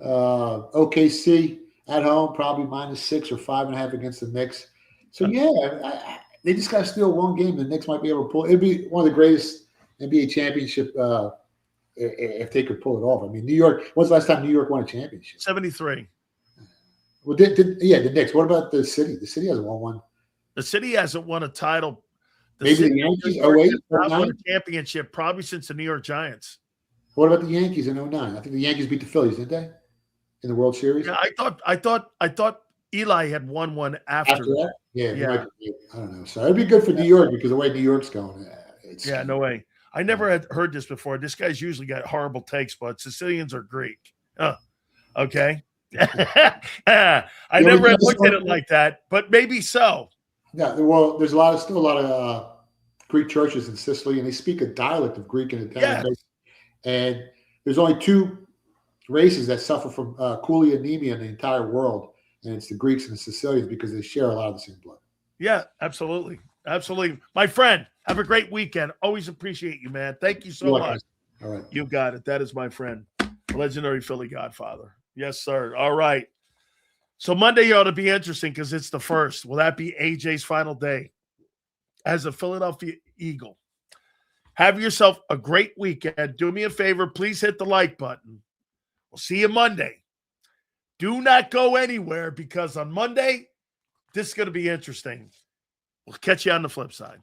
OKC at home probably -6 or 5.5 against the Knicks. So they just got to steal one game. The Knicks might be able to pull. It'd be one of the greatest NBA championship. If they could pull it off. I mean, New York, when's the last time New York won a championship? 73. Well, the Knicks. What about the city? The city hasn't won one. The city hasn't won a title. Maybe the Yankees? 08, not won a championship probably since the New York Giants. What about the Yankees in 09? I think the Yankees beat the Phillies, didn't they? In the World Series? Yeah, I thought Eli had won one after that. Yeah. I don't know. So it'd be good for New York because the way New York's going. No way. I never had heard this before. This guy's usually got horrible takes, but Sicilians are Greek. Okay. I never had looked at it like that, but maybe so. Yeah. Well, there's still a lot of Greek churches in Sicily, and they speak a dialect of Greek and Italian. Yeah. And there's only 2 races that suffer from coolie anemia in the entire world, and it's the Greeks and the Sicilians because they share a lot of the same blood. Yeah, absolutely. Absolutely. My friend, have a great weekend. Always appreciate you, man. Thank you so much. All right. You got it. That is my friend, legendary Philly Godfather. Yes, sir. All right. So Monday ought to be interesting because it's the 1st. Will that be AJ's final day as a Philadelphia Eagle? Have yourself a great weekend. Do me a favor. Please hit the like button. We'll see you Monday. Do not go anywhere because on Monday, this is going to be interesting. We'll catch you on the flip side.